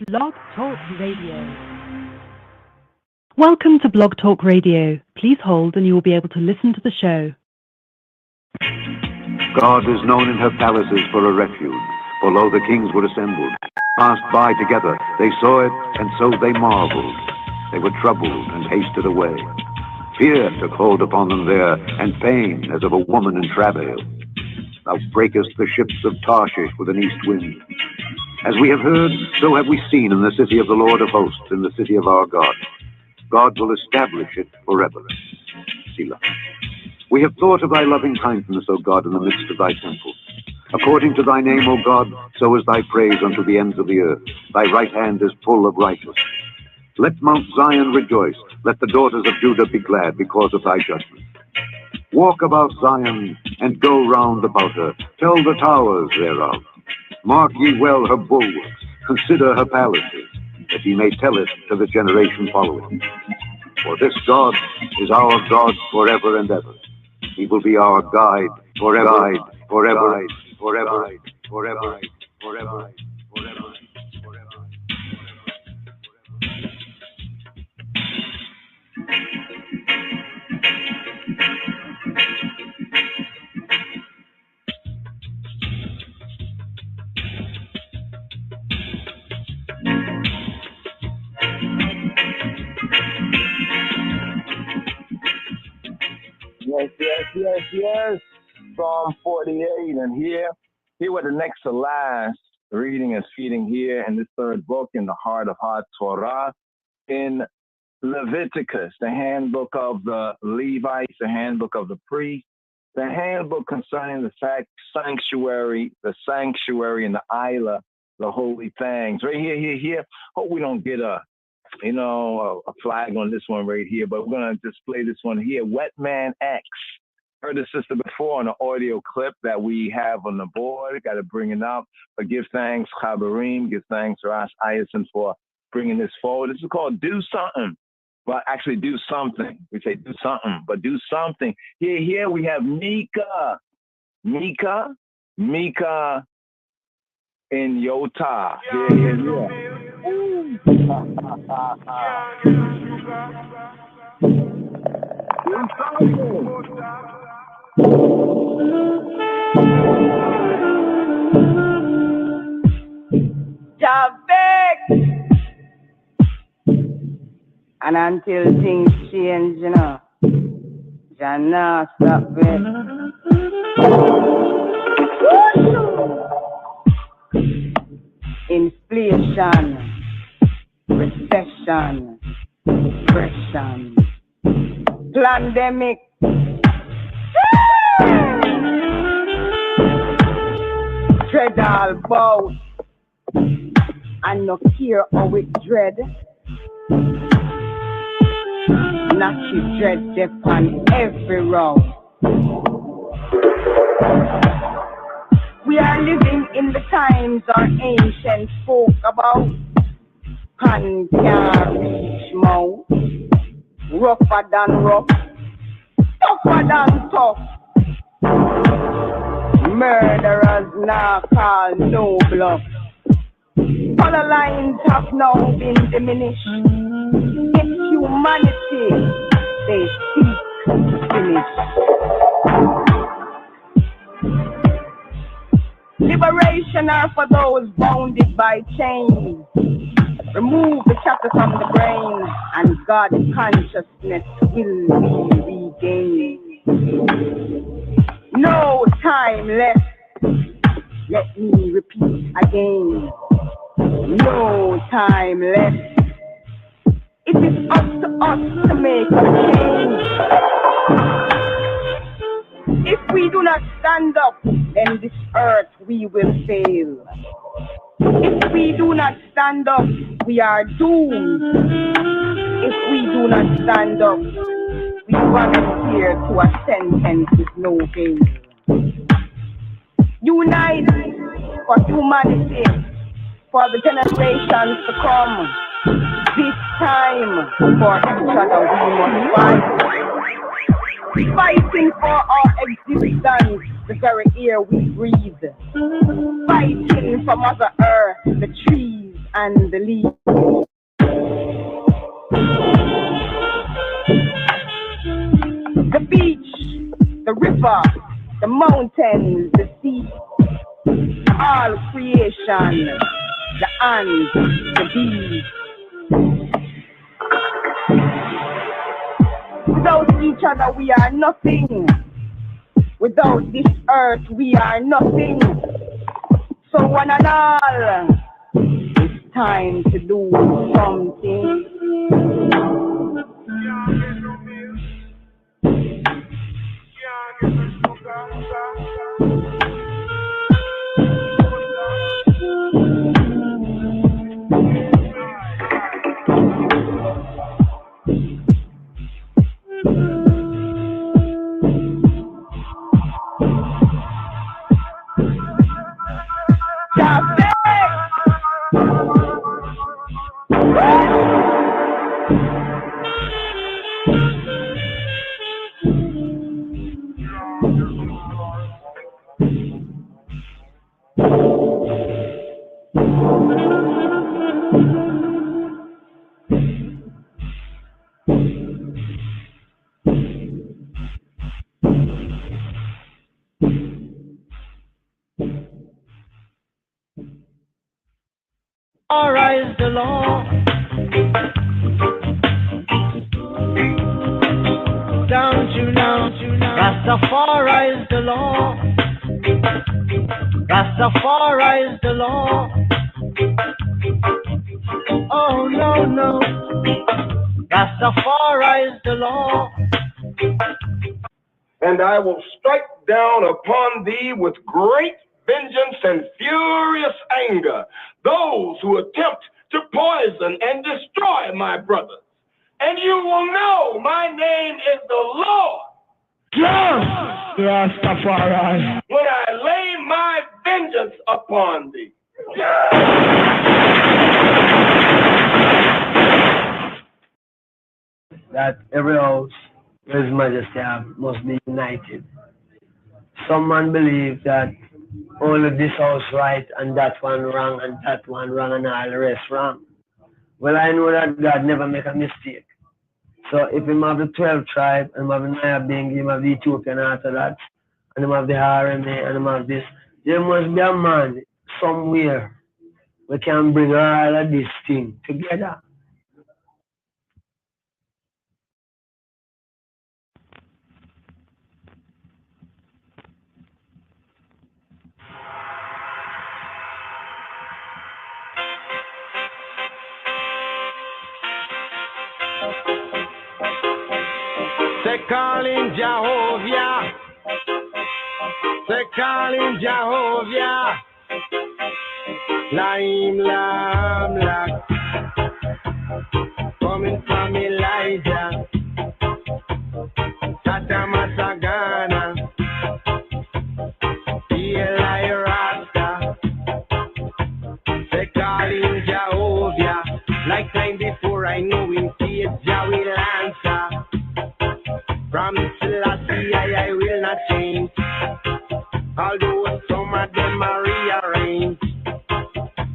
Blog Talk Radio. Welcome to Blog Talk Radio. Please hold and you will be able to listen to the show. God is known in her palaces for a refuge, for lo, the kings were assembled. Passed by together, they saw it, and so they marveled. They were troubled and hasted away. Fear took hold upon them there, and pain as of a woman in travail. Thou breakest the ships of Tarshish with an east wind. As we have heard, so have we seen in the city of the Lord of hosts, in the city of our God. God will establish it forever. Selah. We have thought of thy loving kindness, O God, in the midst of thy temple. According to thy name, O God, so is thy praise unto the ends of the earth. Thy right hand is full of righteousness. Let Mount Zion rejoice. Let the daughters of Judah be glad because of thy judgment. Walk about Zion and go round about her. Tell the towers thereof. Mark ye well her bulwarks. Consider her palaces, that ye may tell it to the generation following. For this God is our God forever and ever. He will be our guide forever, forever, forever, forever, forever, forever. Yes. Psalm 48, and here where the next to last reading is feeding here in this third book in the heart of Torah in Leviticus, the handbook of the Levites, the handbook of the priests, the handbook concerning the sanctuary and the Isla, the holy things. Right here. Hope we don't get a flag on this one right here, but we're going to display this one here. Wetman X. Heard the sister before on the audio clip that we have on the board. Got to bring it up. But give thanks, Chabarim. Give thanks, Ras Ayison, for bringing this forward. This is called Do Something. Well, actually, do something. We say do something, but do something. Here we have Mika in Yota. Yeah. Do something. Javik! And until things change, Jannah, stop it. Inflation, recession, depression, pandemic. Dread all bout and no care how it dread. Not to dread death on every road. We are living in the times our ancients spoke about. Hand can't reach mouth. Rougher than rough, tougher than tough. Murderers now call no bluff. Color lines have now been diminished. It's humanity they seek to finish. Liberation are for those bounded by chains. Remove the shackles from the brain, and God consciousness will be regained. No time left. Let me repeat again. No time left. It is up to us to make a change. If we do not stand up, then this earth we will fail. If we do not stand up, we are doomed. If we do not stand up, we volunteer to a sentence with no bail. Unite for humanity, for the generations to come. This time, for each other we must fight. Fighting for our existence, the very air we breathe. Fighting for Mother Earth, the trees and the leaves. The beach, the river, the mountains, the sea, all creation, the ants, the bees. Without each other we are nothing. Without this earth we are nothing. So one and all, it's time to do something. Rastafari is the law. Don't you know? Rastafari is the law. Rastafari is the law. Oh no, no. Rastafari is the law. And I will strike down upon thee with great vengeance and furious anger those who attempt to poison and destroy my brothers. And you will know my name is the Lord. Yes, Rastafari. When I lay my vengeance upon thee. That every house where His Majesty must be united. Some man believe that only this house right and that one wrong and that one wrong and all the rest wrong. Well, I know that God never make a mistake. So if him have the 12 tribe, and him have the Naya Bing, him have the Ethiopian after that, and him have the RMA, and him have this, there must be a man somewhere we can bring all of this thing together. They call him Jehovah. They call him Jehovah. Laim Lam Lak. Coming from Elijah. Tata Masagana. Eli Rasta. They call him Jehovah. Like time before I know him, see it, Jah will answer. From Selassie, I will not change. Although some of them are rearranged.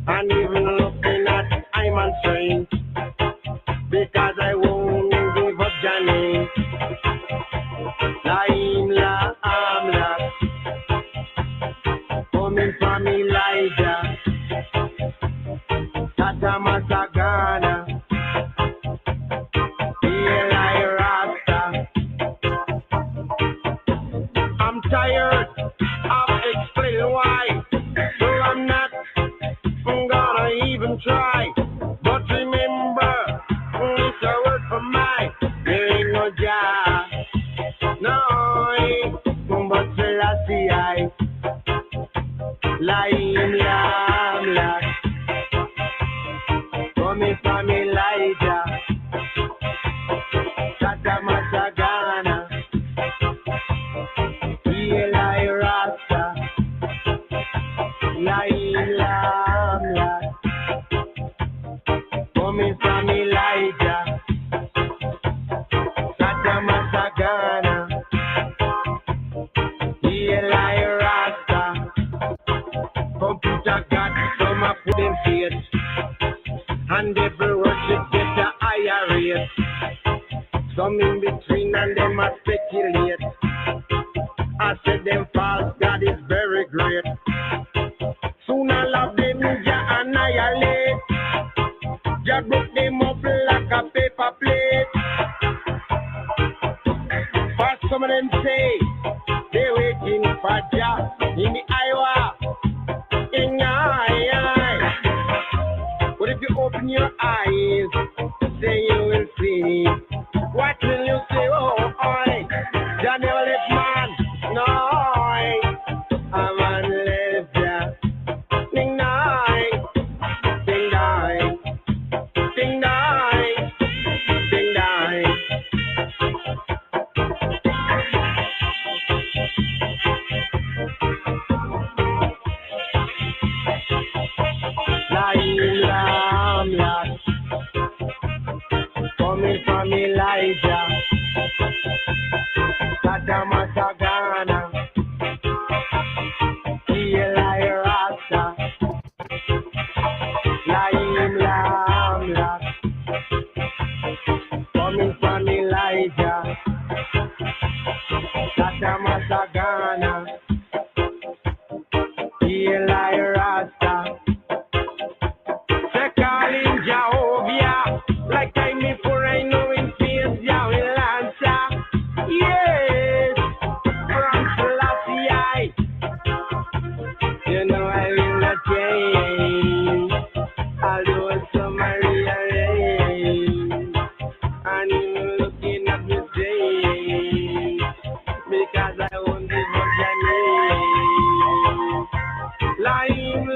And even looking at I'm untrained. Because I won't give up your name. Laim La Amla. Coming from Elijah. Tata Masagana. Eli Rasta. I'm tired of explaining why. So I'm not gonna even try. But remember, it's a word for mine. There ain't no Jah. No, but Selassie I. Laim Lam Lak. Coming from Elijah. Tata Masagana. Eli Rasta. Laim Lam Lak. Coming from Elijah. Tata Masagana. Eli Rasta. Computer God, some are put in faith. open your eyes, then you will see. What will you say? Oh, I never let man. No, I'm on left, yeah. Ding nine, ding nine, ding nine, ding nine. Coming from Elijah, Tatamatagana, Eli Rasta, Laim Lamla, coming from Elijah, Tatamatagana, Eli Rasta. Calling Jehovah, like time before I know in fears, Jah will answer. Yes, from Selassie, you know I will not change. Although some are rearranged, and you looking at me saying, because I won't give up your name. Lying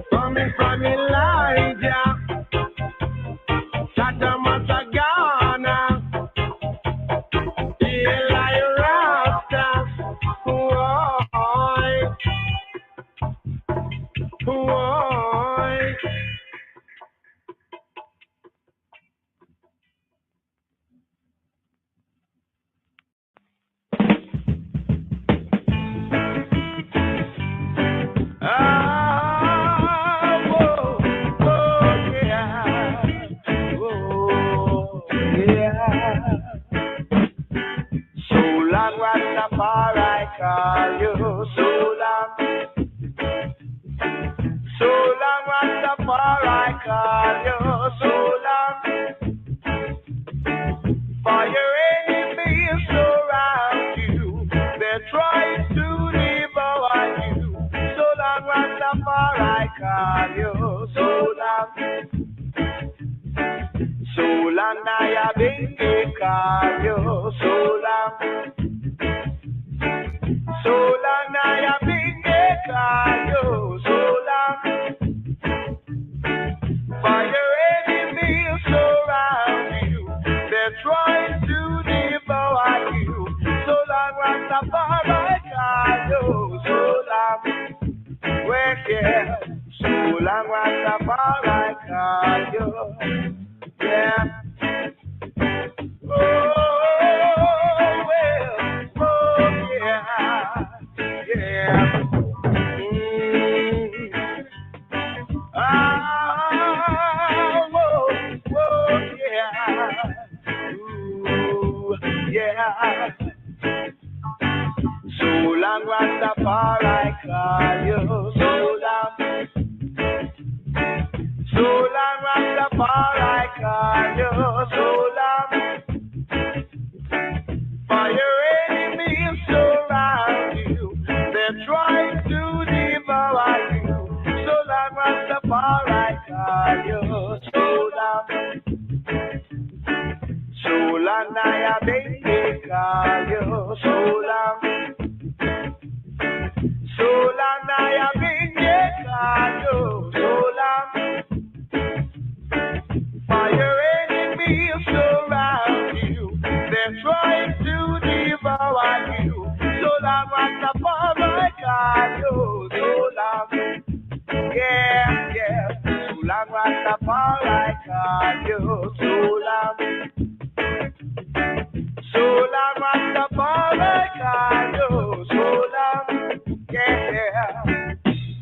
coming from Elijah, Satamatagana, Eli Rasta, why? So long, Rastafari, call you. So long, Rastafari, call you. So long, for your enemies surround you. They're trying to devour you. So long, Rastafari, call you. So long, I have been call you. So long, I have been call you. So long, for your enemies surround you. They're trying to devour you. So long, Rastafari, call you. So long, yeah. So long, Rastafari, call you. Yeah. Oh, well, oh, yeah, yeah. Whoa, yeah. Ooh, yeah. So long, Rastafari, call you. So long, Rastafari, call you. So long, for your enemies surround you. They're trying to devour you. So long, Rastafari, call you. So long, I have been call you. So long, I have been call you. So long, for your enemies surround you. They're trying to devour you. So long, Rastafari, call you. So long, yeah. So long, Rastafari, call you. So long, Rastafari, call you. So long, yeah.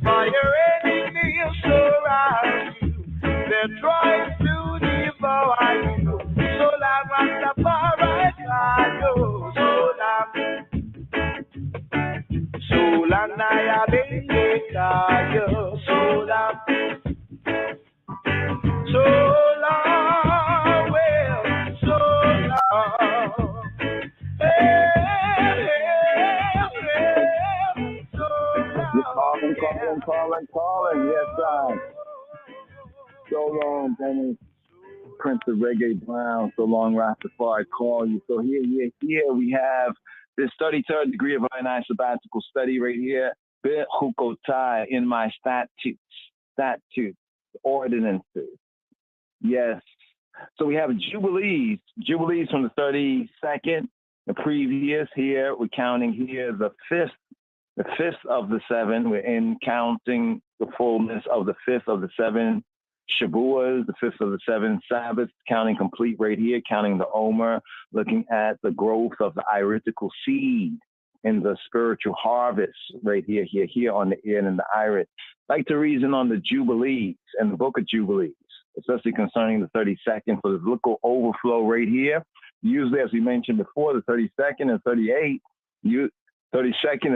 For your enemies surround you. They're trying to devour you. So long, Rastafari, call you. So long, I have been call you. So long, well, so long. So long. Calling. Yes, I. So long, Benny. Prince of Reggae Brown. So long, Rastafari. Call you. So here we have this 33rd degree of ionized sabbatical study right here. Bechukotai in my statutes, ordinances. Yes. So we have jubilees from the 32nd, the previous here. We're counting here the fifth of the seven. We're in counting the fullness of the fifth of the seven Shabuas, the fifth of the seven Sabbaths, counting complete right here, counting the Omer, looking at the growth of the iritical seed in the spiritual harvest right here on the ear and the iris. Like to reason on the Jubilees and the book of Jubilees, especially concerning the 32nd for the local overflow right here. Usually, as we mentioned before, the 32nd and 38, 32nd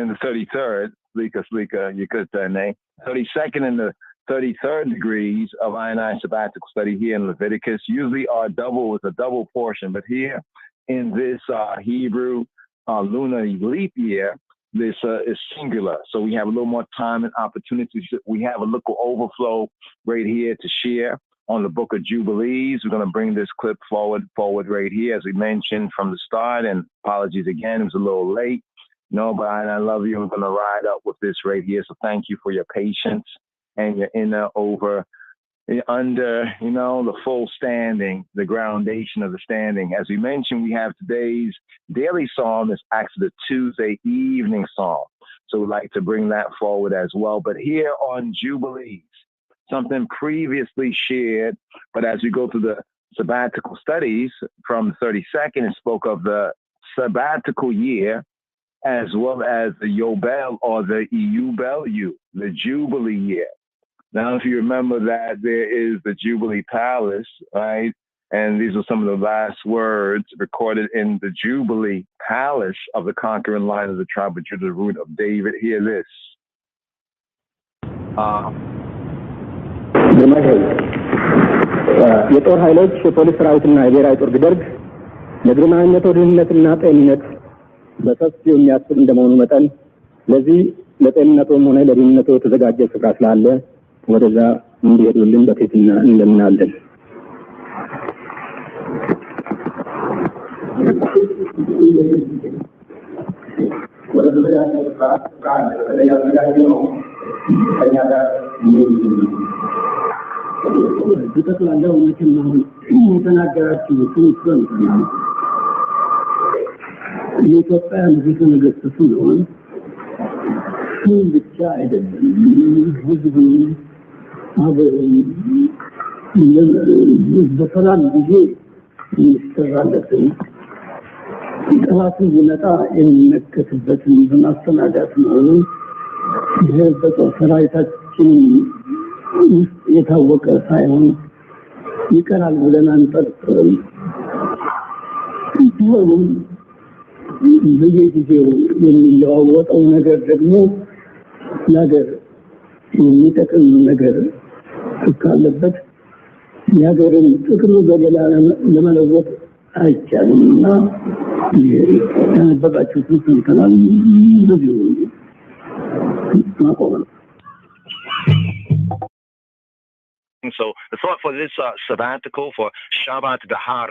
and the 33rd, Slika, you could say, 32nd and the 33rd degrees of ionized sabbatical study here in Leviticus usually are double with a double portion, but here in this Hebrew lunar leap year, this is singular. So we have a little more time and opportunity. We have a little overflow right here to share on the book of Jubilees. We're going to bring this clip forward right here, as we mentioned from the start. And apologies again, it was a little late. No, but I love you. I'm going to ride up with this right here. So thank you for your patience and your under, the full standing, the groundation of the standing. As we mentioned, we have today's daily psalm, is actually the Tuesday evening psalm. So we'd like to bring that forward as well. But here on Jubilees, something previously shared, but as we go through the sabbatical studies from the 32nd, it spoke of the sabbatical year, as well as the Yobel or the Eubelu, the Jubilee year. Now, if you remember that there is the Jubilee Palace, right? And these are some of the last words recorded in the Jubilee Palace of the conquering line of the tribe of Judah, the root of David. Hear this. የጦር ኃይሎች የፖሊስ ሰራዊትና የብሔራዊ ጦር ግደርግ ለግርማዊነቱ ደህንነትና ጤንነት በሰፊው የሚያስብ እንደመሆኑ መጠን ለዚህ ለጤንነቱም ሆነ ለደህንነቱ የተዘጋጀ ስፍራ ስላለ ወደዛ እንዲሄዱልን በትህትና እንለምናለን። በጠቅላላው መቼም አሁን የተናገራችሁት ይመስለኛል። የኢትዮጵያ ንጉሠ ነገሥት ሲሆን ብቻ አይደለም ህዝቡን ሀገሩን በሰላም ጊዜ የሚሰራለትን ጠላትን ሊመጣ የሚመከትበትን በማስተናጋት መሆኑ ይህ በጦር ሰራዊታችን ውስጥ የታወቀ ሳይሆን ይቀራል ብለን አንጠርጥርም። ቢሆንም በየጊዜው የሚለዋወጠው ነገር ደግሞ ለሀገር የሚጠቅም ነገር ካለበት የሀገርን ጥቅም በሌላ ለመለወጥ አይቻልምና ያነበባችሁትን ሰምተናል። በዚሁ ማቆም ነው። So the thought for this sabbatical for Shabbat Dahar,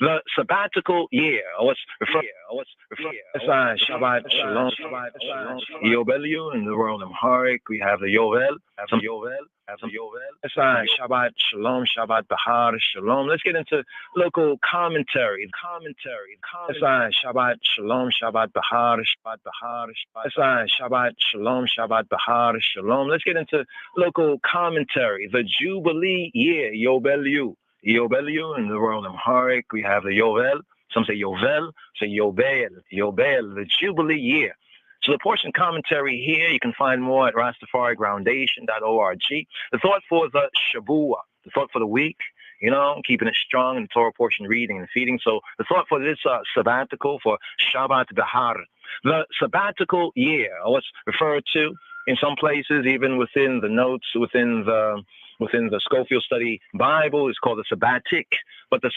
the sabbatical year, what's referred Shabbat Shalom, Yobelu in the world of Amharic. We have the Yovel, Shabbat Shalom, Shabbat Bahar Shalom. Let's get into local commentary. Shabbat Shalom, Shabbat Bahar, Shabbat Shalom, Shabbat Bahar Shalom. Let's get into local commentary. The Jubilee year, Yobelu in the world of Amharic. We have the Yovel. Some say Yovel, say Yobel, the Jubilee year. So the portion commentary here, you can find more at rastafarigroundation.org. The thought for the Shabua, the thought for the week, keeping it strong in the Torah portion reading and feeding. So the thought for this sabbatical for Shabbat Dahar, the sabbatical year, what's referred to in some places, even within the notes, within the Schofield Study Bible, is called the sabbatic. But the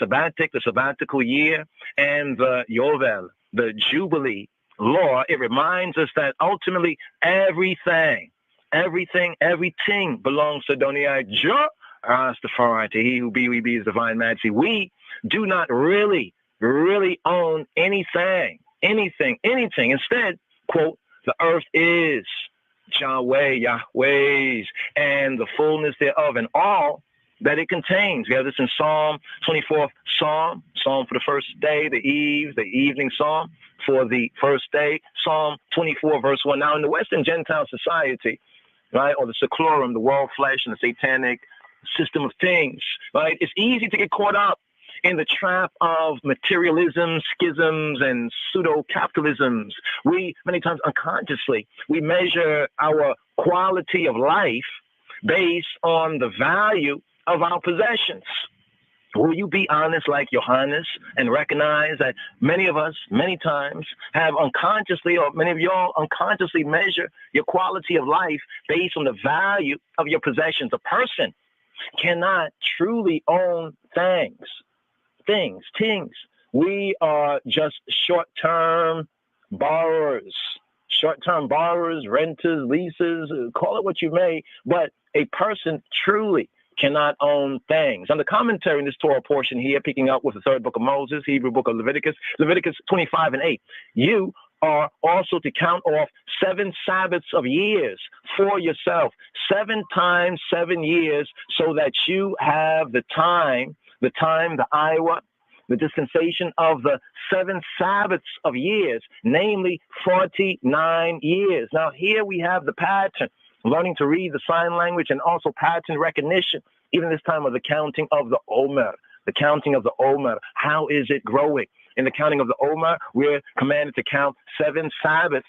sabbatical year, and the Yovel, the Jubilee law, it reminds us that ultimately everything everything belongs to Donai Jah Rastafari, to he who be, we be his divine majesty. We do not really own anything. Instead, quote, the earth is Yahweh's, and the fullness thereof, and all that it contains. We have this in Psalm 24th Psalm for the first day, the evening Psalm for the first day, Psalm 24 verse 1. Now in the Western Gentile society, right, or the seclorum, the world flesh and the satanic system of things, right, it's easy to get caught up in the trap of materialism, schisms, and pseudo-capitalisms. We, many times unconsciously, we measure our quality of life based on the value of our possessions. Will you be honest like Johannes and recognize that many of us, many times, have unconsciously, or many of y'all unconsciously measure your quality of life based on the value of your possessions? A person cannot truly own things. We are just short-term borrowers, renters, leases, call it what you may, but a person truly cannot own things. And the commentary in this Torah portion here, picking up with the third book of Moses, Hebrew book of Leviticus 25:8, you are also to count off 7 Sabbaths of years for yourself, 7 times 7 years, so that you have the time, the Iowa, the dispensation of the 7 Sabbaths of years, namely 49 years. Now here we have the pattern, learning to read the sign language and also pattern recognition, even this time of the counting of the Omer. How is it growing? In the counting of the Omer, we're commanded to count 7 Sabbaths,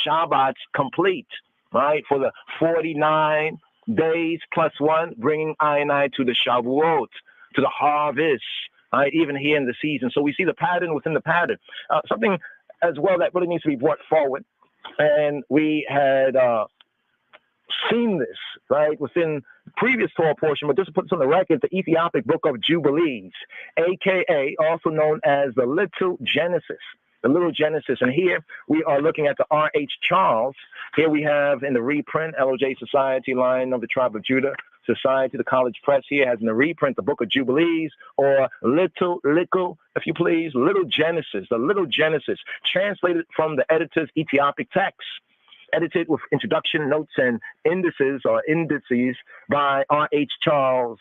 Shabbats complete, right? For the 49 days plus 1, bringing I to the Shavuot, to the harvest, right? Even here in the season. So we see the pattern within the pattern. Something as well that really needs to be brought forward. And we had seen this, right, within previous Torah portion, but just to put this on the record, the Ethiopic Book of Jubilees, a.k.a. also known as the Little Genesis. And here we are looking at the R.H. Charles. Here we have in the reprint, LOJS Society, Line of the Tribe of Judah Society, the College Press here has in the reprint the Book of Jubilees, or Little, if you please, Little Genesis, the Little Genesis, translated from the editor's Ethiopic text, edited with introduction, notes, and indices by R.H. Charles.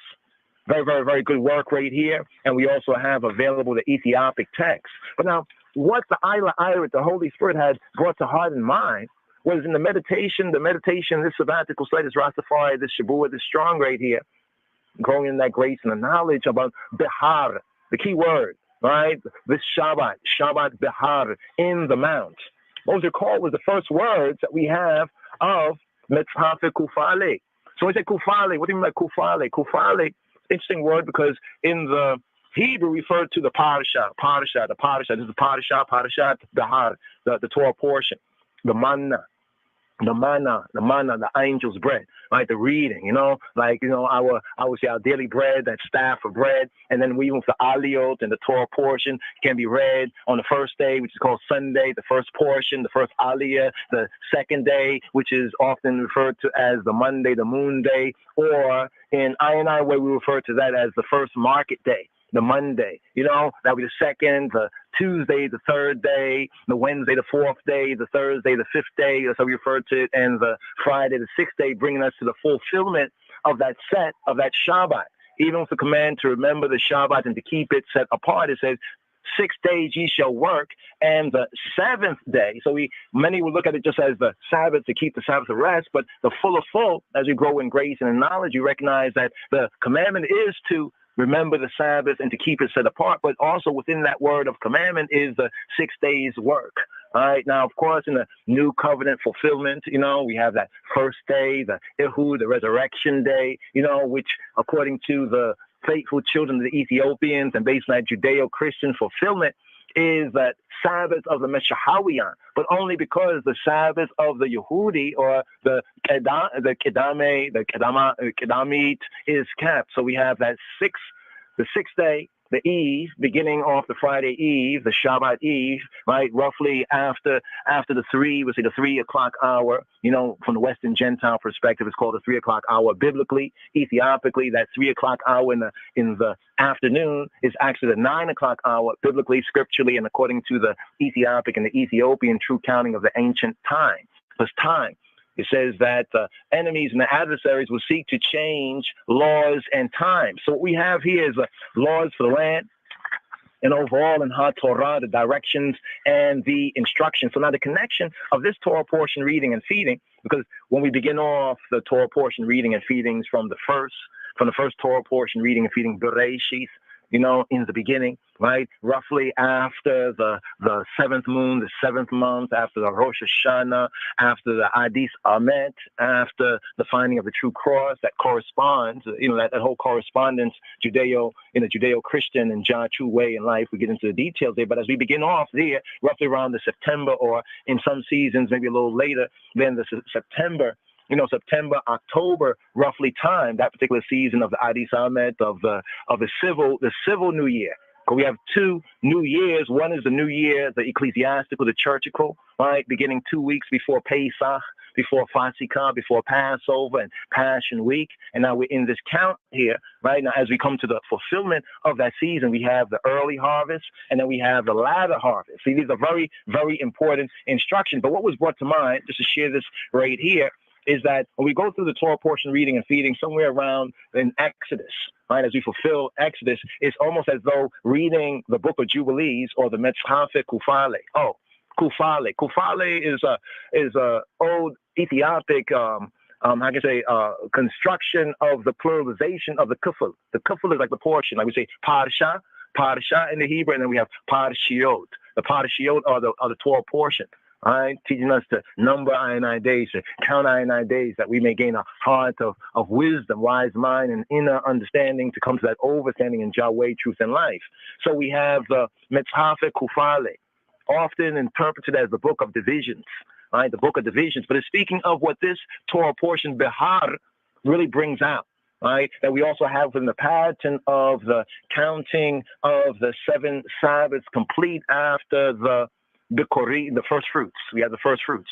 Very, very, very good work right here. And we also have available the Ethiopic text. But now, what the the Holy Spirit had brought to heart and mind was in the meditation, this sabbatical state, this Rastafari, this Shabuah, this strong right here, growing in that grace and the knowledge about Bihar, the key word, right? This Shabbat Bihar, in the mount. What was recalled was the first words that we have of Metzhafe Kufale. So when we say Kufale, what do you mean by Kufale? Kufale, interesting word because in the Hebrew referred to the Parashat. This is the Parashat Bihar, the Torah portion, the manna, the angel's bread, right? The reading, our daily bread, that staff of bread, and then we even with the aliyot and the Torah portion can be read on the first day, which is called Sunday, the first portion, the first aliyah, the second day, which is often referred to as the Monday, the moon day, or in I where we refer to that as the first market day. The Monday, that would be the second, the Tuesday, the third day, the Wednesday, the fourth day, the Thursday, the fifth day, that's how we refer to it, and the Friday, the sixth day, bringing us to the fulfillment of that set of that Shabbat. Even with the command to remember the Shabbat and to keep it set apart, it says, 6 days ye shall work, and the 7th day. So many will look at it just as the Sabbath, to keep the Sabbath of rest, but the full, as we grow in grace and in knowledge, you recognize that the commandment is to remember the Sabbath and to keep it set apart, but also within that word of commandment is the 6 days work. All right. Now, of course, in the new covenant fulfillment, we have that first day, the Ehud, the resurrection day, which according to the faithful children of the Ethiopians and based on that Judeo-Christian fulfillment is that Sabbath of the Meshahawiyan, but only because the Sabbath of the Yehudi or the Kedamit is kept. So we have that the sixth day the eve, beginning off the Friday eve, the Shabbat eve, right? Roughly after the 3 o'clock hour, from the Western Gentile perspective, it's called the 3 o'clock hour. Biblically, Ethiopically, that 3 o'clock hour in the afternoon is actually the 9 o'clock hour, biblically, scripturally, and according to the Ethiopic and the Ethiopian true counting of the ancient time. Plus time. It says that enemies and the adversaries will seek to change laws and time. So what we have here is laws for the land and overall in HaTorah, the directions and the instructions. So now the connection of this Torah portion reading and feeding, because when we begin off the Torah portion reading and feedings from the first Torah portion reading and feeding, Bereshith, in the beginning, right? Roughly after the seventh moon, the seventh month, after the Rosh Hashanah, after the Adis Amet, after the finding of the true cross, that corresponds, that whole correspondence, Judeo-Christian and Jah-True way in life. We get into the details there, but as we begin off there, roughly around the September, or in some seasons, maybe a little later than the September, October, roughly time, that particular season of the Adis Amet, of the civil New Year. We have two New Years. One is the New Year, the ecclesiastical, the churchical, right? Beginning 2 weeks before Pesach, before Fasika, before Passover and Passion Week. And now we're in this count here, right? Now, as we come to the fulfillment of that season, we have the early harvest and then we have the latter harvest. See, these are very, very important instructions. But what was brought to mind, just to share this right here, is that when we go through the Torah portion reading and feeding somewhere around in Exodus, right, as we fulfill Exodus, it's almost as though reading the book of Jubilees or the Metzhafe Kufale. Oh, Kufale. Kufale is a old Ethiopic, construction of the pluralization of the kufal. The kufal is like the portion, like we say parsha in the Hebrew, and then we have parshiot. The parshiot are the Torah portion. Right, teaching us to number I days, to count I days, that we may gain a heart of wisdom, wise mind, and inner understanding to come to that overstanding in Yahweh, truth, and life. So we have the Metzhafe Kufale, often interpreted as the book of divisions, right? The book of divisions. But it's speaking of what this Torah portion, Behar, really brings out. Right, that we also have in the pattern of the counting of the 7 Sabbaths complete after the first fruits. We have the first fruits,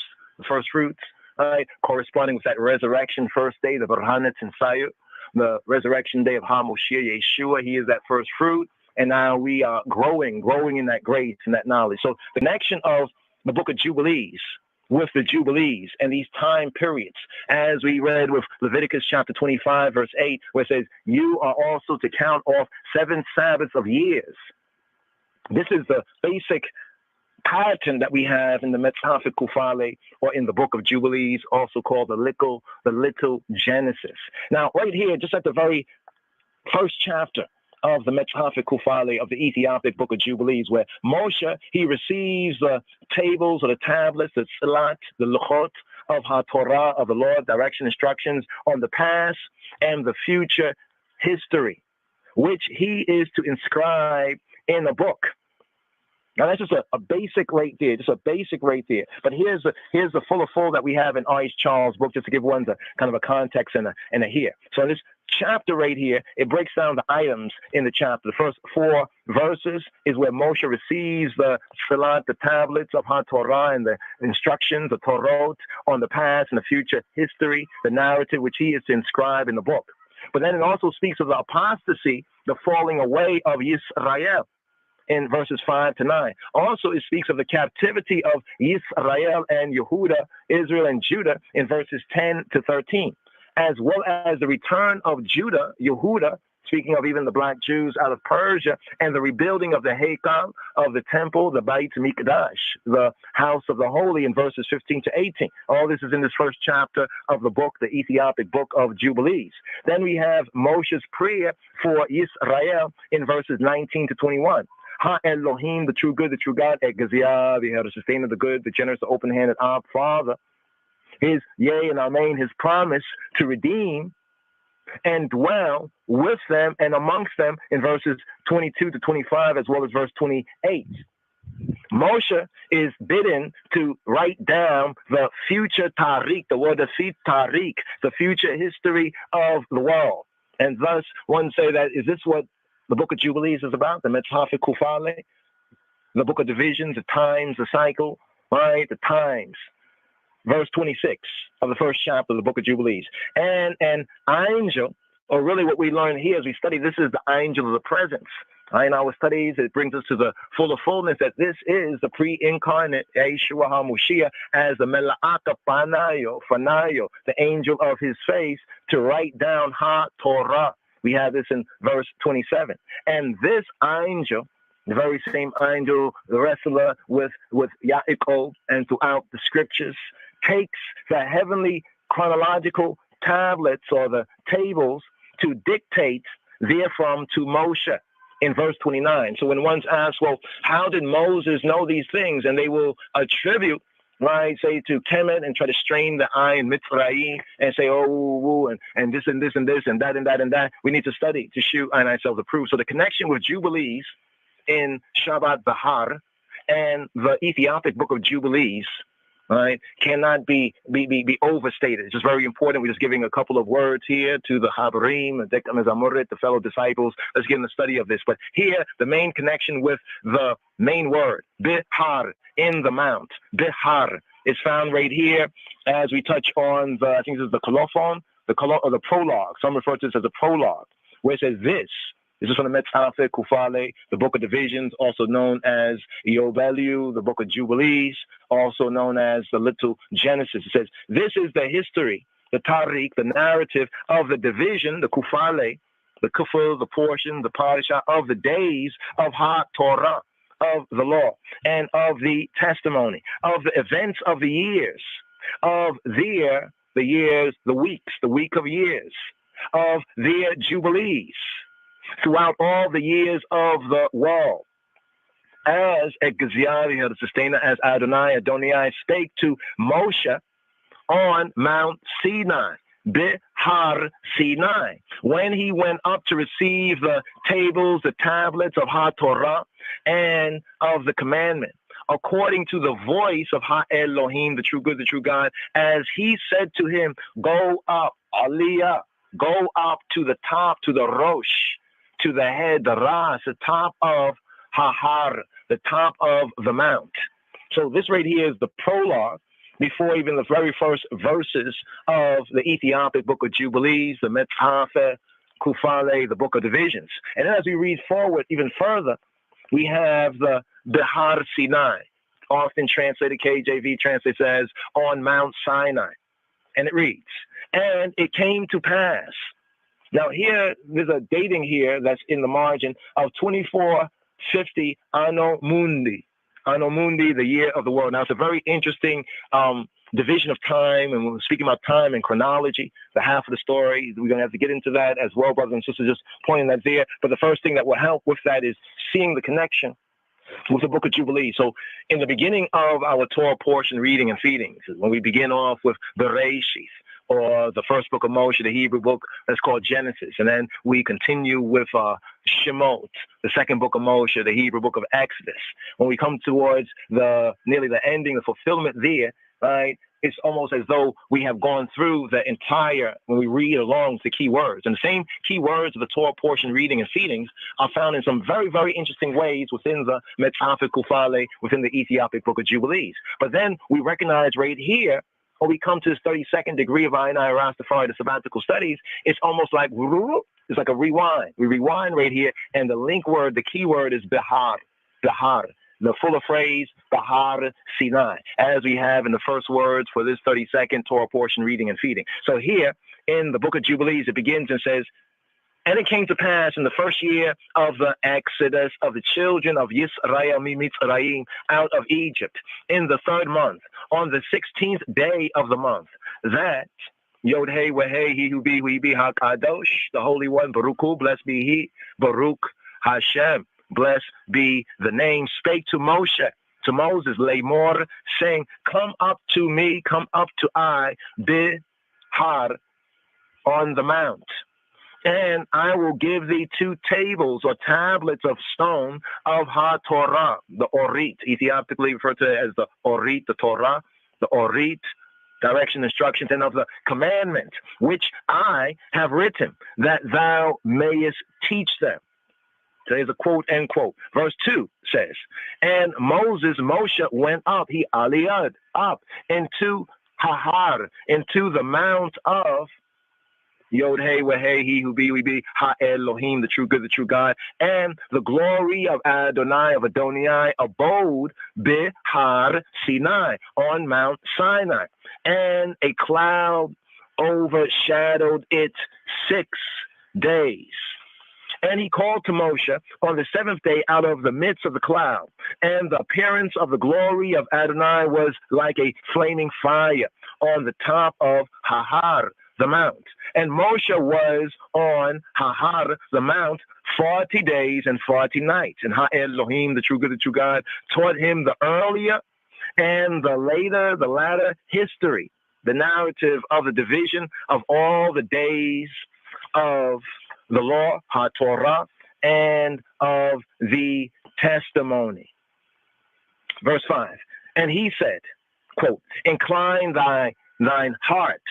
right, corresponding with that resurrection first day, the Barhanat and Sayu, the resurrection day of HaMoshiach Yeshua. He is that first fruit, and now we are growing in that grace and that knowledge. So the connection of the book of Jubilees with the Jubilees and these time periods, as we read with Leviticus chapter 25, verse 8, where it says, you are also to count off 7 Sabbaths of years. This is the basic pattern that we have in the Metzhafe Kufale, or in the book of Jubilees, also called the little Genesis. Now, right here, just at the very first chapter of the Metzhafe Kufale of the Ethiopic book of Jubilees, where Moshe, he receives the tables or the tablets, the Silat, the Luchot of HaTorah, of the Lord, direction, instructions on the past and the future history, which he is to inscribe in a book. Now, that's just a basic right there, But here's the full that we have in R.H. Charles' book, just to give one the kind of a context and a here. So in this chapter right here, it breaks down the items in the chapter. The first 4 verses is where Moshe receives the Tfilat, the tablets of HaTorah, and the instructions, the Torot, on the past and the future history, the narrative which he is to inscribe in the book. But then it also speaks of the apostasy, the falling away of Yisrael, in verses 5 to 9. Also, it speaks of the captivity of Yisrael and Yehuda, Israel and Judah, in verses 10 to 13, as well as the return of Judah, Yehuda, speaking of even the black Jews out of Persia, and the rebuilding of the Heikal, of the temple, the Beit Mikdash, the house of the holy, in verses 15 to 18. All this is in this first chapter of the book, the Ethiopic book of Jubilees. Then we have Moshe's prayer for Yisrael in verses 19 to 21. Ha Elohim, the true good, the true God, Et Gaziah, the sustainer, the good, the generous, the open-handed, our Father, his yea and amen, his promise to redeem and dwell with them and amongst them, in verses 22 to 25, as well as verse 28. Moshe is bidden to write down the future tariq, the word afit tariq, the future history of the world. And thus, one say that, is this what the book of Jubilees is about, the Metaphysic Kufale, the book of divisions, the times, the cycle, right? The times. Verse 26 of the first chapter of the book of Jubilees. And an angel, or really what we learn here as we study, this is the angel of the presence. In our studies, it brings us to the fullness that this is the pre-incarnate Yeshua HaMashiach as the Mela'aka Fanayo, the angel of his face, to write down Ha-Torah. We have this in verse 27. And this angel, the very same angel, the wrestler with Yaakov and throughout the scriptures, takes the heavenly chronological tablets or the tables to dictate therefrom to Moshe in verse 29. So when one's asked, well, how did Moses know these things? And they will attribute, right, say to Kemet and try to strain the eye in Mitzrayim and say, oh, and this and this and this and that and that and that. We need to study to shoot and ourselves the proof. So the connection with Jubilees in Shabbat Bahar and the Ethiopic book of Jubilees, right, cannot be overstated. It's just very important. We're just giving a couple of words here to the Habarim, the fellow disciples. Let's get in the study of this. But here, the main connection with the main word, Bihar, in the mount. Bihar is found right here as we touch on the, I think this is the colophon, or the prologue. Some refer to this as a prologue, where it says this. This is from the Metaphysic Kufale, the book of divisions, also known as Yobelu, the book of Jubilees, also known as the Little Genesis. It says, this is the history, the Tariq, the narrative of the division, the Kufale, the Kufal, the portion, the Parashah of the days of Ha-Torah, of the law, and of the testimony, of the events of the years, of the weeks, the week of years, of their Jubilees, throughout all the years of the world, as Exaziari, the sustainer, as Adonai spake to Moshe on Mount Sinai, Bihar Sinai, when he went up to receive the tables, the tablets of Ha-Torah and of the commandment, according to the voice of Ha-Elohim, the true good, the true God, as he said to him, go up, Aliyah, go up to the top, to the Rosh, to the head, the Ras, the top of Hahar, the top of the mount. So this right here is the prologue before even the very first verses of the Ethiopic book of Jubilees, the Metaphysic Kufale, the book of divisions. And then as we read forward even further, we have the Bihar Sinai, often translated, KJV translates as on Mount Sinai. And it reads, and it came to pass. Now here, there's a dating here that's in the margin of 2450 Anno Mundi. Anno Mundi, the year of the world. Now it's a very interesting division of time, and when we're speaking about time and chronology, the half of the story, we're going to have to get into that as well, brothers and sisters, just pointing that there. But the first thing that will help with that is seeing the connection with the book of Jubilee. So in the beginning of our Torah portion reading and feedings, when we begin off with Bereshith, or the first book of Moshe, the Hebrew book that's called Genesis. And then we continue with Shemot, the second book of Moshe, the Hebrew book of Exodus. When we come towards nearly the ending, the fulfillment there, right, it's almost as though we have gone through the entire, when we read along the key words. And the same key words of the Torah portion reading and feedings are found in some very, very interesting ways within the Metaphysic Kufale, within the Ethiopic book of Jubilees. But then we recognize right here, when we come to this 32nd degree of Ainai Rastafari, the sabbatical studies, it's almost like, it's like a rewind. We rewind right here, and the link word, the key word is Bihar, Bihar, the fuller phrase, Bihar Sinai, as we have in the first words for this 32nd Torah portion reading and feeding. So here in the book of Jubilees, it begins and says, and it came to pass in the first year of the exodus of the children of Yisrael Mitzrayim out of Egypt, in the third month, on the 16th day of the month, that Yod Hey Wehei He Who Be HaKadosh, the Holy One, Baruch Hu, blessed be He, Baruch Hashem, blessed be the name, spake to Moshe, to Moses, Lamor, saying, come up to me, come up to I, Bihar, on the mount. And I will give thee 2 tables or tablets of stone of Ha-Torah, the Orit, Ethiopically referred to as the Orit, the Torah, the Orit, direction, instructions, and of the commandment, which I have written, that thou mayest teach them. There's a quote, end quote. Verse 2 says, and Moshe went up, he aliyad, up into Hahar, into the mount of Yod Hey Wahey, he who be, we be, Ha Elohim, the true good, the true God, and the glory of Adonai, of Adonai, abode Bihar Sinai, on Mount Sinai, and a cloud overshadowed it 6 days. And he called to Moshe on the 7th day out of the midst of the cloud, and the appearance of the glory of Adonai was like a flaming fire on the top of Hahar, the mount. And Moshe was on Hahar, the mount, 40 days and 40 nights. And Ha Elohim, the true good, the true God, taught him the earlier and the latter history, the narrative of the division of all the days of the law, HaTorah, and of the testimony. Verse 5, and he said, quote, incline thine heart,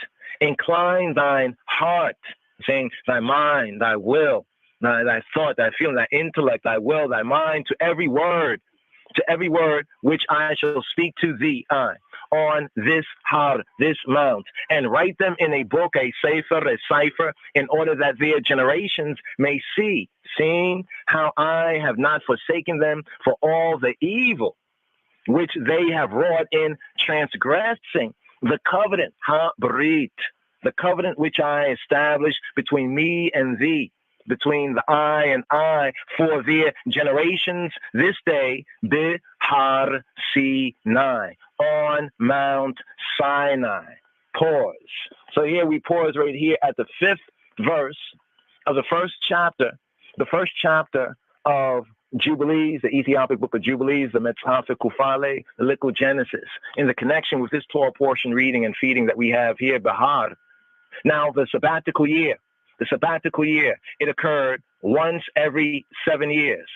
saying thy mind, thy will, thy thought, thy feeling, thy intellect, thy will, thy mind, to every word which I shall speak to thee on this har, this mount, and write them in a book, a cipher, in order that their generations may see, seeing how I have not forsaken them for all the evil which they have wrought in transgressing the covenant, ha-brit, the covenant which I established between me and thee, between the I and I, for their generations this day, Bihar Sinai, on Mount Sinai. Pause. So here we pause right here at the 5th verse of the first chapter of Jubilees, the Ethiopic book of Jubilees, the Metapha Kufale, the Liquid Genesis, in the connection with this Torah portion reading and feeding that we have here, Bihar. Now, the sabbatical year, it occurred once every 7 years.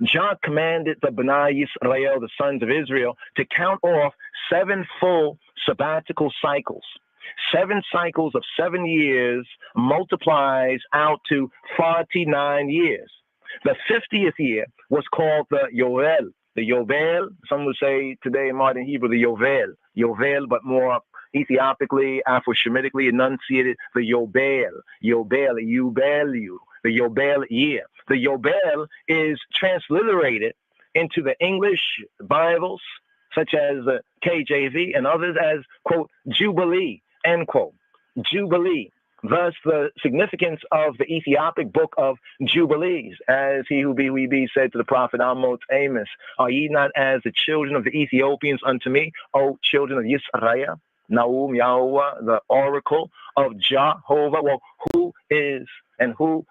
Jah commanded the B'nai Yisrael, the sons of Israel, to count off 7 full sabbatical cycles. 7 cycles of 7 years multiplies out to 49 years. The 50th year was called the Yovel. The Yovel, some would say today in modern Hebrew, the Yovel, but more Ethiopically, Afro-Shemitically enunciated, the Yobel, the Yobel year. The Yobel is transliterated into the English Bibles, such as the KJV and others, as, quote, Jubilee, end quote, Jubilee. Thus, the significance of the Ethiopic book of Jubilees, as he who be, we be, said to the prophet Amos, are ye not as the children of the Ethiopians unto me, O children of Yisrael? Naum Yahweh, the oracle of Jehovah. Well, who is and who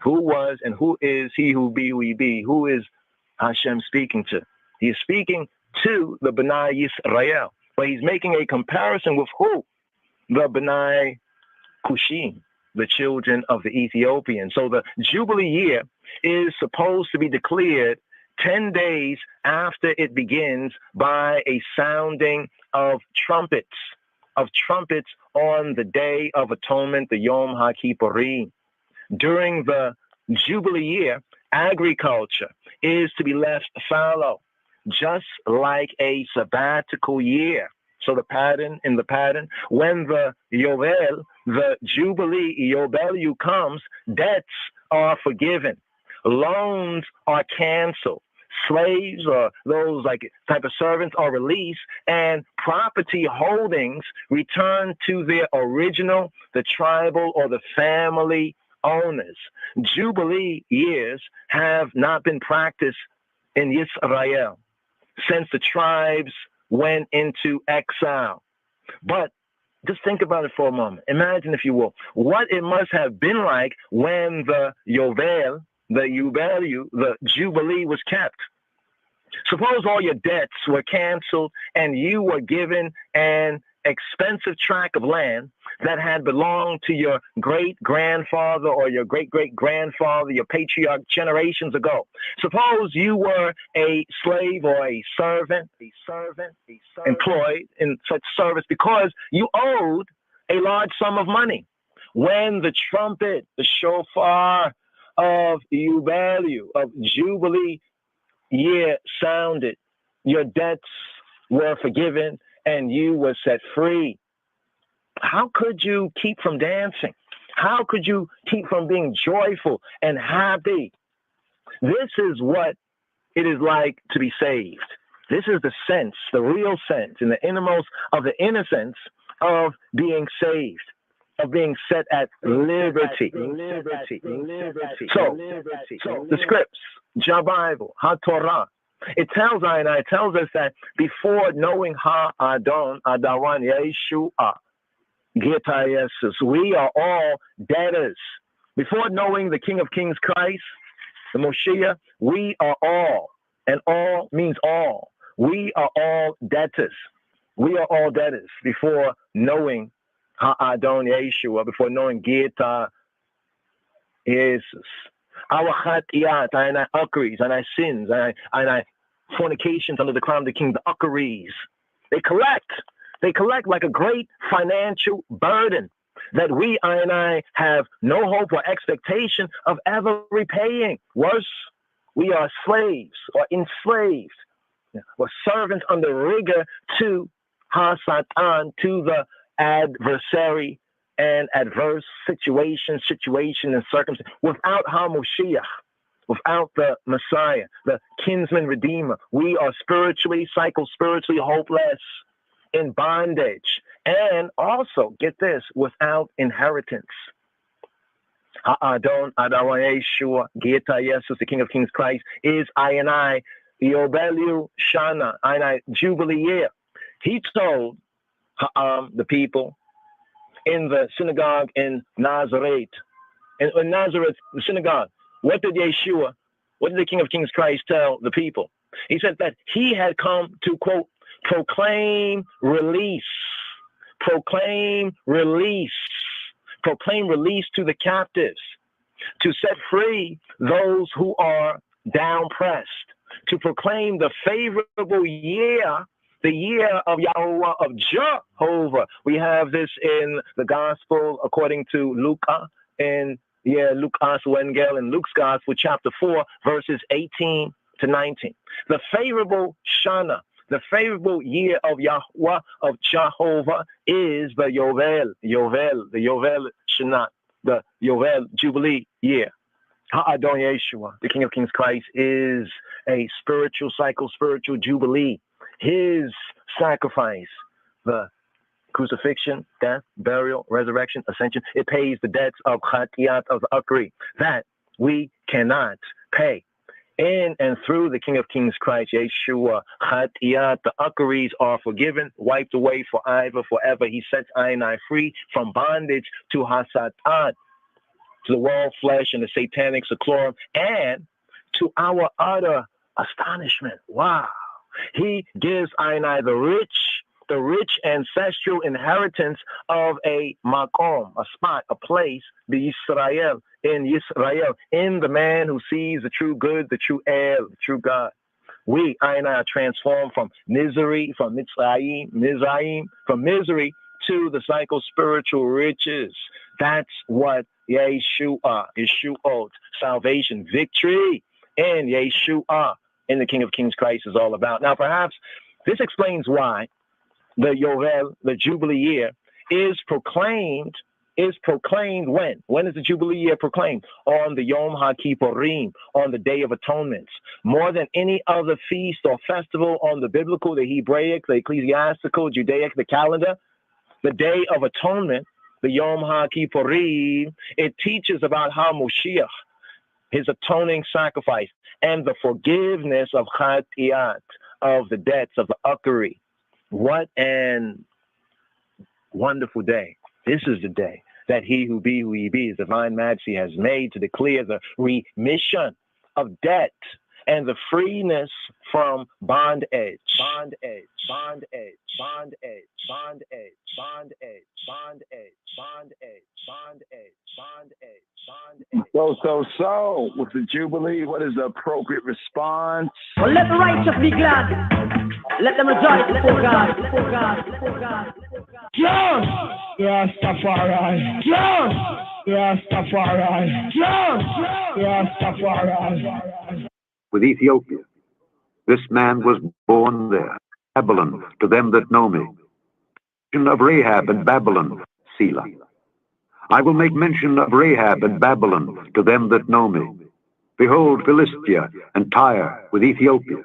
was and who is he who be, we be? Who is Hashem speaking to? He is speaking to the B'nai Yisrael, but he's making a comparison with who? The B'nai Kushim, the children of the Ethiopians. So the Jubilee year is supposed to be declared 10 days after it begins by a sounding of trumpets on the Day of Atonement, the Yom HaKippurim. During the Jubilee year, agriculture is to be left fallow, just like a sabbatical year. So the pattern, when the Yovel, the Jubilee, Yobelu comes, debts are forgiven, loans are canceled, slaves or those like type of servants are released, and property holdings return to their original, the tribal or the family owners. Jubilee years have not been practiced in Israel since the tribes went into exile. But just think about it for a moment. Imagine, if you will, what it must have been like when the Yovel, the Yubelu, the Jubilee was kept. Suppose all your debts were canceled and you were given an expensive tract of land that had belonged to your great-grandfather or your great-great-grandfather, your patriarch, generations ago. Suppose you were a slave or a servant employed in such service because you owed a large sum of money. When the trumpet, the shofar of Jubilee, of Jubilee year sounded. Your debts were forgiven and you were set free. How could you keep from dancing? How could you keep from being joyful and happy? This is what it is like to be saved. This is the sense, the real sense, in the innermost of the innocence of being saved, of being set at liberty. So the scripts, Jah Bible, Ha Torah, it tells us that before knowing Ha Adon, Adawan, Yeshua, Geta Jesus, we are all debtors. Before knowing the King of Kings Christ, the Moshiach, we are all, and all means all. We are all debtors. We are all debtors before knowing Ha'adon Yeshua, before knowing Geta Jesus. Our Chatiyat, and our Ukris, and our sins, and our fornications under the crown of the king, the Ukris, they collect like a great financial burden that we, I have no hope or expectation of ever repaying. Worse, we are slaves or enslaved or servants under rigor to Ha-Satan, to the adversary and adverse situation and circumstance. Without Ha-Moshiach, without the Messiah, the kinsman redeemer, we are spiritually, psycho-spiritually hopeless, in bondage, and also, get this, without inheritance. Ha'adon Adawan Yeshua, Geta Jesus, the King of Kings Christ, is I, Yobelu Shana, I, Jubilee year. He told the people in the synagogue in Nazareth, in Nazareth, the synagogue, what did Yeshua, what did the King of Kings Christ tell the people? He said that he had come to, quote, proclaim release to the captives, to set free those who are down pressed, to proclaim the favorable year, the year of Yahweh, of Jehovah. We have this in the gospel according to Luke, in Lukas Wengel in Luke's gospel, chapter 4, verses 18 to 19. The favorable Shana, the favorable year of Yahweh, of Jehovah, is the Yovel Shana, the Yovel Jubilee year. Ha'adon Yeshua, the King of Kings Christ, is a spiritual, psycho-spiritual Jubilee. His sacrifice, the crucifixion, death, burial, resurrection, ascension, it pays the debts of Chatiyat, of the Ukri, that we cannot pay. In and through the King of Kings Christ, Yeshua, Chatiyat, the Ukris are forgiven, wiped away forever. He sets I free from bondage to Hasatan, to the world flesh and the satanic seclorum, and to our utter astonishment. Wow. He gives the rich ancestral inheritance of a makom, a spot, a place, the Yisrael, in the man who sees the true good, the true El, the true God. We, I are transformed from misery, from misery to the psycho-spiritual riches. That's what Yeshua, salvation, victory in Yeshua, in the King of Kings Christ, is all about. Now, perhaps this explains why the Yovel, the Jubilee year, is proclaimed when? When is the Jubilee year proclaimed? On the Yom HaKippurim, on the Day of Atonement. More than any other feast or festival on the biblical, the Hebraic, the ecclesiastical, Judaic, the calendar, the Day of Atonement, the Yom HaKippurim, it teaches about how Moshiach, his atoning sacrifice, and the forgiveness of Chatiyat, of the debts of the Ukri. What an wonderful day. This is the day that he who be, his divine majesty, has made to declare the remission of debt and the freeness from bondage. So, with the Jubilee, what is the appropriate response? Well, let the righteous be glad. Let them rejoice before God. Just Rastafari. Just Rastafari. Rastafari. With Ethiopia. This man was born there. Babylon, to them that know me. Of Rahab and Babylon, Selah. I will make mention of Rahab and Babylon to them that know me. Behold, Philistia and Tyre with Ethiopia.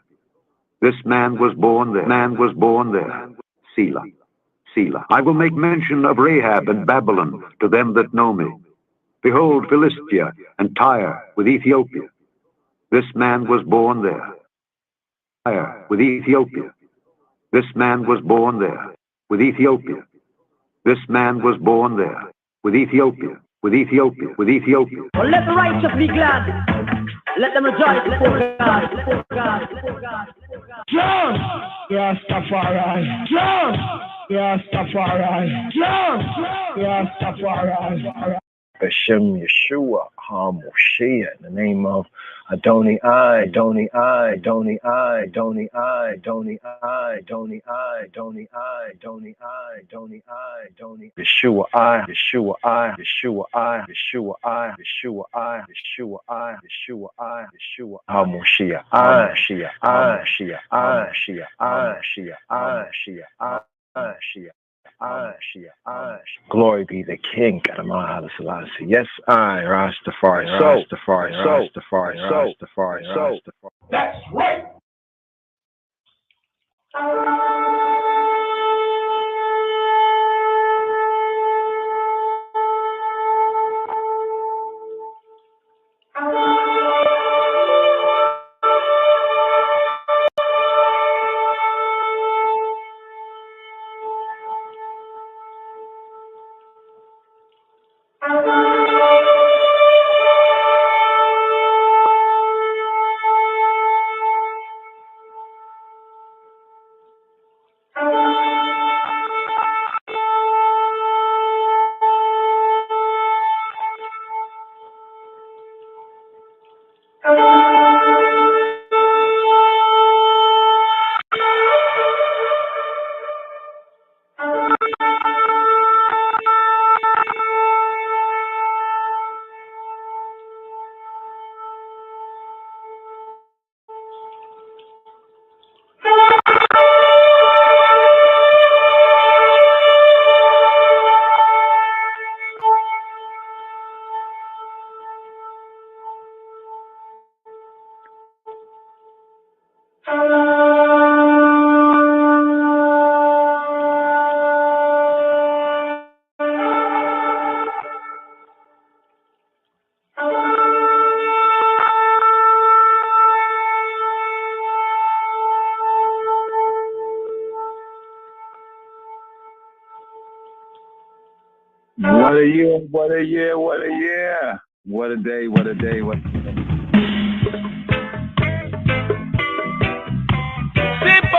This man was born there. Selah. Selah. I will make mention of Rahab and Babylon to them that know me. Behold, Philistia and Tyre with Ethiopia. This man was born there. Tyre with Ethiopia. This man was born there. With Ethiopia. This man was born there. With Ethiopia. With Ethiopia. With Ethiopia. Well, let the righteous be glad. Let them rejoice before God. Just Rastafari. Just Rastafari. Just Rastafari. Hashem Yeshua HaMoshiach, in the name of Adoni I, Adoni I, Adoni I, Adoni I, Adoni I, Adoni I, Adoni I, Adoni I, Adoni I, Adoni Yeshua I, Yeshua I, Yeshua I, Yeshua I, Yeshua I, Yeshua I, Yeshua I, Yeshua HaMoshiach, I, Shia, I, Shia, I, Shia, I, Shia, I, Shia, I, Shia. Glory be the King, Adonai Haile Selassie. Yes, I, Rastafari, Rastafari, Rastafari, Rastafari, Rastafari. That's right. What a year, what a year, what a year. What a day, what a day, what a day. Sleep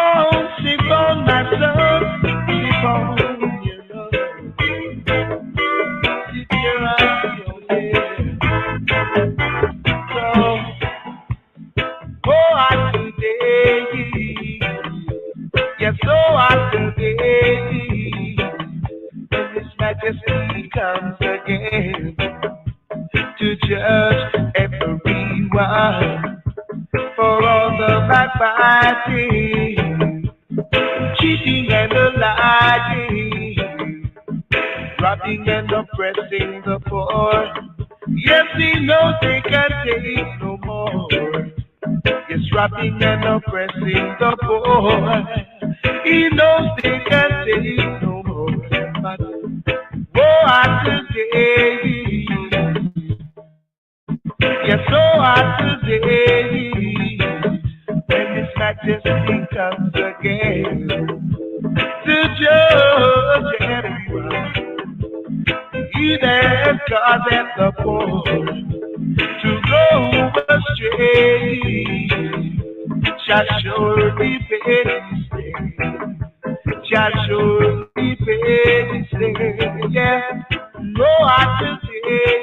on, my son. Sleep on, you know. Keep your eyes on your head. So, go out today. Yes, go out today. When His Majesty comes again to judge everyone for all the backbiting, cheating and lying, robbing and oppressing the poor. Yes, He knows they can't take no more. Yes, robbing and oppressing the poor. He knows they can't take no more. But woe unto today. Yes, woe unto today. When His Majesty comes again to judge everyone. He that causeth the poor to go astray shall surely pay his day. Shall surely pay his day. Yeah, go out today.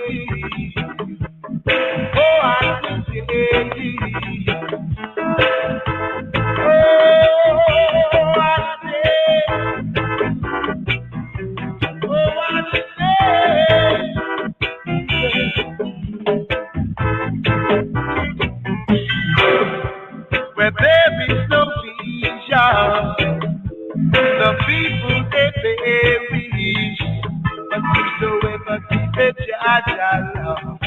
Go out today. it, Jah love.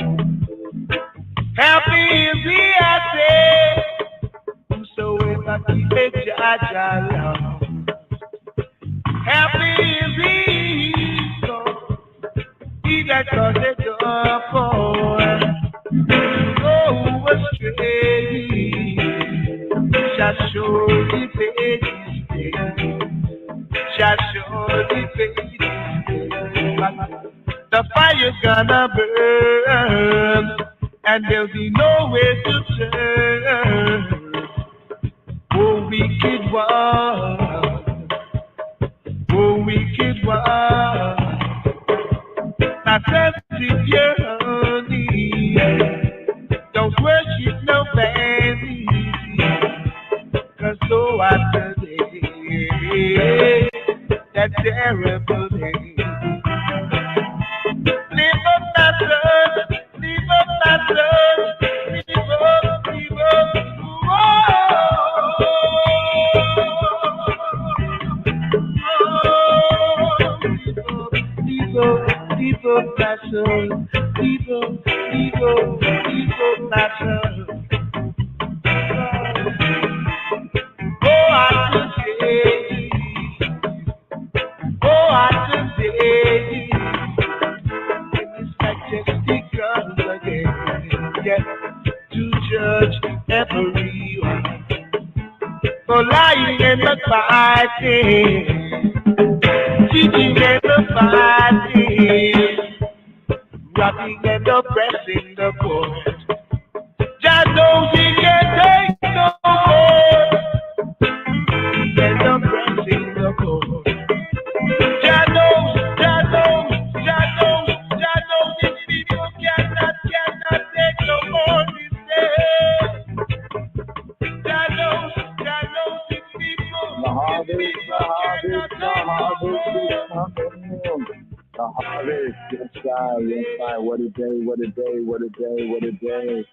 Happy is he, I say, whosoever keep it, Jah love. Happy is he, so he that does it for. Go astray, shall surely pay his day. Shall surely pay his day. The fire's gonna burn, and there'll be no way to turn. Oh, wicked one, oh, wicked one. I said to you, honey, don't worship no vanity, 'cause so after day, that terrible day. Live up my son, live up my son, live up, live up, live up my son, live up my son. Oh, I today, oh, I today, when His Majesty comes again, yes, to judge everyone for lying and not fighting, cheating and not fighting, robbing and oppressing the poor. Jah knows He can't take no more. And oppressing the poor. Jah knows, Jah knows, Jah knows, Jah knows these people cannot take no more. He said, Jah knows these people cannot take no more. The harvest, yes, God, what a day, what a day, what a day, what a day.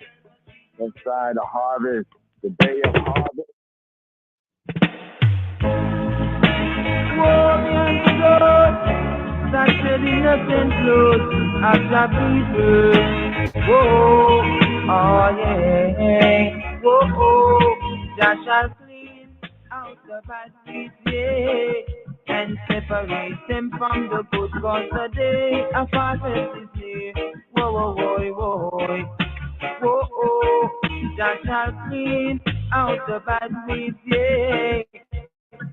Inside the harvest, the day of harvest. Warriors Lord, that shed innocent blood after people. Whoa, oh yeah, whoa, Jah shall clean out the bad deeds, yeah, and separate them from the good, 'cause the day of harvest is near. Whoa, whoa, whoa, whoa. Whoa, Jah shall clean out the bad weeds, yeah,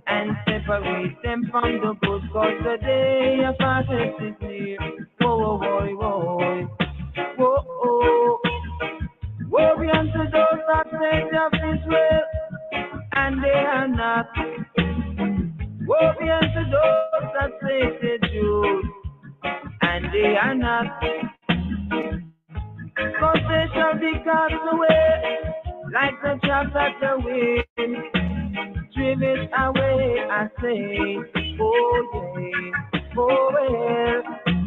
and separate them from the good, 'cause the day of harvest is near. Whoa, whoa, whoa, whoa, whoa. Woe be unto those that say they of Israel, and they are not. Woe be unto those that say they Jews, and they are not. 'Cause they shall be cast away like the chaff at the wind, driven away, I say, oh yeah, oh well,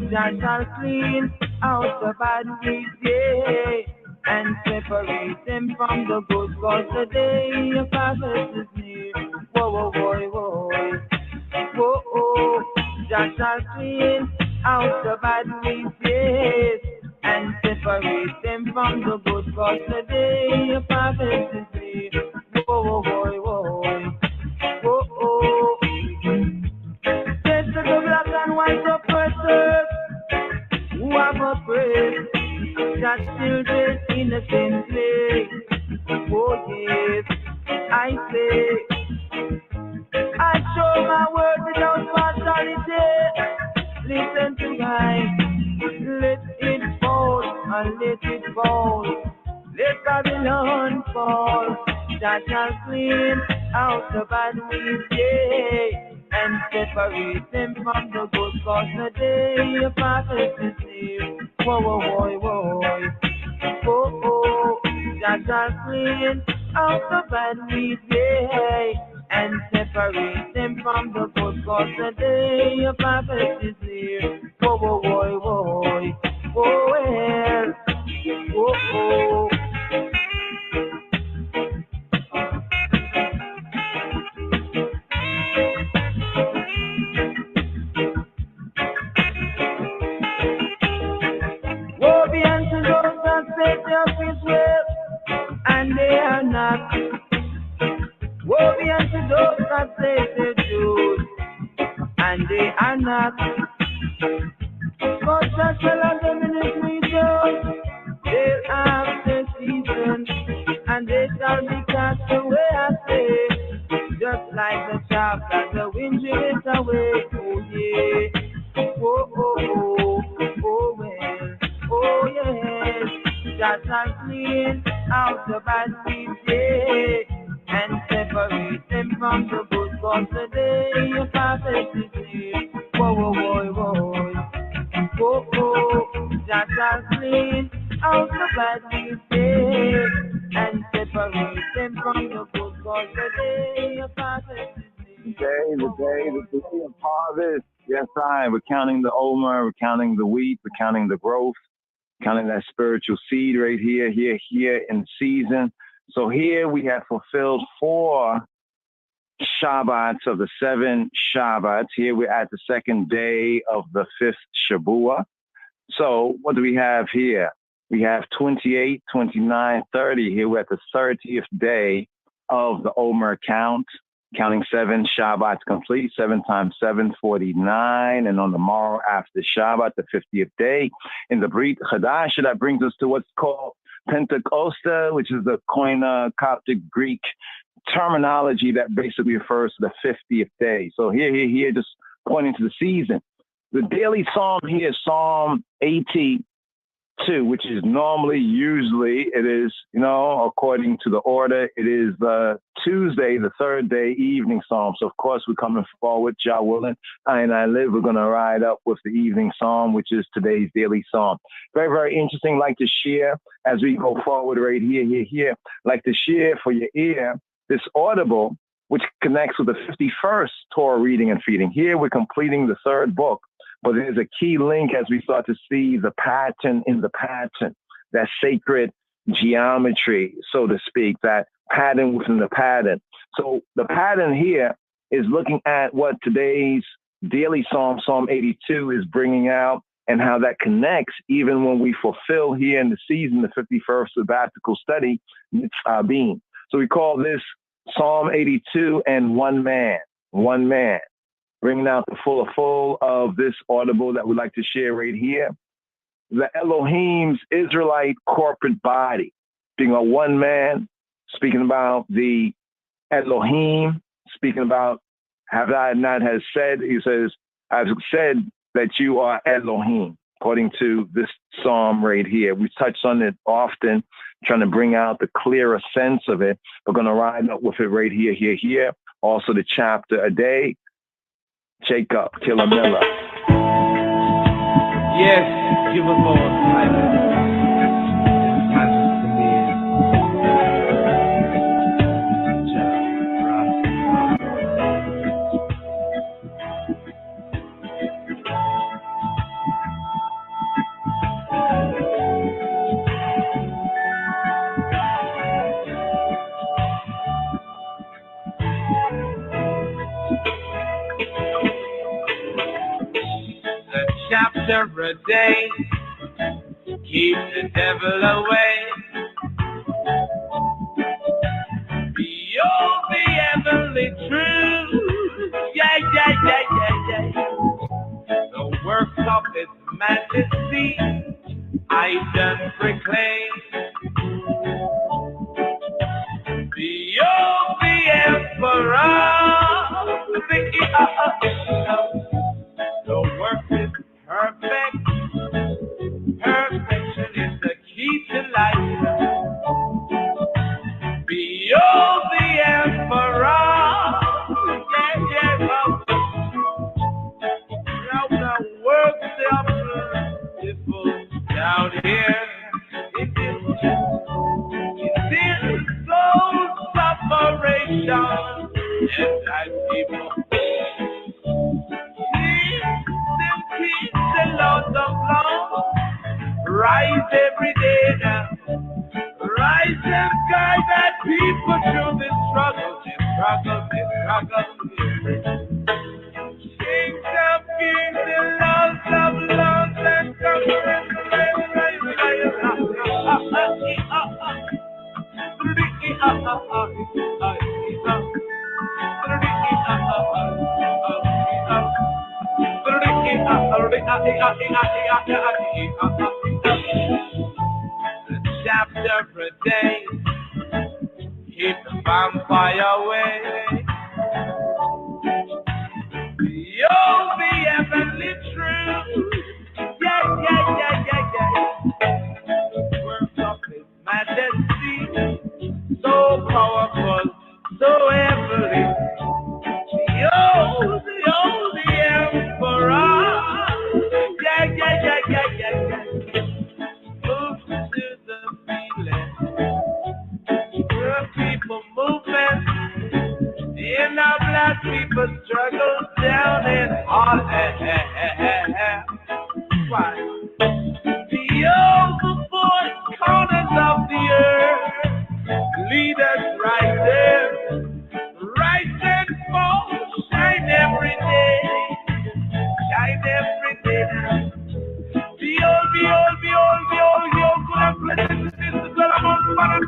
Jah shall clean out the bad weeds, yeah, and separate them from the good, 'cause the day of harvest is near. Whoa, whoa, whoa, whoa, whoa, whoa, Jah shall clean out the bad weeds, yes, and separate them from the good, 'cause the day of harvest is near. Whoa, whoa, whoa, whoa, whoa, whoa. Take the black and white oppressors who have oppressed that children innocently. Oh yes, I say, I show my word without partiality. Listen to my, let it fall and let it fall. Let Babylon fall. That shall clean out the bad weeds, yeah, and separate them from the good, 'cause the day of harvest is near. Whoa, whoa, whoa, whoa, whoa, whoa. That shall clean out the bad weeds, yeah, and separate them from the good, 'cause the day of harvest is near. Whoa, whoa, whoa, whoa, whoa, well, whoa, whoa. heart. But such a lot of ministry shows, they'll have the season, and they shall be cast away, I say, just like the chaff that the wind drives away. Oh yeah, oh oh oh, oh well, oh yes, just like clean out the bad seeds, yeah, and separate them from the good, cause today your father is here. Whoa, whoa, whoa, whoa. Oh, oh, just as clean out the bad mistake and separate them from the good, cause the day of harvest is near. The day of harvest. Yes, we're counting the Omer, we're counting the wheat, we're counting the growth, counting that spiritual seed right here in season. So here we have fulfilled 4 Shabbats of the 7 Shabbats. Here we're at the second day of the 5th Shabua. So what do we have here? We have 28, 29, 30. Here we're at the 30th day of the Omer count, counting 7 Shabbats complete. 7 times 7, 49. And on the morrow after Shabbat, the 50th day in the Brit Chadash, that brings us to what's called Pentecosta, which is the Koine Coptic Greek terminology that basically refers to the 50th day. So here, just pointing to the season. The daily psalm here is Psalm 82, which is usually it is, according to the order, it is the Tuesday, the 3rd day evening psalm. So of course we're coming forward, Jah willing, and I live, we're going to ride up with the evening psalm, which is today's daily psalm. Very, very interesting. Like to share as we go forward right here. Like to share for your ear this audible, which connects with the 51st Torah reading and feeding. Here we're completing the 3rd book, but there's a key link as we start to see the pattern in the pattern, that sacred geometry, so to speak, that pattern within the pattern. So the pattern here is looking at what today's daily psalm, Psalm 82, is bringing out and how that connects even when we fulfill here in the season, the 51st sabbatical study, Mitzvah Bean. So we call this Psalm 82 and one man, bringing out the full of this audible that we'd like to share right here. The Elohim's Israelite corporate body, being a one man, speaking about the Elohim, speaking about have I not has said, he says, I've said that you are Elohim, according to this psalm right here. We touched on it often, trying to bring out the clearer sense of it. We're going to ride up with it right here. Also the chapter a day, Jacob, Killamilla. Yes, give us all time. Chapter a day, keep the devil away. Behold the heavenly truth, yeah. The works of His majesty I done proclaim. Behold the emperor, the work is perfect. Perfection is the key to life. Behold the emperor. Now the works are beautiful down here. It is close operation. And I people. Keep the laws of love. Rise every day now. Rise and guide that people through this struggle. Kings of kings, the laws of love and government. chapter per day. Keep the vampire away. You'll be heavenly true. Yeah. Works of His Majesty, so powerful, so heavenly. The Emperor. Yeah. Move to the feeling. The people moving. In our black people struggle down in all why? The four corners of the earth lead us right there. Rise and fall, shine every day. Behold, good and pleasant is the blood of man,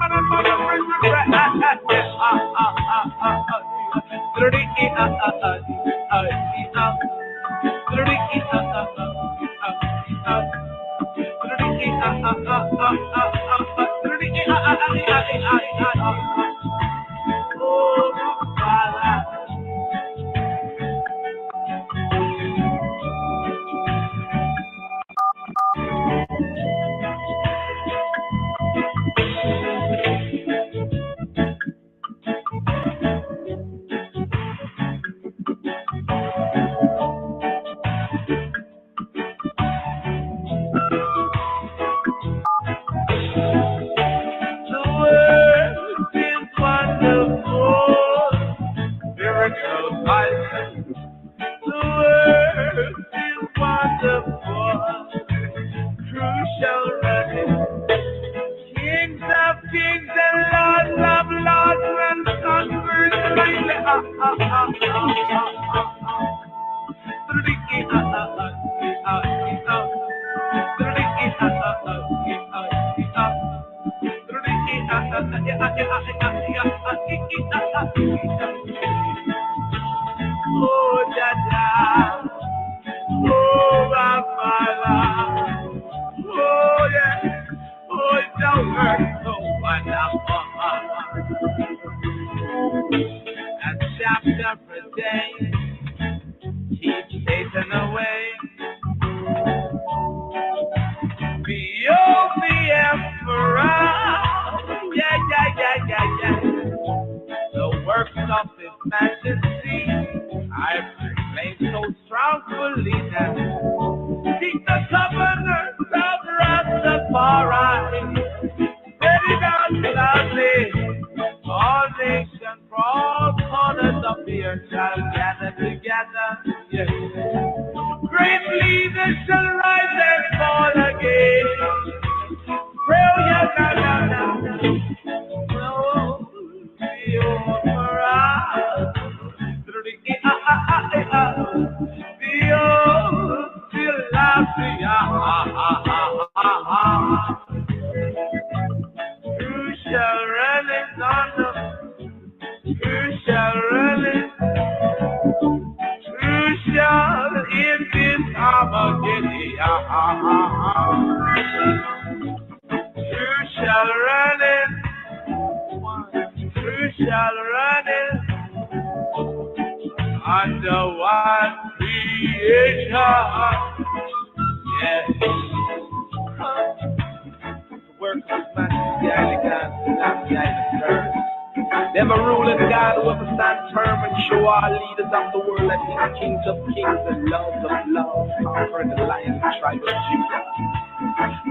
Them a ruling God who ever stand firm and show our leaders of the world that He's kings of kings and lords of lords, conquering the lion and tribe of Judah.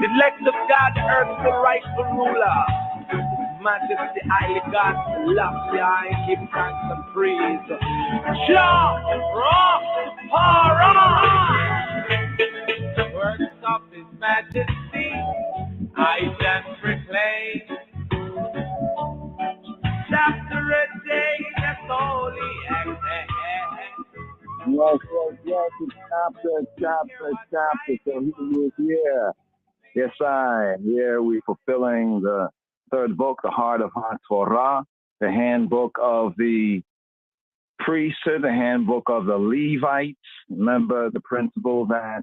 The elect of God, the earth, the rightful ruler. His Majesty, highly God, lofty, I give thanks and praise. Jah Rastafari, the works of His Majesty, I just proclaim. Chapter a day, that's all He has. Yes, it's chapter. So He is here. Yes, here we fulfilling the third book, the Heart of Torah, the handbook of the priesthood, the handbook of the Levites. Remember the principle that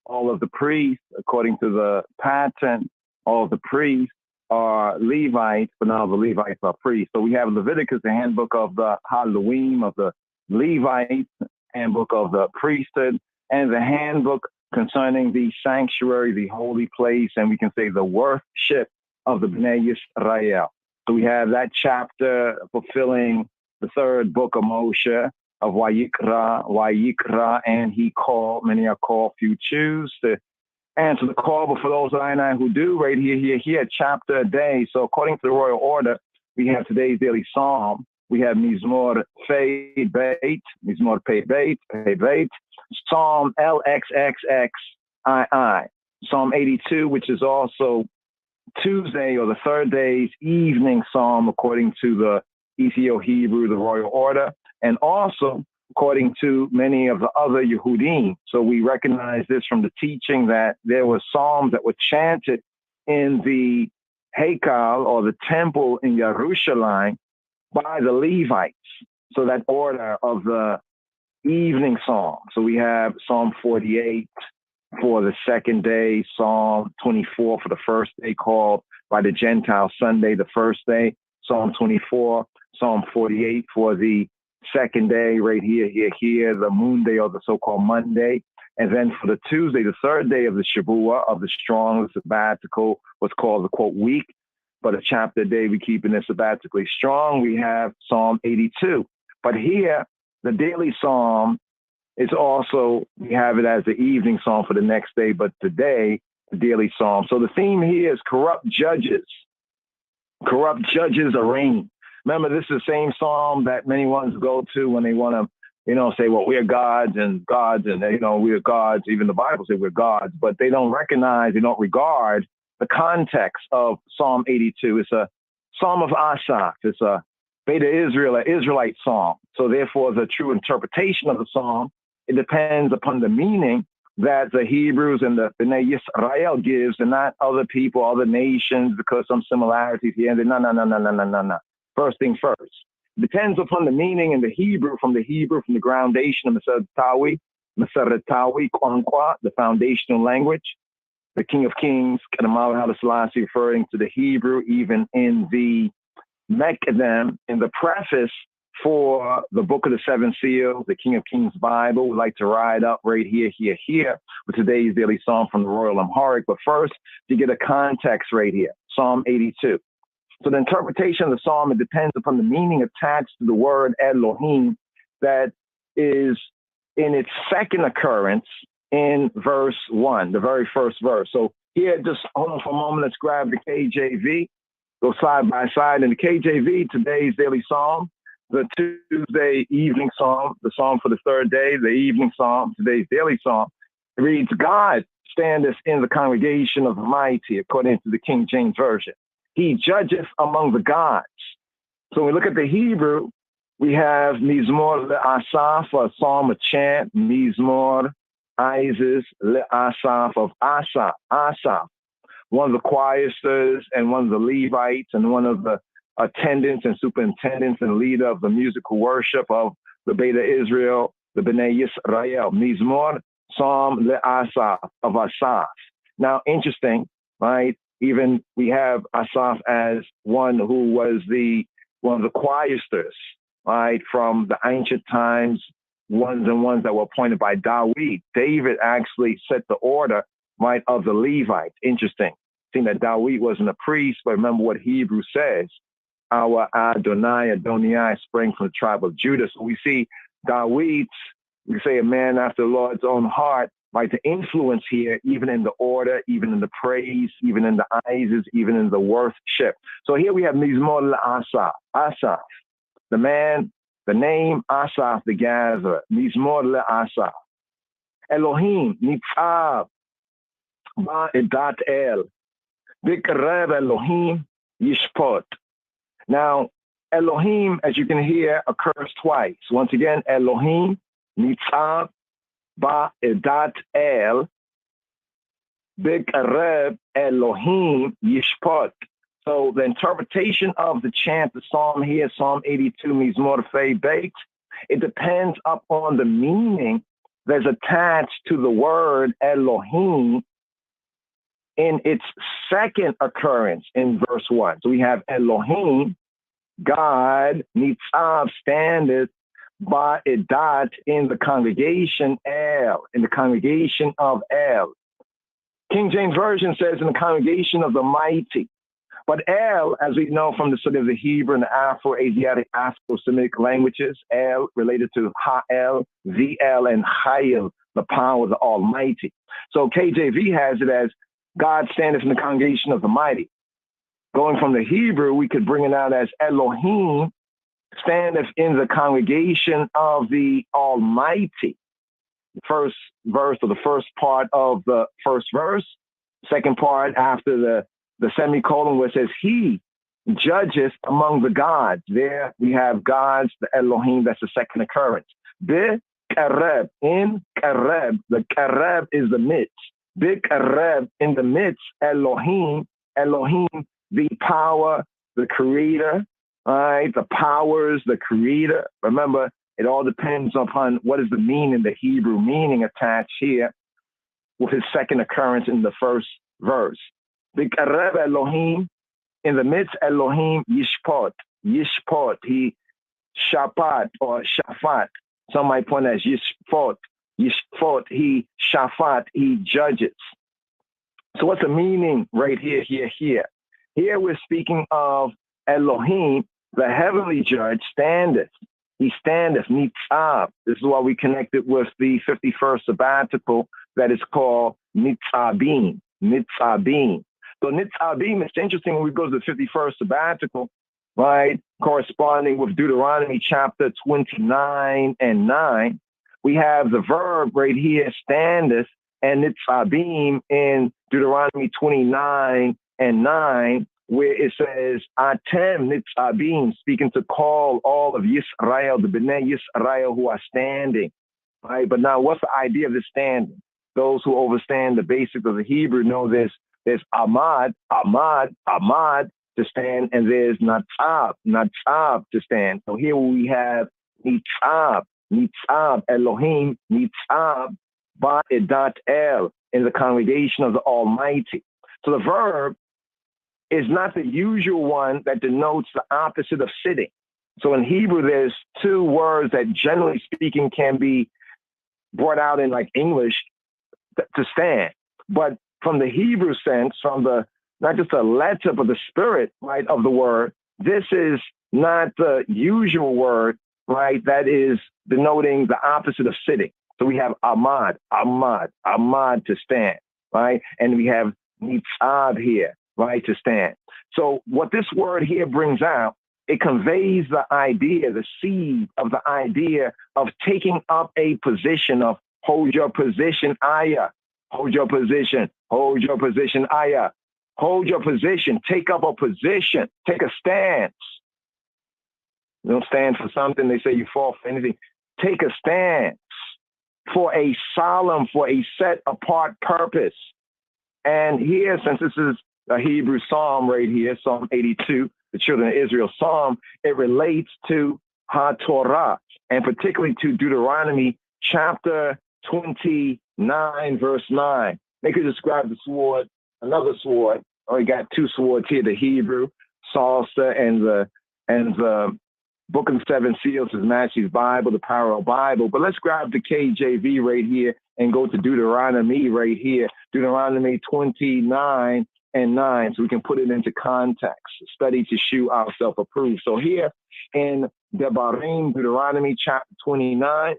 all of the priests, according to the pattern, all of the priests are Levites, but now the Levites are priests. So we have Leviticus, the handbook of the Halloween of the Levites, handbook of the priesthood, and the handbook concerning the sanctuary, the holy place, and we can say the worship of the Bnei Yisrael. So we have that chapter fulfilling the third book of Moshe of Wayikra, and he called, many are called, few choose to answer the call, but for those I and I who do, right here, chapter a day. So according to the royal order, we have today's daily psalm. We have Mizmor Pei Beit, Mizmor Pei Beit, Psalm LXXXII, Psalm 82, which is also Tuesday or the third day's evening psalm according to the Ethio-Hebrew, the royal order, and also according to many of the other Yehudim. So we recognize this from the teaching that there were psalms that were chanted in the Heikal or the temple in Yerushalayim by the Levites. So that order of the evening psalm. So we have Psalm 48 for the second day, Psalm 24 for the first day, called by the Gentile Sunday, the first day, Psalm 24, Psalm 48 for the second day, right here, the moon day or the so-called Monday. And then for the Tuesday, the third day of the Shavua, of the strong sabbatical, what's called the quote week, but a chapter a day we keep in it sabbatically strong, we have Psalm 82. But here, the daily psalm is also, we have it as the evening psalm for the next day, but today, the daily psalm. So the theme here is corrupt judges. Corrupt judges are reigning. Remember, this is the same psalm that many ones go to when they want to, say, well, we're gods, and we're gods. Even the Bible says we're gods, but they don't recognize, they don't regard the context of Psalm 82. It's a psalm of Asaph. It's a Beta Israel, an Israelite psalm. So therefore, the true interpretation of the psalm, it depends upon the meaning that the Hebrews and the Bnei Yisrael gives, and not other people, other nations, because some similarities here. No. First thing first. It depends upon the meaning in the Hebrew, from the groundation of Maseratawi, Kwankwa, the foundational language. The King of Kings, Kadamal Haile Selassie, referring to the Hebrew, even in the Mekadem, in the preface for the Book of the Seven Seals, the King of Kings Bible. We'd like to ride up right here with today's daily psalm from the Royal Amharic. But first, to get a context right here, Psalm 82. So the interpretation of the psalm, it depends upon the meaning attached to the word Elohim that is in its second occurrence in verse 1, the very first verse. So here, just hold on for a moment. Let's grab the KJV, go side by side. In the KJV, today's daily psalm, the Tuesday evening psalm, the psalm for the third day, the evening psalm, today's daily psalm, it reads, God standeth in the congregation of the mighty, according to the King James Version. He judgeth among the gods. So when we look at the Hebrew, we have Mizmor le'asaf, a psalm, a chant, Mizmor Isis le'asaf of Asaph, one of the choristers and one of the Levites and one of the attendants and superintendents and leader of the musical worship of the Beta Israel, the Bnei Yisrael. Mizmor, psalm le'asaf of Asaph. Now, interesting, right? Even we have Asaph as one who was one of the choristers, right, from the ancient times, ones that were appointed by David. David actually set the order, right, of the Levites. Interesting. Seeing that David wasn't a priest, but remember what Hebrew says. Our Adonai sprang from the tribe of Judah. So we see David, we say a man after the Lord's own heart, right, the influence here, even in the order, even in the praise, even in the Isis, even in the worship. So here we have Mizmor le'asaf, Asaph, the man, the name Asaph, the gatherer, Mizmor le'asaf. Elohim, Nitzab, Ba'edat El, B'karev Elohim, Yishpot. Now, Elohim, as you can hear, occurs twice. Once again, Elohim, Nitzab, Ba'edat El, B'karev Elohim, Yishpot. So the interpretation of the chant, the psalm here, Psalm 82, Mizmor Pei Beit, it depends upon the meaning that's attached to the word Elohim in its second occurrence in verse 1. So we have Elohim, God, Nitzav, standeth, by a dot in the congregation El, in the congregation of El. King James Version says in the congregation of the mighty. But El, as we know from the study of the Hebrew and the Afro-Asiatic, Afro-Semitic languages, El related to Ha'el, VL, and Chayil, the power of the Almighty. So KJV has it as God standeth in the congregation of the mighty. Going from the Hebrew, we could bring it out as Elohim standeth in the congregation of the Almighty. First verse, or the first part of the first verse. Second part after the semicolon where it says he judges among the gods. There we have gods, the Elohim, that's the second occurrence. Bi Kareb, in Kareb, the Kareb is the midst. Bi Kareb, in the midst, Elohim, Elohim, the power, the creator, all right, the powers, the creator. Remember, it all depends upon what is the meaning, the Hebrew meaning attached here with his second occurrence in the first verse. B'kareb Elohim, in the midst, Elohim Yishpot. Yishpot, he Shapat or Shafat. Some might point as Yishpot. Yishpot, he Shafat, he judges. So what's the meaning right here, here? Here we're speaking of Elohim, the heavenly judge, standeth. He standeth, Nitzav. This is why we connected with the 51st sabbatical that is called Nitzabim. Nitzabim. So Nitzabim, it's interesting when we go to the 51st sabbatical, right, corresponding with Deuteronomy chapter 29 and 9. We have the verb right here, standeth, and Nitzabim in Deuteronomy 29 and 9, where it says, Atem Nitzabim, speaking to call all of Yisrael, the B'nai Yisrael who are standing. Right? But now what's the idea of this standing? Those who understand the basics of the Hebrew know this. There's Ahmad to stand, and there's Natzab to stand. So here we have Nitzab, Elohim, Nitzab, Ba'edat El, in the congregation of the Almighty. So the verb is not the usual one that denotes the opposite of sitting. So in Hebrew, there's two words that generally speaking can be brought out in like English to stand. But from the Hebrew sense, from the, not just the letter, but the spirit, right, of the word, this is not the usual word, right, that is denoting the opposite of sitting. So we have Ahmad to stand, right? And we have Nitzab here, right, to stand. So what this word here brings out, it conveys the idea, the seed of the idea of taking up a position, of hold your position, ayah. Hold your position, ayah. Hold your position, take up a position, take a stance. You don't stand for something, they say you fall for anything. Take a stance for a solemn, for a set apart purpose. And here, since this is a Hebrew psalm right here, Psalm 82, the children of Israel psalm, it relates to HaTorah, and particularly to Deuteronomy chapter 29, verse 9. They could describe the sword, another sword. Oh, we got two swords here, the Hebrew, Salsa, and the Book of the Seven Seals is Massey's Bible, the Parallel Bible. But let's grab the KJV right here and go to Deuteronomy right here, Deuteronomy 29 and 9, so we can put it into context, study to shew ourselves approved. So here in Devarim, Deuteronomy chapter 29,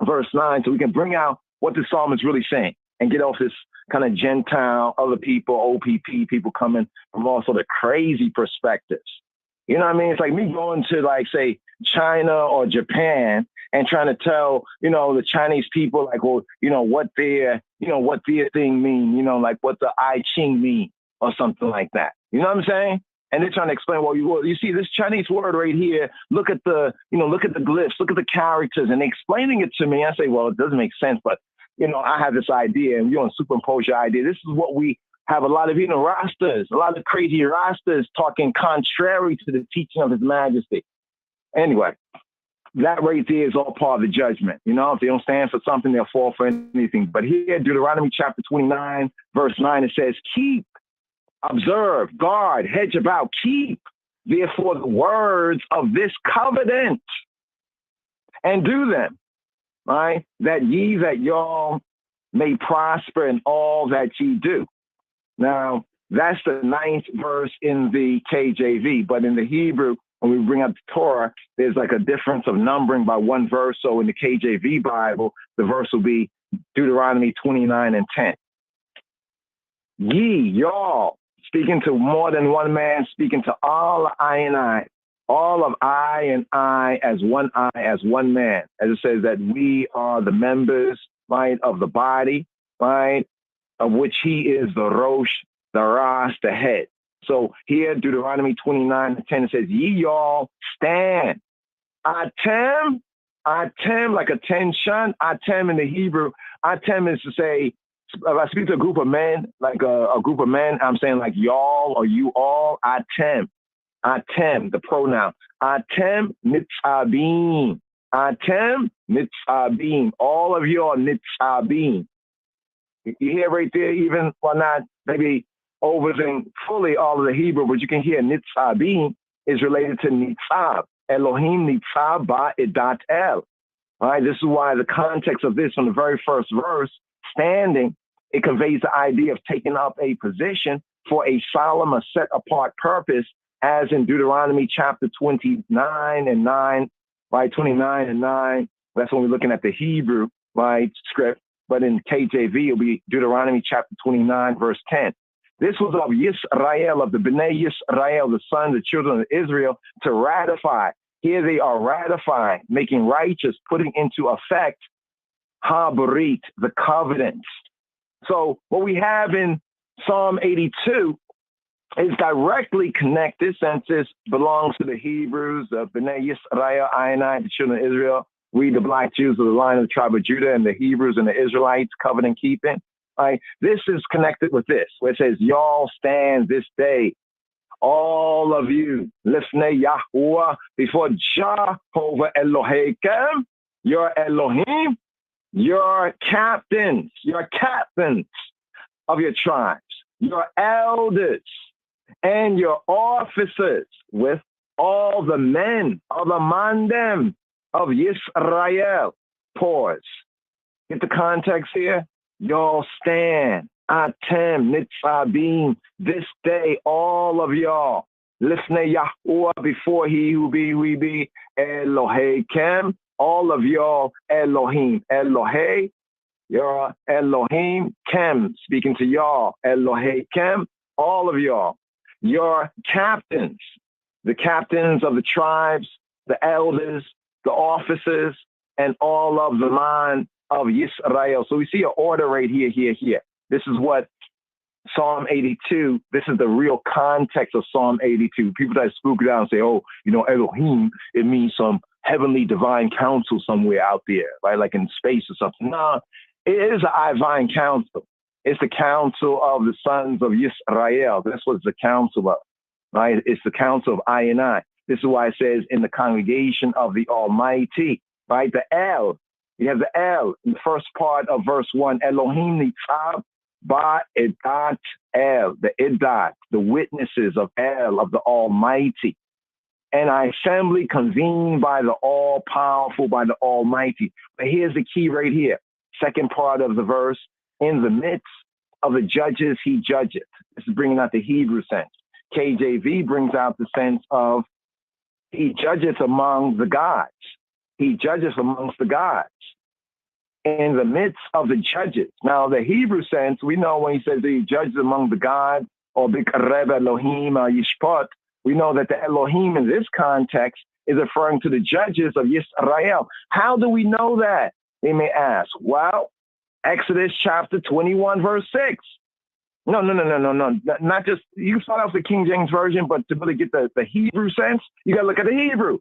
verse 9, so we can bring out what the psalm is really saying and get off this kind of Gentile, other people, OPP, people coming from all sort of crazy perspectives. You know what I mean? It's like me going to, like, say, China or Japan and trying to tell, the Chinese people, like, well, what their thing mean, like what the I Ching mean or something like that. You know what I'm saying? And they're trying to explain, well, you see this Chinese word right here, look at the glyphs, look at the characters, and they're explaining it to me. I say, well, it doesn't make sense, but, I have this idea, and you want to superimpose your idea. This is what we have a lot of, Rastas, a lot of crazy Rastas talking contrary to the teaching of His Majesty. Anyway, that right there is all part of the judgment. You know, if they don't stand for something, they'll fall for anything. But here, Deuteronomy chapter 29, verse 9, it says, keep, observe, guard, hedge about, keep, therefore, the words of this covenant and do them, right? That y'all may prosper in all that ye do. Now, that's the 9th verse in the KJV, but in the Hebrew, when we bring up the Torah, there's like a difference of numbering by one verse. So in the KJV Bible, the verse will be Deuteronomy 29 and 10. Ye, y'all, speaking to more than one man, speaking to all I and I, all of I and I as one man. As it says that we are the members, right, of the body, right, of which he is the Rosh, the Ras, the head. So here, Deuteronomy 29 and 10, it says, ye y'all stand. Atem, like attention. Atem in the Hebrew. Atem is to say, if I speak to a group of men, like a group of men, I'm saying like y'all or you all. Atem, the pronoun. Atem nitzabim. Atem nitzabim. All of y'all nitzabim. You hear right there, even while not maybe overseeing fully all of the Hebrew, but you can hear nitzabim is related to nitzab. Elohim nitzab ba'idat el. All right, this is why the context of this from the very first verse, standing, it conveys the idea of taking up a position for a solemn, a set apart purpose, as in Deuteronomy chapter 29 and 9, right? 29 and 9. That's when we're looking at the Hebrew, right, script. But in KJV, it'll be Deuteronomy chapter 29, verse 10. This was of Yisrael, of the Bnei Yisrael, the sons, the children of Israel, to ratify. Here they are ratifying, making righteous, putting into effect Habarit, the covenants. So what we have in Psalm 82 is directly connected, since this belongs to the Hebrews, the Bnei Yisrael, I and I, the children of Israel. We, the black Jews of the line of the tribe of Judah, and the Hebrews and the Israelites, covenant keeping. Right? This is connected with this, where it says, y'all stand this day, all of you, lifnei Yahuwah, before Jehovah Elohim, your Elohim, your captains of your tribes, your elders, and your officers, with all the men of the mandem of Yisrael. Pause. Get the context here? Y'all stand. Atem nitzabim. This day, all of y'all. Lifnei Yahuwah, before he who be Elohim. All of y'all, Elohim. Elohe, your Elohim. Kem, speaking to y'all. Elohim. All of y'all. Your captains. The captains of the tribes, the elders, the officers, and all of the line of Yisrael. So we see an order right here. This is what Psalm 82, this is the real context of Psalm 82. People that spook it out and say, oh, you know, Elohim, it means some heavenly divine council somewhere out there, right? Like in space or something. No, it is a divine council. It's the council of the sons of Yisrael. That's what it's the council of, right? It's the council of I and I. This is why it says in the congregation of the Almighty, right? The El, you have the El in the first part of verse 1, Elohim nitzab ba'idat El, the Idat, the witnesses of El, of the Almighty. And I assembly convened by the all-powerful, by the Almighty. But here's the key right here. Second part of the verse, in the midst of the judges, he judgeth. This is bringing out the Hebrew sense. KJV brings out the sense of he judgeth among the gods. He judges amongst the gods. In the midst of the judges. Now, the Hebrew sense, we know when he says that he judges among the gods, or Bikareb Elohim Yishpot, we know that the Elohim in this context is referring to the judges of Yisrael. How do we know that? They may ask. Well, Exodus chapter 21, verse 6. No. Not just, you start off the King James Version, but to really get the Hebrew sense, you got to look at the Hebrew.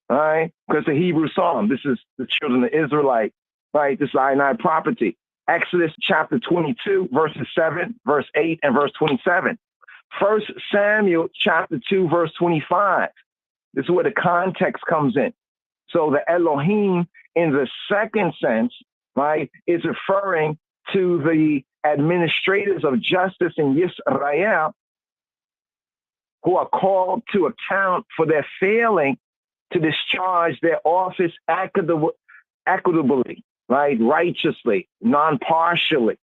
All right? Because the Hebrew psalm, this is the children of Israelite, right? This is I and I property. Exodus chapter 22, verses 7, verse 8, and verse 27. 1 Samuel chapter 2, verse 25. This is where the context comes in. So the Elohim in the second sense, right, is referring to the administrators of justice in Yisrael who are called to account for their failing to discharge their office equitably, right, righteously, non-partially,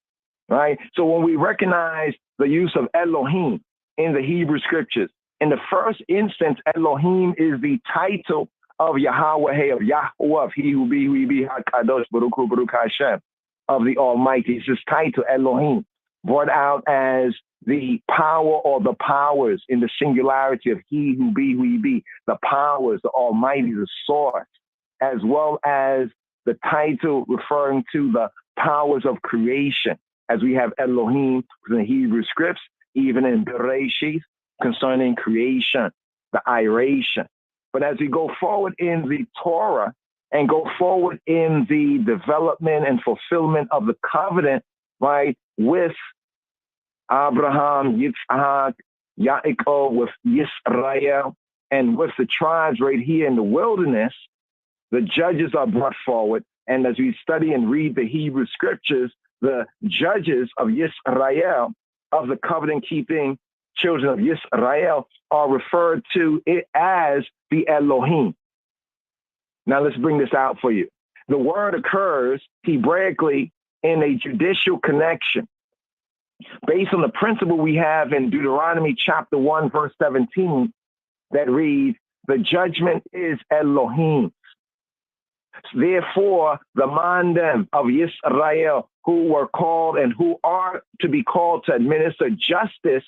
right? So when we recognize the use of Elohim in the Hebrew scriptures, in the first instance, Elohim is the title of Yahweh, of Yahweh, of He who be, HaKadosh, Baruch Hu, Baruch Hashem, of the Almighty. It's his title, Elohim, brought out as the power or the powers in the singularity of He who be, the powers, the Almighty, the source, as well as the title referring to the powers of creation, as we have Elohim in the Hebrew scripts, even in Bereshith, concerning creation, the iration. But as we go forward in the Torah and go forward in the development and fulfillment of the covenant, right, with Abraham, Yitzhak, Yaakov, with Yisrael, and with the tribes right here in the wilderness, the judges are brought forward. And as we study and read the Hebrew scriptures, the judges of Yisrael, of the covenant-keeping children of Yisrael, are referred to it as the Elohim. Now let's bring this out for you. The word occurs Hebraically in a judicial connection based on the principle we have in Deuteronomy chapter 1, verse 17, that reads, the judgment is Elohim. Therefore, the mandem of Yisrael, who were called and who are to be called to administer justice,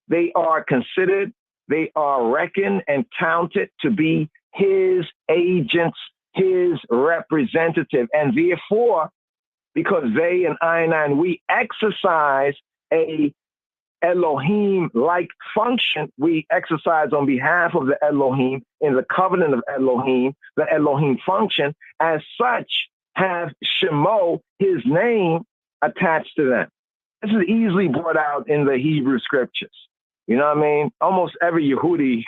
they are considered, they are reckoned and counted to be his agents, his representative. And therefore, because they and I and we exercise a Elohim-like function, we exercise on behalf of the Elohim in the covenant of Elohim, the Elohim function, as such have Shemo, his name, attached to them. This is easily brought out in the Hebrew scriptures. You know what I mean? Almost every Yehudi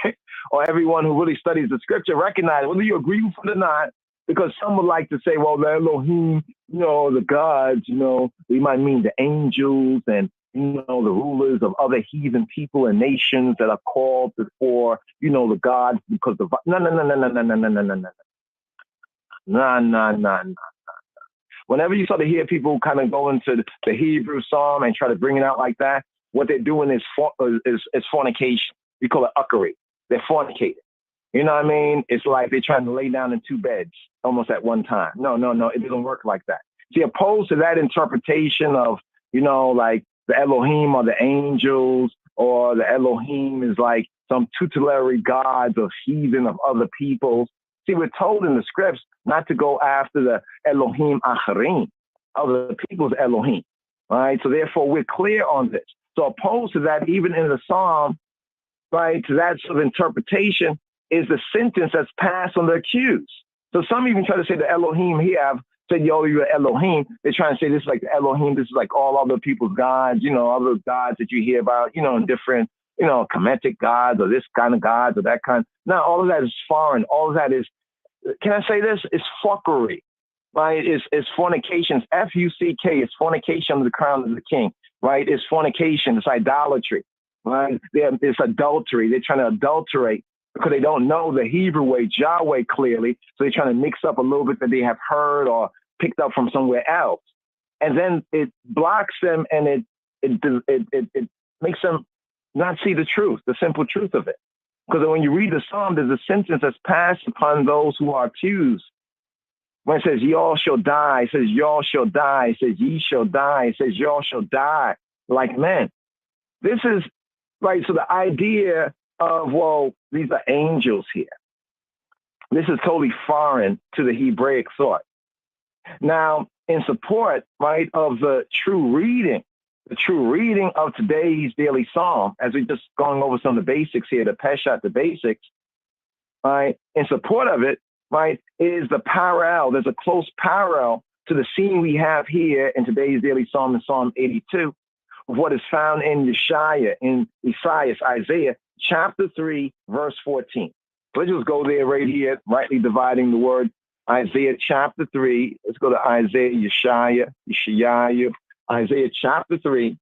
or everyone who really studies the scripture recognizes, whether you agree with it or not, because some would like to say, well, the Elohim, you know, the gods, you know, we might mean the angels and, you know, the rulers of other heathen people and nations that are called before, you know, the gods, because the no. Whenever you start to hear people kind of go into the Hebrew psalm and try to bring it out like that, what they're doing is fornication. We call it uckery. They're fornicating. You know what I mean? It's like they're trying to lay down in two beds almost at one time. No, it doesn't work like that. See, opposed to that interpretation of, you know, like the Elohim or the angels, or the Elohim is like some tutelary gods of heathen of other peoples. See, we're told in the scripts not to go after the Elohim Acharim, other people's Elohim. Right? So therefore, we're clear on this. So opposed to that, even in the Psalm, right, to that sort of interpretation is the sentence that's passed on the accused. So some even try to say the Elohim here, I've said, yo, you're Elohim. They're trying to say this is like the Elohim, this is like all other people's gods, you know, other gods that you hear about, you know, different, you know, Kemetic gods or this kind of gods or that kind. No, all of that is foreign. All of that is, can I say this? It's fuckery, right? It's fornication. It's F-U-C-K. It's fornication of the crown of the king, right? It's fornication. It's idolatry, right? It's adultery. They're trying to adulterate because they don't know the Hebrew way, Yahweh, clearly. So they're trying to mix up a little bit that they have heard or picked up from somewhere else. And then it blocks them and it makes them not see the truth, the simple truth of it. Because when you read the Psalm, there's a sentence that's passed upon those who are accused. When it says, ye all shall die, it says, y'all shall die. It says, ye shall die. It says, y'all shall die like men. This is, right, so the idea of, well, these are angels here. This is totally foreign to the Hebraic thought. Now, in support, right, of the true reading of today's daily psalm, as we're just going over some of the basics here, the Peshat, the basics, right, in support of it, right, is the parallel. There's a close parallel to the scene we have here in today's daily psalm in Psalm 82, of what is found in Isaiah, chapter 3, verse 14. Let's just go there right here, rightly dividing the word. Isaiah chapter 3. Let's go to Isaiah, Isaiah chapter 3,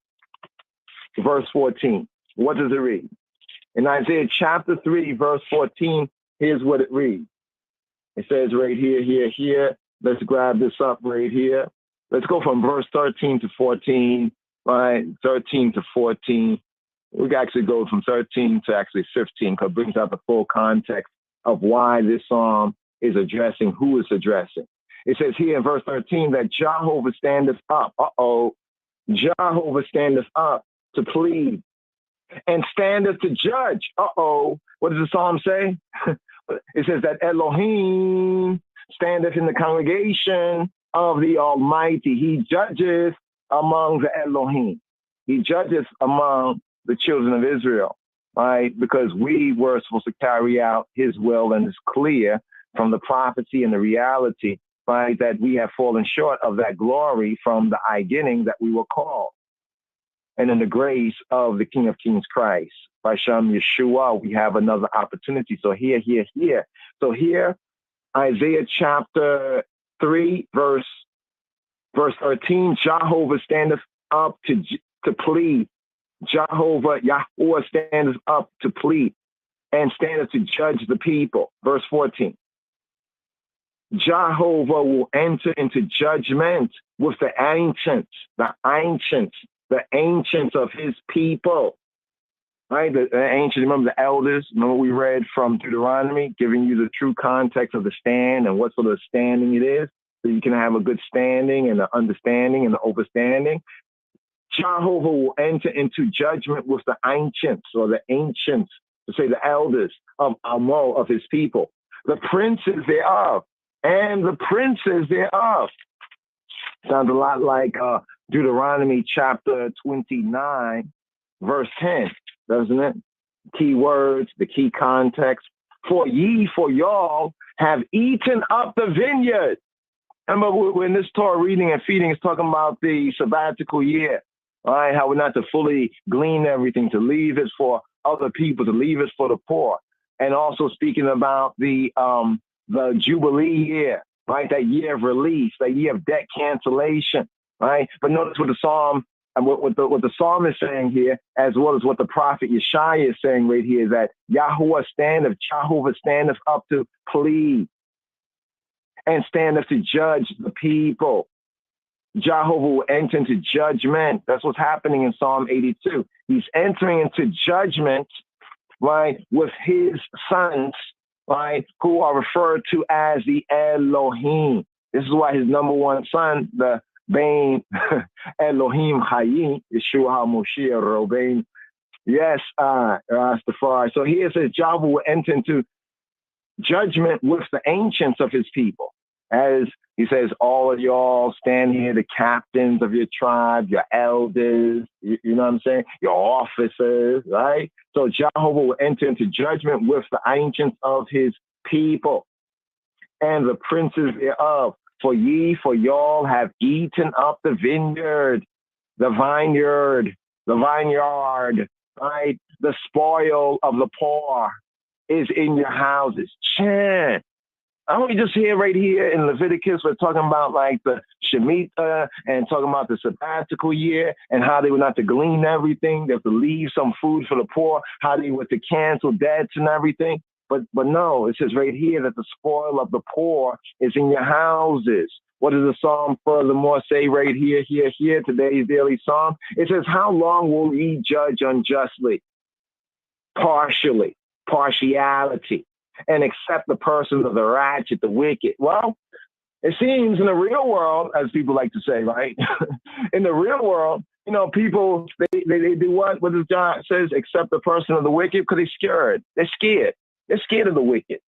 verse 14. What does it read? In Isaiah chapter 3, verse 14, here's what it reads. It says right here. Let's grab this up right here. Let's go from verse 13 to 14, right? 13 to 14. We can actually go from 13 to actually 15 because it brings out the full context of why this psalm is addressing who it's addressing. It says here in verse 13 that Jehovah standeth up. Jehovah standeth up to plead and standeth to judge. What does the psalm say? It says that Elohim standeth in the congregation of the Almighty. He judges among the Elohim. He judges among the children of Israel, right? Because we were supposed to carry out his will, and it's clear from the prophecy and the reality, right, that we have fallen short of that glory from the beginning that we were called. And in the grace of the King of Kings Christ, by Shem Yeshua, we have another opportunity. So here. So here, Isaiah chapter 3, verse 13, Jehovah standeth up to plead. Jehovah, Yahweh standeth up to plead and standeth to judge the people. Verse 14. Jehovah will enter into judgment with the ancients of his people. Right? The ancients, remember the elders? Remember we read from Deuteronomy, giving you the true context of the stand and what sort of standing it is, so you can have a good standing and an understanding and an overstanding. Jehovah will enter into judgment with the ancients, to say the elders of Amo, of his people, the princes thereof, and the princes thereof. Sounds a lot like Deuteronomy chapter 29, verse 10, doesn't it? Key words, the key context. For y'all have eaten up the vineyard. Remember when this Torah reading and feeding is talking about the sabbatical year, right? How we're not to fully glean everything, to leave it for other people, to leave it for the poor. And also speaking about the Jubilee year, right? That year of release, that year of debt cancellation, right? But notice what the psalm and what the psalm is saying here, as well as what the prophet Yeshaya is saying right here, is that Jehovah standeth up to plead and standeth to judge the people. Jehovah will enter into judgment. That's what's happening in Psalm 82. He's entering into judgment, right, with his sons, right, who are referred to as the Elohim. This is why his number one son, the Bain Elohim Hayim, Yeshua HaMoshiach Robain. Yes, Rastafari. So here it says Jehovah will enter into judgment with the ancients of his people. As he says, all of y'all stand here, the captains of your tribe, your elders, you know what I'm saying? Your officers, right? So Jehovah will enter into judgment with the ancients of his people and the princes thereof. For y'all have eaten up the vineyard, the vineyard, right? The spoil of the poor is in your houses. Chant. I want you just hear right here in Leviticus, we're talking about like the Shemitah and talking about the sabbatical year and how they were not to glean everything. They have to leave some food for the poor, how they were to cancel debts and everything. But no, it says right here that the spoil of the poor is in your houses. What does the psalm furthermore say right here, today's daily psalm? It says, how long will ye judge unjustly, partiality, and accept the persons of the ratchet, the wicked? Well, it seems in the real world, as people like to say, right? In the real world, you know, people, they do what? What does John says? Accept the person of the wicked because they're scared. They're scared. They're scared of the wicked,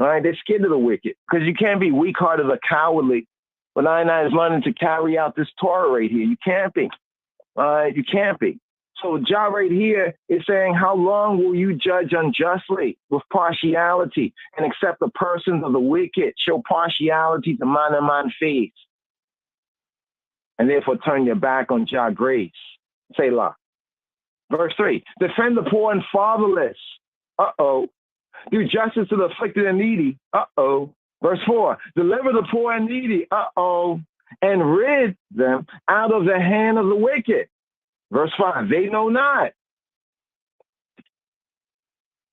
all right? They're scared of the wicked because you can't be weak-hearted or cowardly when I is learning to carry out this Torah right here. You can't be, all right? You can't be. So Jah right here is saying, how long will you judge unjustly with partiality and accept the persons of the wicked, show partiality to man and man face, and therefore turn your back on Jah grace? Selah. Verse 3, defend the poor and fatherless. Do justice to the afflicted and needy. Verse 4, deliver the poor and needy. And rid them out of the hand of the wicked. Verse 5, they know not.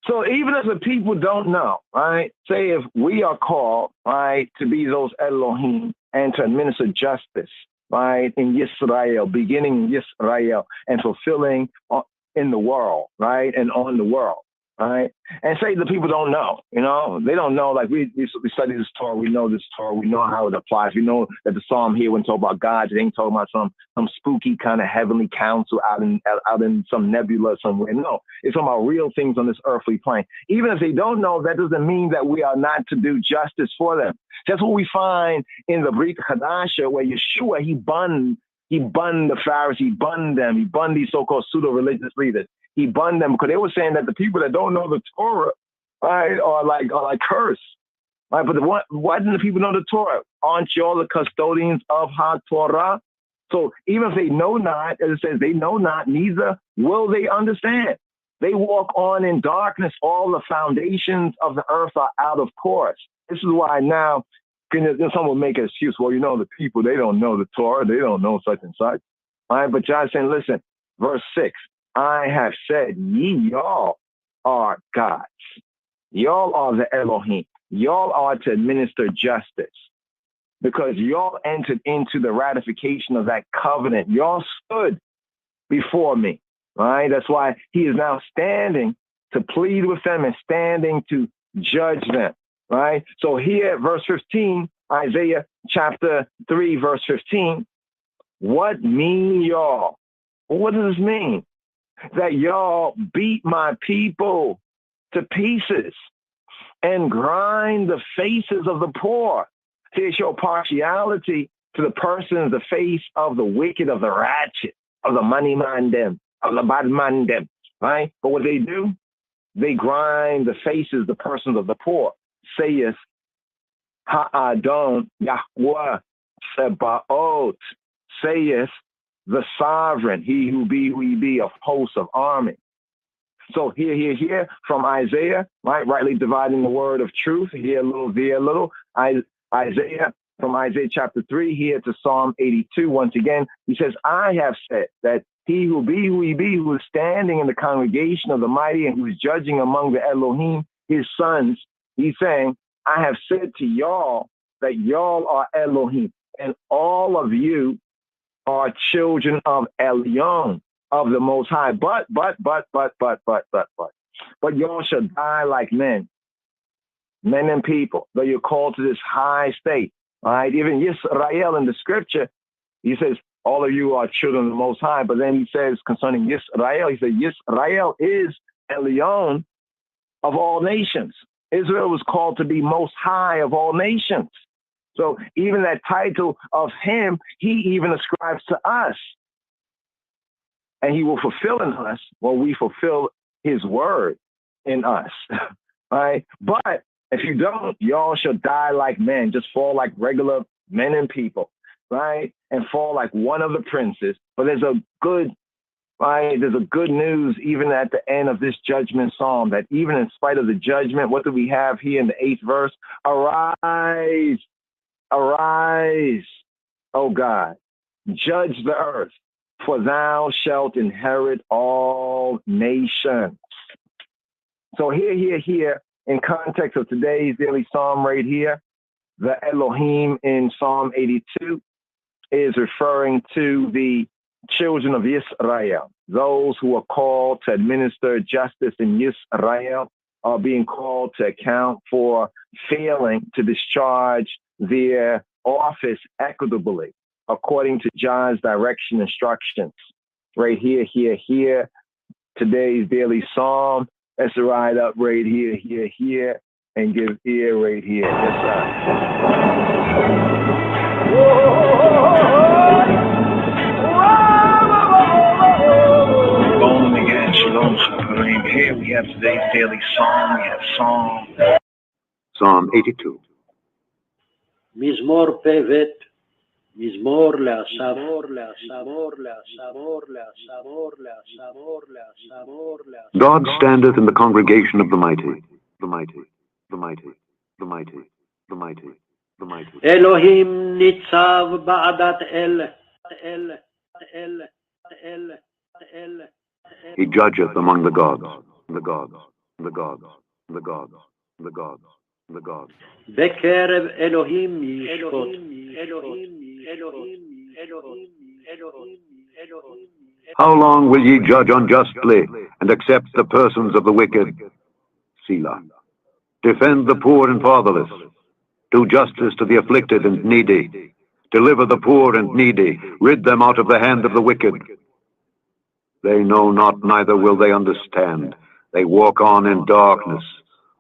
So even if the people don't know, right, say if we are called, right, to be those Elohim and to administer justice, right, in Yisrael, beginning in Yisrael and fulfilling in the world, right, and on the world, right, and say the people don't know, you know, they don't know, like we study this Torah, we know this Torah, we know how it applies, we know that the Psalm here when talk about God, it ain't talking about some spooky kind of heavenly council out in some nebula somewhere. No, it's talking about real things on this earthly plane. Even if they don't know, that doesn't mean that we are not to do justice for them. That's what we find in the Brit Hadasha, where Yeshua, he bunned the Pharisees, he bunned them, he bunned these so-called pseudo-religious leaders. He bunned them because they were saying that the people that don't know the Torah, right, are like cursed. Right? But why didn't the people know the Torah? Aren't you all the custodians of HaTorah? So even if they know not, as it says, they know not, neither will they understand. They walk on in darkness. All the foundations of the earth are out of course. This is why now someone will make an excuse. Well, you know, the people, they don't know the Torah. They don't know such and such. All right, but John's saying, listen, verse 6, I have said, y'all are gods. Y'all are the Elohim. Y'all are to administer justice because y'all entered into the ratification of that covenant. Y'all stood before me, right? That's why he is now standing to plead with them and standing to judge them, right? So here, verse 15, Isaiah chapter 3, verse 15, what mean y'all? What does this mean? That y'all beat my people to pieces and grind the faces of the poor. See, they show partiality to the persons, the face of the wicked, of the ratchet, of the money man them, of the bad man them, right? But what they do, they grind the faces, the persons of the poor. Saith Ha'adon Yahweh Sebaot, saith the sovereign, he who be of hosts of army. So here, from Isaiah, right? Rightly dividing the word of truth, here a little, there a little. Isaiah, from Isaiah chapter 3, here to Psalm 82, once again, he says, I have said that he who is standing in the congregation of the mighty and who is judging among the Elohim, his sons, he's saying, I have said to y'all that y'all are Elohim, and all of you are children of Elyon, of the Most High. But y'all shall die like men and people, though you're called to this high state. All right, even Yisrael in the scripture, he says, all of you are children of the Most High. But then he says concerning Yisrael, he said, Yisrael is Elyon of all nations. Israel was called to be most high of all nations. So even that title of him, he even ascribes to us. And he will fulfill in us when we fulfill his word in us. Right? But if you don't, y'all shall die like men, just fall like regular men and people, right? And fall like one of the princes. But there's a good, right? There's a good news even at the end of this judgment psalm, that even in spite of the judgment, what do we have here in the 8th verse? Arise, arise, O God, judge the earth, for thou shalt inherit all nations. So here, in context of today's daily psalm right here, the Elohim in Psalm 82 is referring to the children of Israel. Those who are called to administer justice in Israel are being called to account for failing to discharge their office equitably, according to John's direction instructions. Right here, today's daily psalm. Let's ride up right here, and give ear right here. Yes, sir. Shalom again, shalom, Chaverim. Here we have today's daily psalm. We have Psalm 82. מזמור פ"ב, מזמור לאסף. God standeth in the congregation of the mighty. the mighty, the mighty, the mighty, the mighty, the mighty. אלוהים ניצב בעדת אל, אל, אל, אל, אל. He judgeth among the gods, the gods, the gods, the gods, the gods, the gods. בקרב אלוהים ישפוט. אלוהים, אלוהים, אלוהים, אלוהים, אלוהים. How long will ye judge unjustly and accept the persons of the wicked? Selah. Defend the poor and fatherless. Do justice to the afflicted and needy. Deliver the poor and needy. Rid them out of the hand of the wicked. They know not, neither will they understand. They walk on in darkness.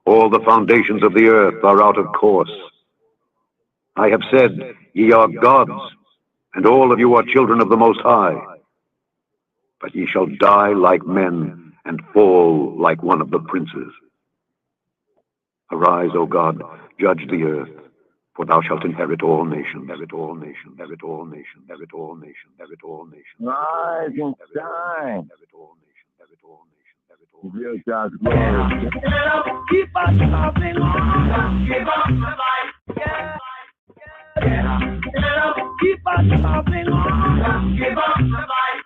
All the foundations of the earth are out of course. I have said, ye are gods, and all of you are children of the Most High. But ye shall die like men, and fall like one of the princes. Arise, O God, judge the earth, for thou shalt inherit all nations, inherit all nations, inherit all nations, inherit all nations, inherit all nations. Rise and shine. Inherit all nations, inherit all nations, inherit all nations. Reveal God's glory. Keep on loving on. Give up the fight. Keep on loving on. Give up the fight.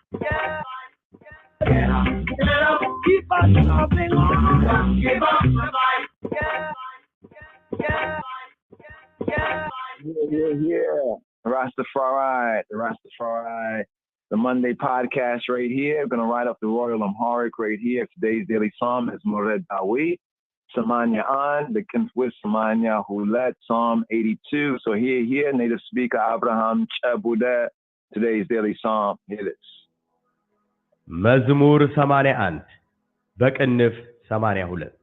Keep on loving on. Give up the fight. Yeah. Rastafari, the Rastafari, the Monday podcast right here. We're going to write up the Royal Amharic right here. Today's daily psalm is Mored Dawi, Samanya An, the Kinfwis Samanya Hulet, Psalm 82. So here, native speaker Abraham Chabuda. Today's daily psalm, here it is. መዝሙር 81 በቅንፍ 82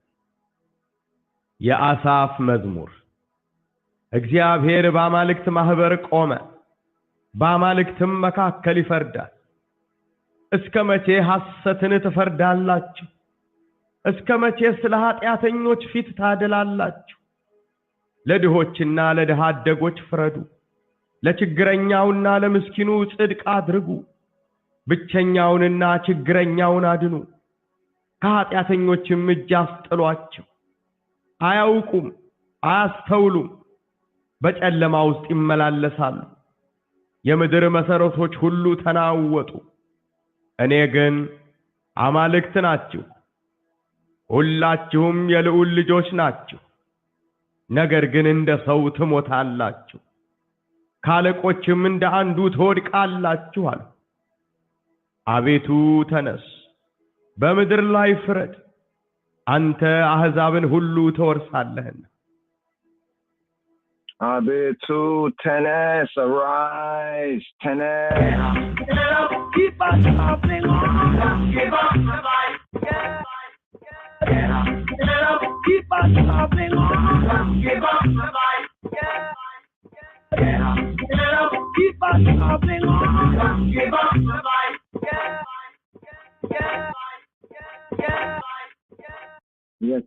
የአሳፍ መዝሙር። እግዚአብሔር በአማልክት ማህበር ቆመ፣ በአማልክትም መካከል ይፈርዳል። እስከ መቼ ሐሰትን ትፈርዳላችሁ? እስከ መቼ ስለ ኃጢአተኞች ፊት ታደላላችሁ? ለድሆችና ለድሃ አደጎች ፍረዱ፣ ለችግረኛውና ለምስኪኑ ጽድቅ አድርጉ። ብቸኛውንና ችግረኛውን አድኑ፣ ከኃጢአተኞችም እጅ አስጥሏቸው። አያውቁም፣ አያስተውሉም፣ በጨለማ ውስጥ ይመላለሳሉ። የምድር መሰረቶች ሁሉ ተናወጡ። እኔ ግን አማልክት ናችሁ፣ ሁላችሁም የልዑል ልጆች ናችሁ። ነገር ግን እንደ ሰው ትሞታላችሁ፣ ካለቆችም እንደ አንዱ ትወድቃላችሁ አለ። አቤቱ ተነስ፣ በምድር ላይ ፍረድ፣ አንተ አሕዛብን ሁሉ ትወርሳለህና። Abetu tenes, arise, tenes. Keep on loving on. Give up the fight. Keep on loving on. Give up the fight. Keep on loving on. Give up the fight. Yes,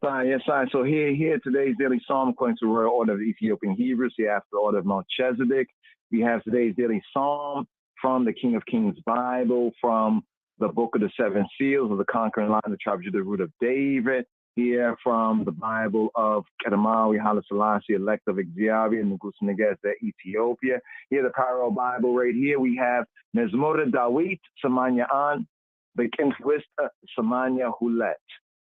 I. So here today's daily psalm according to the royal order of the Ethiopian Hebrews. Here after the order of Melchizedek, we have today's daily psalm from the King of Kings Bible, from the book of the seven seals of the conquering line of the tribe of the root of David. Here from the Bible of Kedemawi Haile Selassie, elect of Exarchia and Negus Ethiopia. Here the parallel Bible right here we have Mezmor Dawit Samanya An, the Kinfwist Samanya Hulet.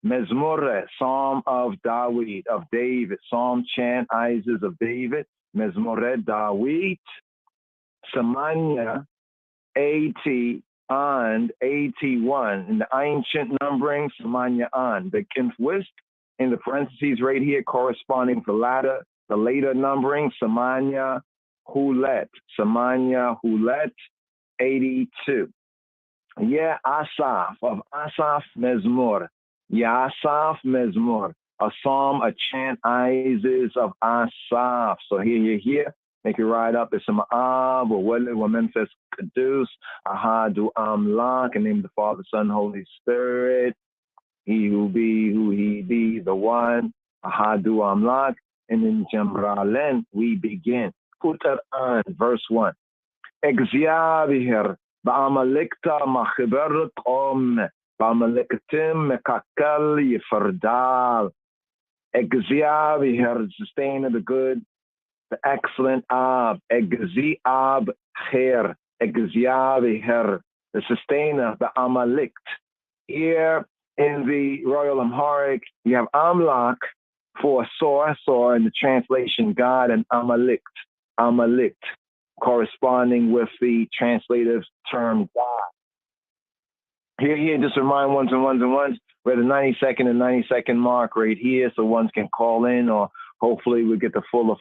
Mezmor, Psalm of Dawid, of David, Psalm chant Isis of David, Mezmor Dawid, Samanya 80 and 81 in the ancient numbering, Samanya An, the Kinfwist in the parentheses right here corresponding to the later numbering, Samanya Hulet, 82. Yeah, Asaf, of Asaf Mezmor. Yasaf Mezmor, a psalm, a chant, Isis of Asaf. So here, make it right up. It's some Ab, or Memphis Kadus, Ahadu Amlak, and name the Father, Son, Holy Spirit. He who be, who he be, the one, Ahadu Amlak. And in Jambralen, we begin. Kutar An, verse 1. Exyabihir, Ba'amalikta Machiberit Om. Ba'amalikatim Mekakal Yifardal. Egziaviher, the sustainer, the good, the excellent Ab. Egziab Her. Egziaviher, the sustainer, the Amalikt. Here in the Royal Amharic, you have Amlak for Sor in the translation God, and Amalikt, corresponding with the translative term God. Here, just remind ones. We're at the 90-second and 90-second mark right here, so ones can call in, or hopefully we get the full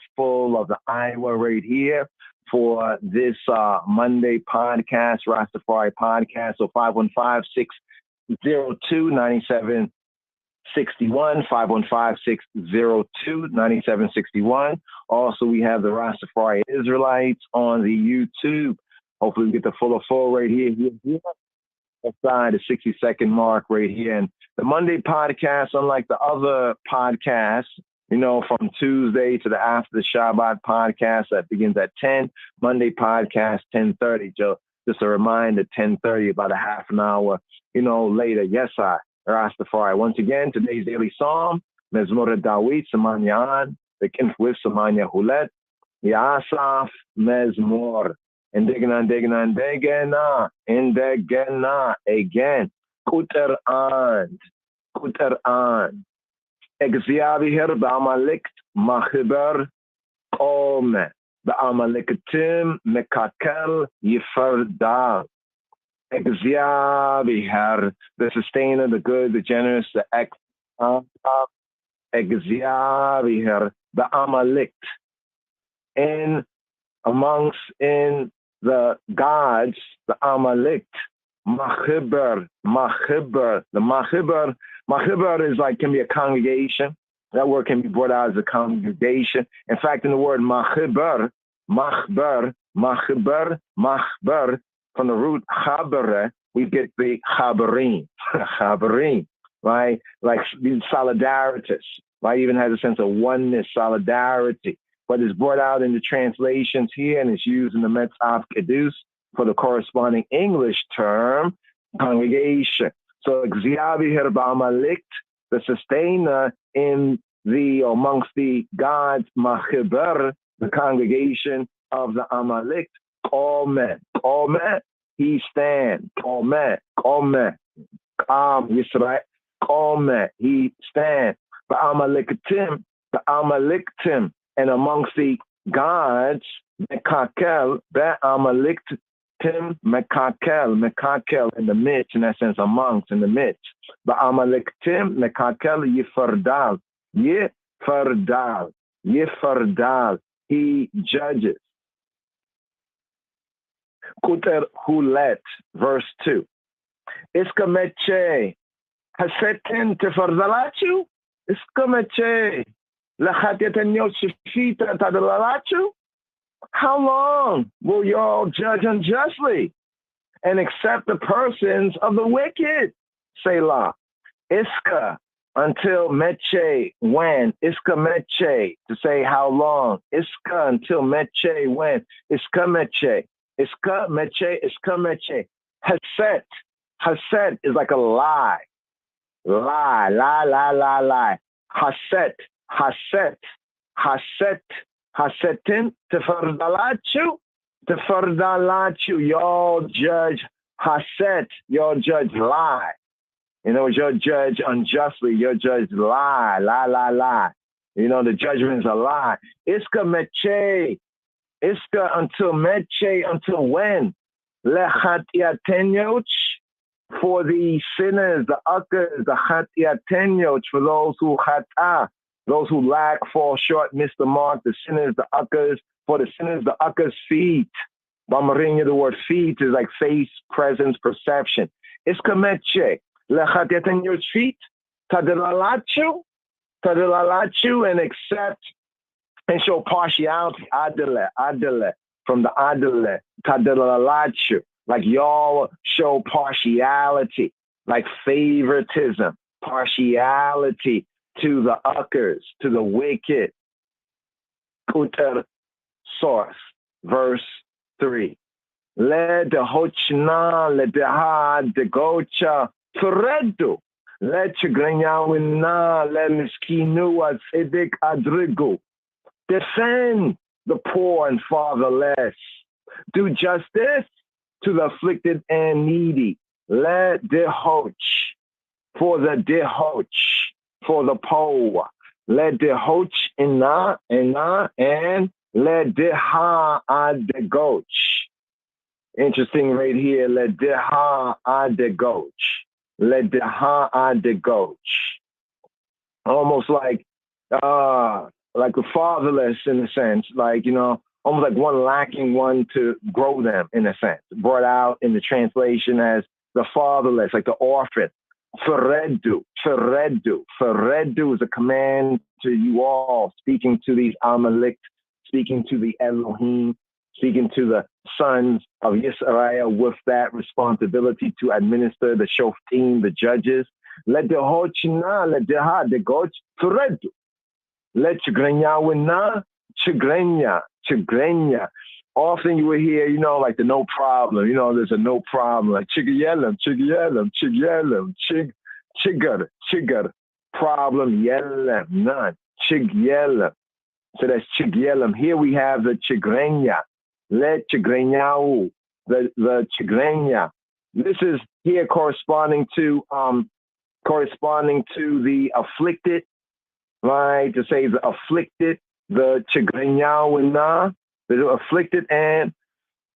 of the Iowa right here for this Monday podcast, Rastafari podcast. So 515-602-9761, 515-602-9761. Also, we have the Rastafari Israelites on the YouTube. Hopefully we get the full right here. Aside the 60-second mark right here. And the Monday podcast, unlike the other podcasts, from Tuesday to the After the Shabbat podcast that begins at 10, Monday podcast 10:30. Just a reminder, 10:30, about a half an hour, later. Yes, I, Rastafari. Once again, today's daily psalm, Mezmor Dawit, Samanyan, the Kinf with Samanya Hulet, Yasaf Mezmor. Indigna, again. Kuter an. Egziaviher ba'amalikt machiber ome. Ba'amaliktim mekakel yiferdal. Egziaviher, the sustainer, the good, the generous, the excellent. Egziaviher ba'amalikt. In the gods, the Amalikt, Machiber, the Machiber is can be a congregation. That word can be brought out as a congregation. In fact, in the word Machber, from the root Chabere, we get the Chaberim, right? Like these solidarities, right? Even has a sense of oneness, solidarity. But it's brought out in the translations here, and it's used in the Metzaf Kedus for the corresponding English term, congregation. So, Gziaviher ba'amalikt, the sustainer amongst the gods, Machiber, the congregation of the Amalikt, Qome, he stands, Qome, Yisrael, Qome, he stands. Ba'amaliktim, the Amaliktim, and amongst the gods, Mekakel, Be'amaliktim, Mekakel, in the midst, in that sense, amongst, in the midst. Be'amaliktim, Mekakel, Yiferdal, he judges. Kuter Hulet, verse 2. Iskameche, Hasetin Teferdalachu, Iskameche. How long will y'all judge unjustly and accept the persons of the wicked? Selah. Iska, until meche, when. Iska meche, to say how long. Iska, until meche, when. Iska meche. Haset is like a lie. Lie. Hasetin, teferdalachu, y'all judge haset, y'all judge lie. Y'all judge unjustly, y'all judge lie. The judgment is a lie. Iska meche, until when? Lechatiatenyoch, for the sinners, the uckers, the chatiatenyoch, for those who chata, those who lack, fall short, miss the mark, the sinners, the uckers, for the sinners, the uckers' feet. Bamarinha, the word feet is like face, presence, perception. Iskameche, lechatiatenyoch feet, tadilalachu, and accept and show partiality, adele, from the adele, tadilalachu, like y'all show partiality, like favoritism, partiality to the uckers, to the wicked. Kuter source, verse 3. Le de hochna, le de ha, de gocha, feredu, Let Chigranyawina, let Miskinu Atsidik Adrigo. Defend the poor and fatherless. Do justice to the afflicted and needy. Let Dehoch for the Dehoch, for the poor. Let Dehoch and let Deha Adegoch. Interesting right here. Let Deha Adegoch. Let Deha Adegoch. Almost like the fatherless in a sense, like, you know, almost like one lacking one to grow them in a sense. Brought out in the translation as the fatherless, like the orphan. Feredu is a command to you all, speaking to these Amalek, speaking to the Elohim, speaking to the sons of Israel with that responsibility to administer the shoftim, the judges. Let the hochina, let the ha, the goch, feredu. Let chigrenya, chigrenya. Often you will hear, you know, like the no problem. You know, there's a no problem. Like chigyelam, chigger. Problem, yellam, none. Chigyelam. So that's chigyelam. Here we have the chigrenya. Let chigrenyau, the chigrenya. This is here corresponding to the afflicted, right? To say the afflicted, the chigrenyau, the afflicted, and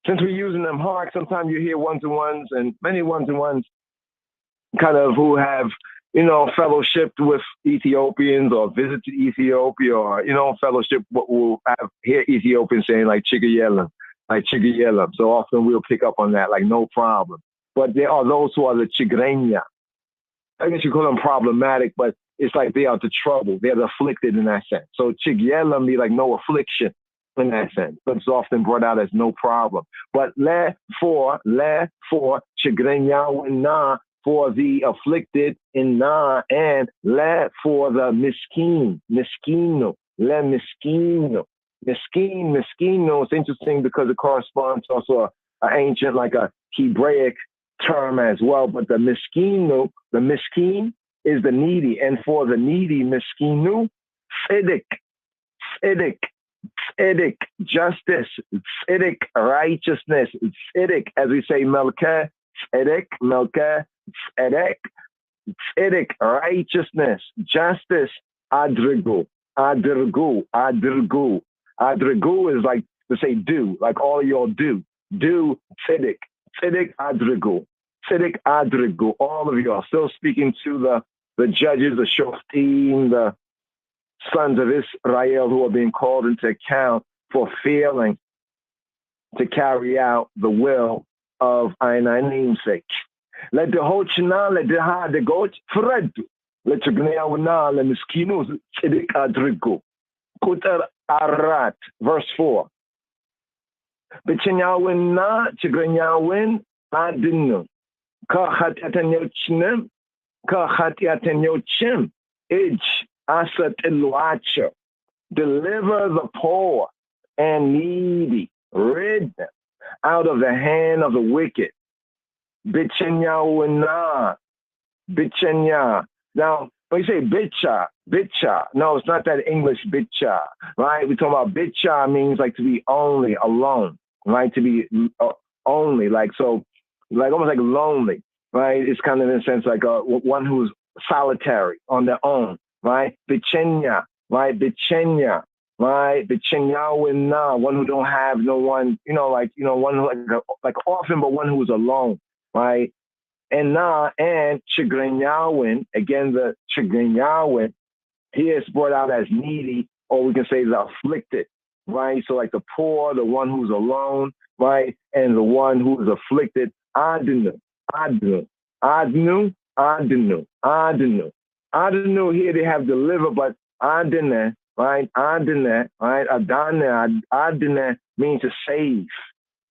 since we're using them hard, sometimes you hear one-to-ones and many one-to-ones kind of who have, you know, fellowshiped with Ethiopians or visited Ethiopia or, you know, fellowship will hear Ethiopians saying like chigayelam. So often we'll pick up on that, like no problem. But there are those who are the chigrenya. I guess you call them problematic, but it's like they are the trouble. They're the afflicted in that sense. So chigayelam be like no affliction in that sense, but it's often brought out as no problem. But for chigrenya for the afflicted in na, and for the miskino, miskino. Miskino, it's interesting because it corresponds also an ancient, like a Hebraic term as well, but the miskino, the miskin is the needy, and for the needy, miskinu, tzedek, justice, tzedek, righteousness, tzedek, as we say, melkeh, tzedek, righteousness, justice, adrigu. Adrigu is like to say do, like all of y'all do. Do tzedek adrigu, all of y'all. Still speaking to the judges, the shoftim, the sons of Israel who are being called into account for failing to carry out the will of our namesake. Let the hochna, let the ha, the goat, fredu. Let the gneawana, let the miskinos, tzedek adrigu. Kutar arat, verse 4. Bichenyawen na, chigrenyawen, adinu. Ka hatiatenyochnem, ij asat eluacha. Deliver the poor and needy, rid them out of the hand of the wicked. Bichenya. Now, when you say bitcha, no, it's not that English bitcha, right? We talk about bitcha means like to be only, alone, right? To be only, like, so, like almost like lonely, right? It's kind of in a sense like one who's solitary on their own, right? Bichenya, right? Bichenya, one who don't have no one, one who like orphan, but one who's alone, right? And chigrenyawin, again, the chigrenyawin, here it's brought out as needy, or we can say the afflicted, right? So like the poor, the one who's alone, right? And the one who is afflicted, adinu, here they have delivered, but adine, right? Adine, right? Adine means to save.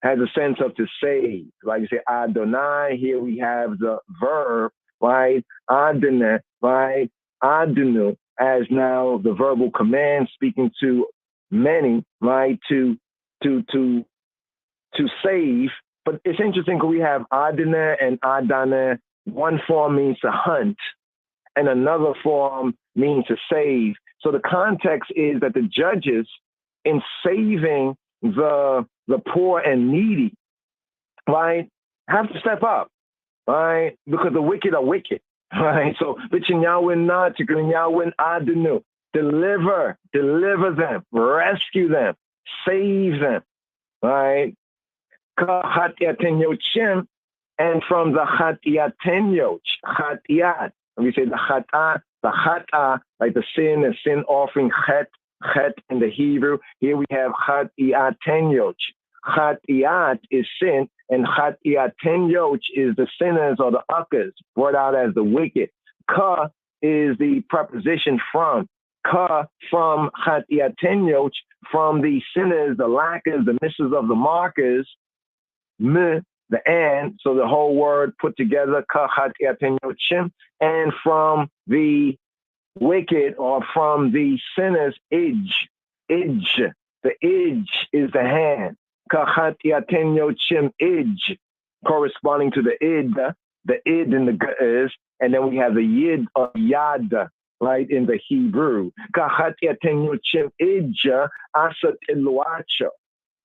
Has a sense of to save. Like you say, Adonai, here we have the verb, right? Adonai, right? Adonu, as now the verbal command speaking to many, right? To save. But it's interesting because we have Adonai and Adonai. One form means to hunt, and another form means to save. So the context is that the judges, in saving the poor and needy, right, have to step up, right, because the wicked are wicked, right? So deliver them, rescue them, save them, right? And from the chatiatenyoch, chatiat, and we say the chata, like the sin offering, chet in the Hebrew. Here we have chatiatenyoch. Chatiat is sin, and chatiatenyoch is the sinners or the uckers, brought out as the wicked. Ka is the preposition from. Ka, from chatiatenyoch, from the sinners, the lackers, the missers of the markers. M, the and, so the whole word put together, ka chatiatenyochim, and from the wicked or from the sinners, ij. The ij is the hand. Ka chatiatenyochim ij, corresponding to the id in the is, and then we have the yid or yad, right, in the Hebrew. Ka chatiatenyochim ij asat eluacho.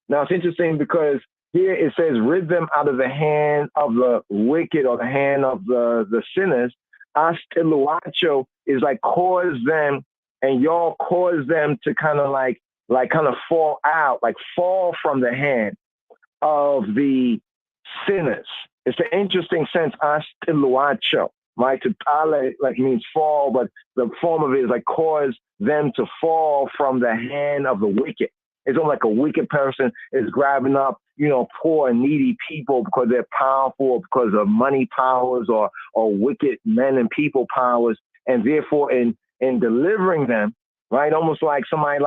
Now it's interesting because here it says, rid them out of the hand of the wicked or the hand of the sinners. Astiluacho is like cause them, and y'all cause them to kind of fall out, like fall from the hand of the sinners. It's an interesting sense, astiluacho, right? To tale, like means fall, but the form of it is like cause them to fall from the hand of the wicked. It's almost like a wicked person is grabbing up, poor and needy people because they're powerful or because of money powers or wicked men and people powers. And therefore in delivering them, right, almost like somebody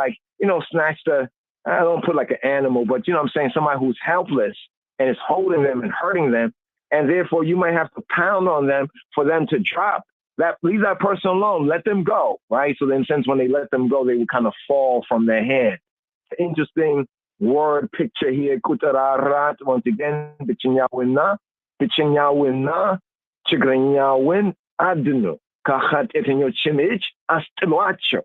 snatched I don't put like an animal, but what I'm saying, somebody who's helpless and is holding them and hurting them. And therefore you might have to pound on them for them to drop. Leave that person alone, let them go, right? So in a sense, when they let them go, they would kind of fall from their hand. Interesting word picture here. Kutararat, once again, bichinyawina, chigrinyawin, adnu, kachat etenyo chimich, astiluacho.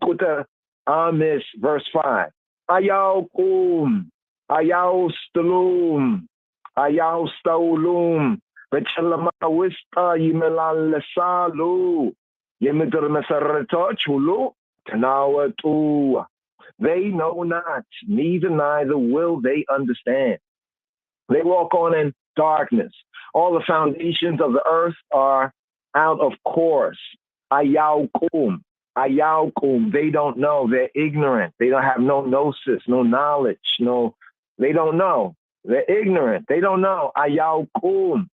Kuta amis, verse 5. Ayaw kum, ayaw stalum, ayaw staulum, bechalama wista yimelal lesalu, yemidr mesarretochulu, tanawatu. They know not, neither will they understand. They walk on in darkness. All the foundations of the earth are out of course. Ayaukum. They don't know. They're ignorant. They don't have no gnosis, no knowledge. They don't know. They're ignorant. They don't know. Ayaukum.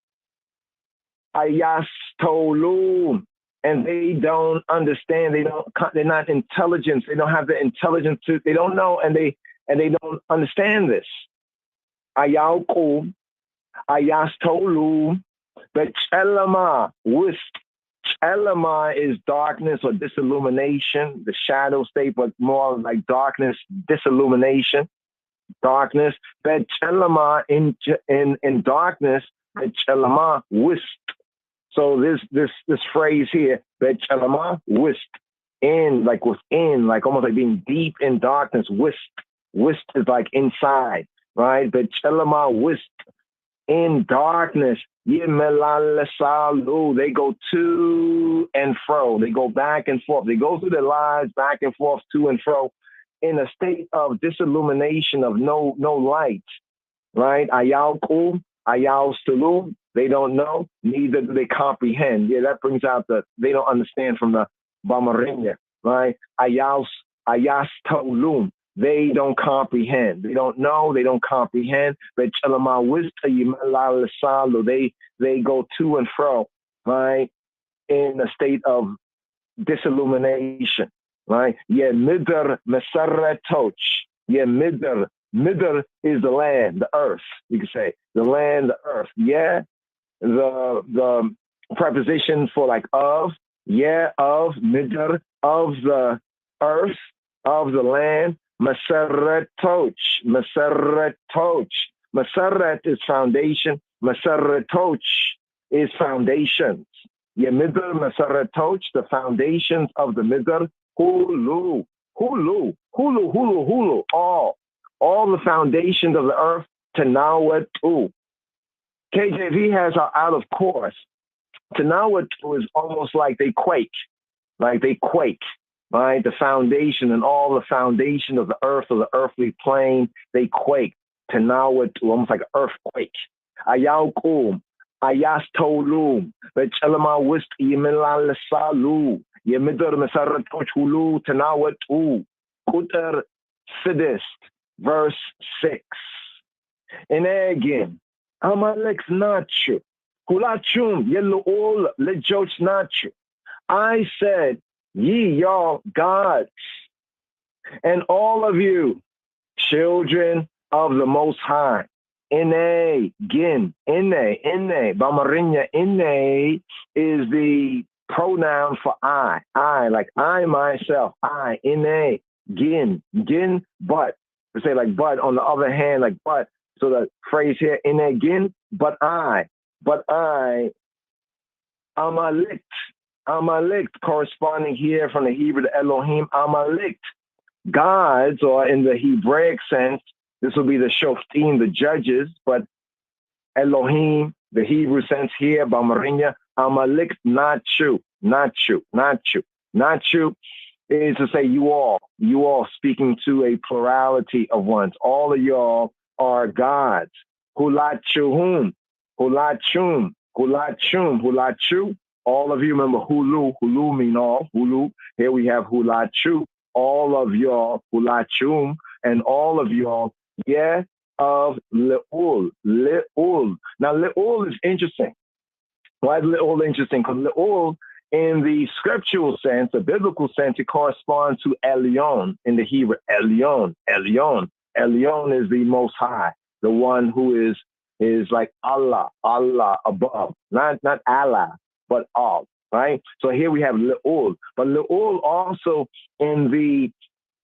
Ayastolum. And they don't understand. They're not intelligent. They don't have the intelligence they don't know, and they don't understand this. Ayaukum, ayastolu, but chelama, chelama is darkness or disillumination, the shadow state, but more like darkness, disillumination, darkness. But chelama in darkness, but chelama wist. So this phrase here, bechalama, wist, in, like within, like almost like being deep in darkness. Wist is like inside, right? Bechalama, wist, in darkness. Yemelalesalu, they go to and fro. They go back and forth. They go through their lives back and forth, to and fro, in a state of disillumination, of no light, right? Ayauku, ayaustulu. They don't know, neither do they comprehend. Yeah, that brings out they don't understand from the Bamarinya, right? Ayas tolum. They don't comprehend. They don't know, they don't comprehend. But they go to and fro, right? In a state of disillumination, right? Yeah, midr mesarretoch. Yeah, midr. Midr is the land, the earth, you could say. The land, the earth. Yeah. The preposition for like of, yeah, of, midr, of the earth, of the land, masarretoch. Masarret is foundation, masarretoch is foundations. Yemidr Masaratoch, the foundations of the Midr, Hulu, Hulu, Hulu, Hulu, Hulu, all the foundations of the earth, Tanawatu. KJV has out of course. Tanawatu is almost like they quake, right? The foundation and all the foundation of the earth, of the earthly plane, they quake. Tanawatu, almost like an earthquake. Ayaukum, Ayastolum, Bechelama Wist Yemilal Salu, Yemidr Masaratoch Hulu, Tanawatu, Kuter Sidist, verse 6. And again, Amalek's nachu, Kulachum, Yeluol, Lejoch nachu. I said, ye y'all gods, and all of you, children of the Most High. Ine, gin, ine, Bamarinya, ine is the pronoun for I, like I myself, I, ine, gin, but. We say like but, on the other hand, like but. So the phrase here, in again, but I, Amalek, corresponding here from the Hebrew to Elohim, Amalek, gods, or in the Hebraic sense, this will be the Shoftim, the judges, but Elohim, the Hebrew sense here, Bamarinya, Amalek, not you, is to say you all speaking to a plurality of ones. All of y'all are gods. Hulachuhum, Hulachu. All of you remember Hulu mean all. Hulu. Here we have Hulachu. All of y'all, Hulachum, and all of y'all, yeah, of Le'ul. Now Le'ul is interesting. Why is Le'ul interesting? Because Le'ul, in the scriptural sense, the biblical sense, it corresponds to Elyon in the Hebrew. Elyon is the Most High, the one who is like Allah above, not Allah, but all. Right. So here we have Le'ul, but Le'ul also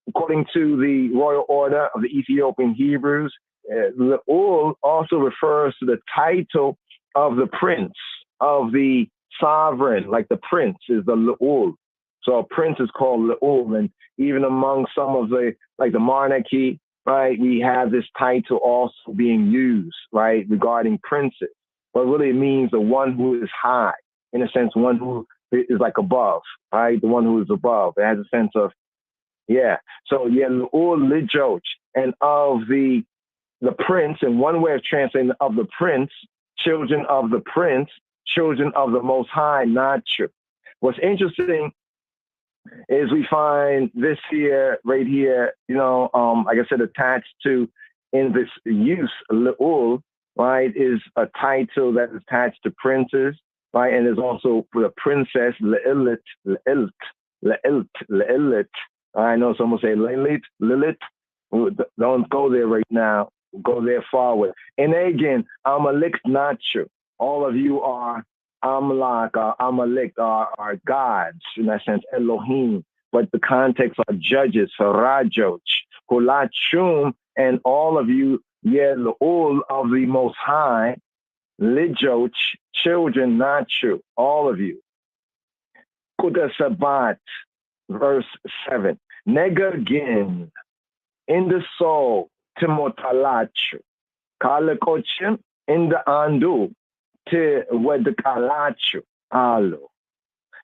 according to the royal order of the Ethiopian Hebrews, Le'ul also refers to the title of the prince, of the sovereign, like the prince is the Le'ul. So a prince is called Le'ul, and even among some of the monarchy, right, we have this title also being used, right, regarding princes. But really it means the one who is high, in a sense, one who is like above, right, the one who is above. It has a sense of, yeah. So yeah, Le'ul Lijoch, and of the prince, and one way of translating of the prince, children of the prince, children of the Most High, not you. What's interesting is we find this here, right here, like I said, attached to, in this use, Le'ul, right, is a title that is attached to princes, right, and is also for the princess, Le'ilit. I know someone say Lilith. Don't go there right now. Go there forward. And again, Amalek, not you. All of you are Amalek, are gods, in that sense, Elohim. But the context are judges, Farajoch, Hulachum, and all of you, Le'ul of the Most High, Lijoch, children, not you, all of you. Kuda Sabat, verse 7. Negergin, in the soul, Timotalachu, Kalakochim, in the Andu, Te Wedekalachu, Alo.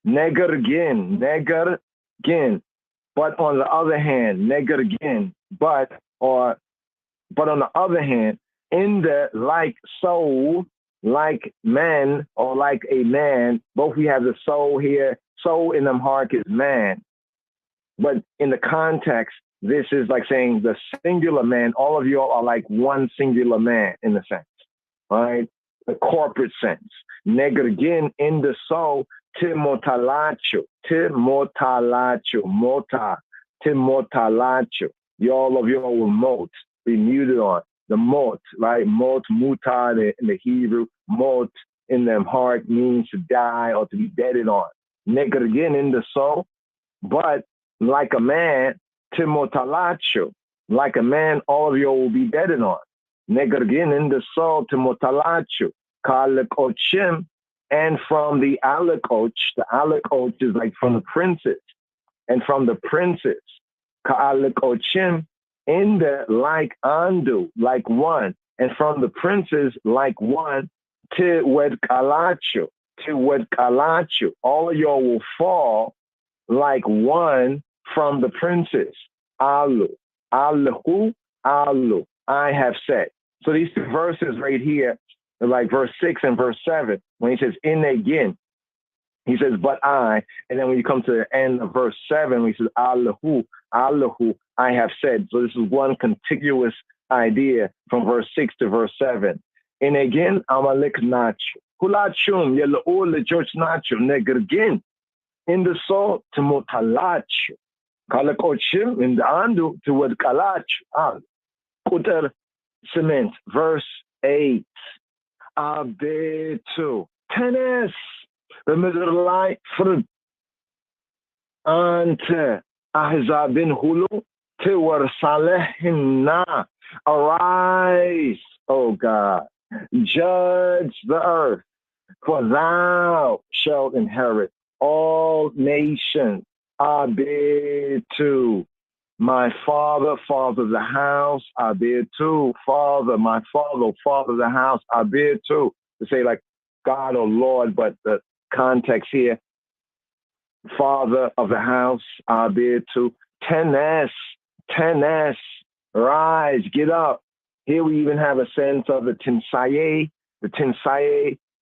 Negergin. But on the other hand, Negergin, but on the other hand, in the like soul, like man, or like a man, both we have the soul here, soul in them heart is man. But in the context, this is like saying the singular man, all of you are like one singular man in the sense, right? The corporate sense. Negergin, in the soul, Timotalacho, all of y'all will mot, be muted on. The mot, right? Mot, mutar in the Hebrew, mot in them heart means to die or to be deaded on. Negergin, in the soul, but like a man, Timotalacho, like a man, all of you will be deaded on. Negergin, in the soul, Timotalacho, Kalekochim, and from the alakoch is like from the princes, and from the princes, ka'alakochim, in the like andu, like one, and from the princes, like one, to wedkalachu, all of y'all will fall like one from the princes. Alu, alahu, alu, I have said. So these two verses right here, like verse 6 and verse 7, when he says in again, he says, but I, and then when you come to the end of verse 7, he says, Allahu, Allahu, I have said. So this is one contiguous idea from verse 6 to verse 7. And again, Amalek Nacho, Hulachum, Yellow the George Nacho, Negergin, in the soul to Motalacho, Kalakochim, in the Andu to what Kalach, Al, Kuter Cement, verse 8. Abetu, tennis, the middle light fruit, ante Ahzab bin Hulu, Tiwar Salehina, arise, O God, judge the earth, for thou shalt inherit all nations. Abetu, my father, father of the house, Abetu, father, my father, father of the house, Abetu. To say like God or Lord, but the context here, father of the house, Abetu. Tenes, rise, get up. Here we even have a sense of the Tinsaye,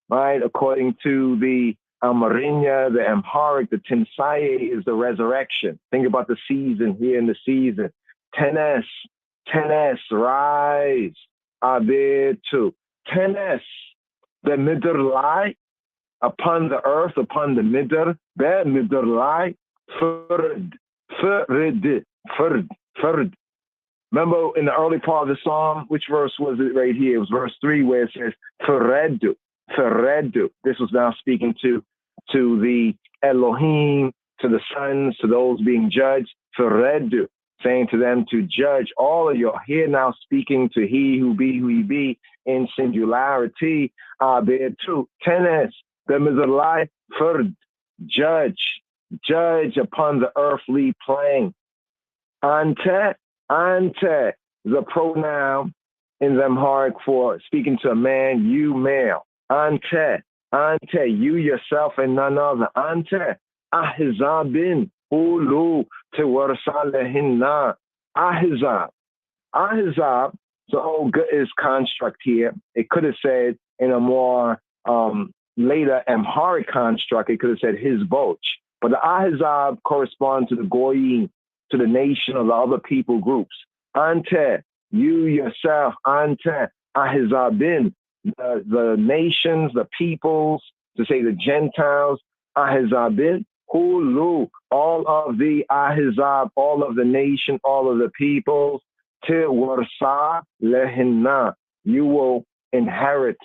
right? According to the Amarinya, the Amharic, the Tinsaye is the resurrection. Think about the season here in the season. Tenes, rise, Abetu. Tenes, the midr lie upon the earth, upon the midr, the midr lie, furd. Remember in the early part of the psalm, which verse was it right here? It was verse 3 where it says, Feredu. This was now speaking to the Elohim, to the sons, to those being judged. Feredu, saying to them to judge all of you. Here now speaking to he who be in singularity. Abetu, tenes, the mizalai, ferd, judge upon the earthly plane. Ante, the pronoun in the Amharic for speaking to a man, you male. Ante, you yourself and none other. Ante, ahizabin, ulu, tewarsalehinna. Ahizab, the whole is construct here. It could have said in a more later Amharic construct, it could have said his boch. But the ahizab corresponds to the goyim, to the nation of the other people groups. Ante, you yourself, ante, ahizabin, the nations, the peoples, to say the Gentiles, ahizabin, hulu, all of the ahizab, all of the nation, all of the peoples, tiwarsa lehinna, you will inherit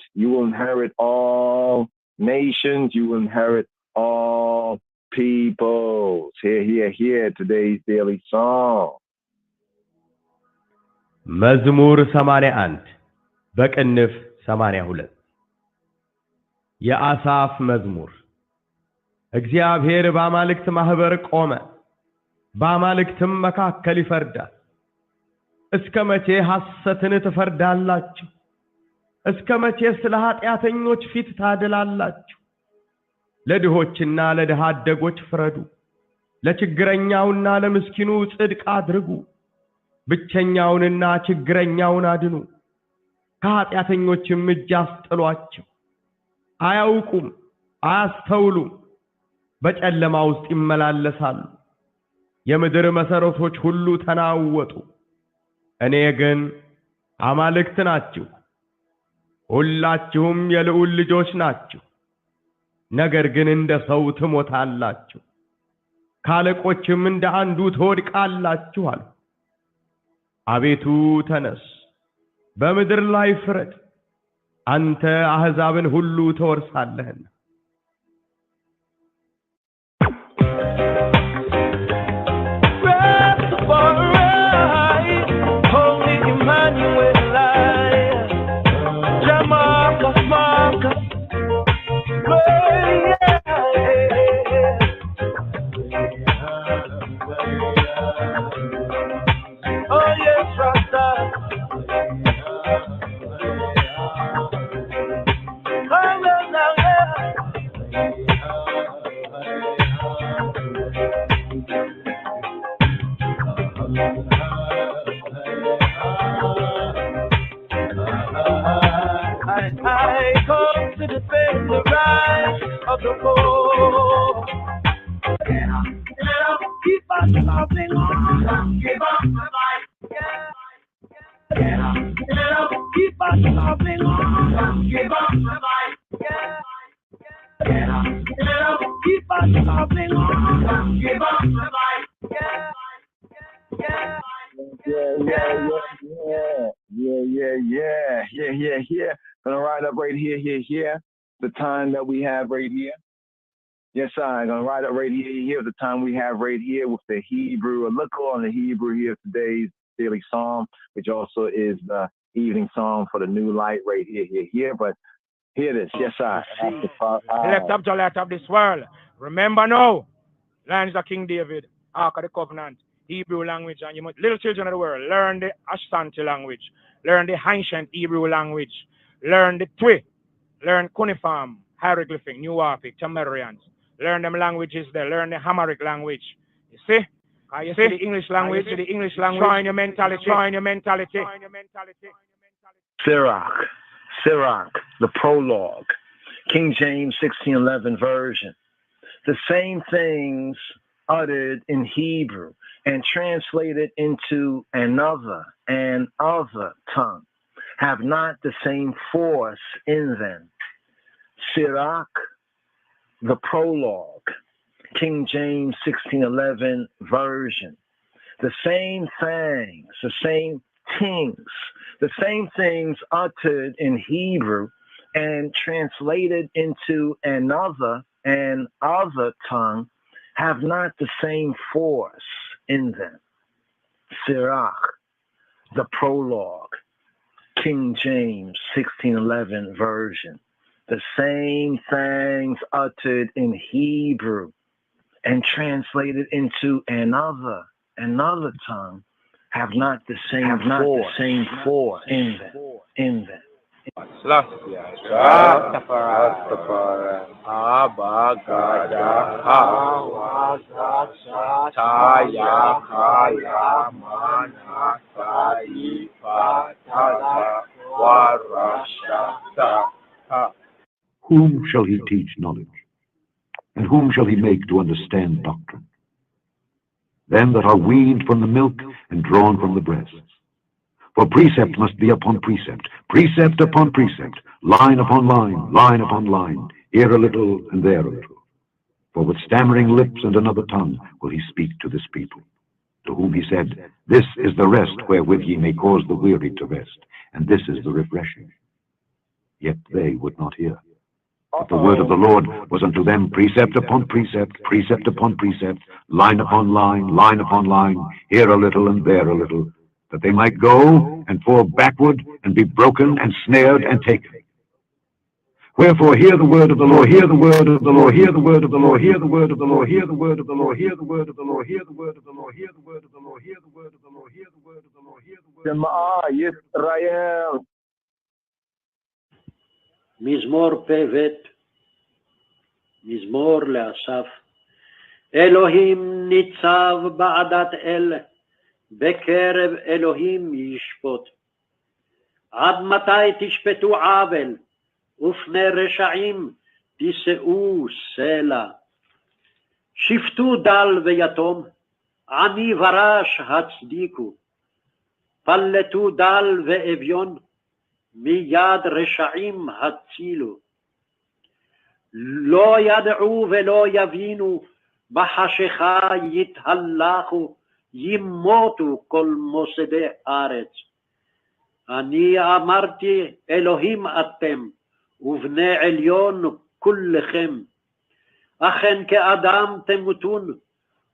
all nations, you will inherit all peoples. Here, today's daily song. መዝሙር 81 በቅንፍ 82 የአሳፍ መዝሙር። እግዚአብሔር በአማልክት ማህበር ቆመ፣ በአማልክትም መካከል ይፈርዳል። እስከ መቼ ሐሰትን ትፈርዳላችሁ? እስከ መቼ ስለ ኃጢአተኞች ፊት ታደላላችሁ? ለድሆችና ለድሃ አደጎች ፍረዱ፣ ለችግረኛውና ለምስኪኑ ጽድቅ አድርጉ። ብቸኛውንና ችግረኛውን አድኑ፣ ከኃጢአተኞችም እጅ አስጥሏቸው። አያውቁም፣ አያስተውሉም፣ በጨለማ ውስጥ ይመላለሳሉ። የምድር መሰረቶች ሁሉ ተናወጡ። እኔ ግን አማልክት ናችሁ፣ ሁላችሁም የልዑል ልጆች ናችሁ። ነገር ግን እንደ ሰው ትሞታላችሁ፣ ካለቆችም እንደ አንዱ ትወድቃላችሁ አለ። አቤቱ ተነስ፣ በምድር ላይ ፍረድ፣ አንተ አሕዛብን ሁሉ ትወርሳለህና። Lord. of the poor. Get up, keep on loving on. Give up the fight. Get up, keep on loving on. Give up the fight. Get up, keep on loving on. Give up the fight. Yeah. Gonna ride up right here. The time that we have right here. Yes, I'm gonna ride up right here. The time we have right here with the Hebrew. A look on the Hebrew here of today's daily psalm, which also is the evening psalm for the new light right here. But here it is. Yes, I. Lift up the light of this world. Remember now, lands of King David, Ark of the Covenant, Hebrew language, and you must, little children of the world, learn the Ashanti language, learn the ancient Hebrew language, learn the Twi, learn cuneiform, hieroglyphic, New Orphic, Tamarians, learn them languages there, learn the Hamaric language. You see? You see the English language, trying your mentality. Sirach, the prologue, King James 1611 version. The same things uttered in Hebrew and translated into another tongue have not the same force in them. Sirach, the prologue, King James 1611 version. The same things uttered in Hebrew and translated into another tongue have not the same force in them. Sirach, the prologue, King James 1611 version. The same things uttered in Hebrew and translated into another tongue have not the same force in them. Rastafari, Abba Gada, Hawa Taya Kaya Mana Sai Fatala Warashata. Whom shall he teach knowledge? And whom shall he make to understand doctrine? Them that are weaned from the milk and drawn from the breasts. For precept must be upon precept, precept upon precept, line upon line, line upon line, here a little and there a little. For with stammering lips and another tongue will he speak to this people, to whom he said, This is the rest wherewith ye may cause the weary to rest, and this is the refreshing. Yet they would not hear. But the word of the Lord was unto them precept upon precept, precept upon precept, line upon line, line upon line, here a little and there a little, that they might go and fall backward and be broken and snared and taken. Wherefore hear the word of the Lord, hear the word of the Lord, hear the word of the Lord, hear the word of the Lord, hear the word of the Lord, hear the word of the Lord, hear the word of the Lord, hear the word of the Lord, hear the word of the Lord, hear the word of the Lord, hear the word of the Lord. Yisrael. מזמור פ"ב, מזמור לאסף. אלוהים ניצב בעדת אל, בקרב אלוהים ישפוט. עד מתי תשפטו עוול, ופני רשעים תישאו סלע. שפטו דל ויתום, עני ורש הצדיקו. פלטו דל ואביון, מיד רשעים הצילו. לא ידעו ולא יבינו, בחשיכה יתהלכו, ימותו כל מוסדי ארץ. אני אמרתי, אלוהים אתם, ובני עליון כולכם. אכן כאדם תמותון,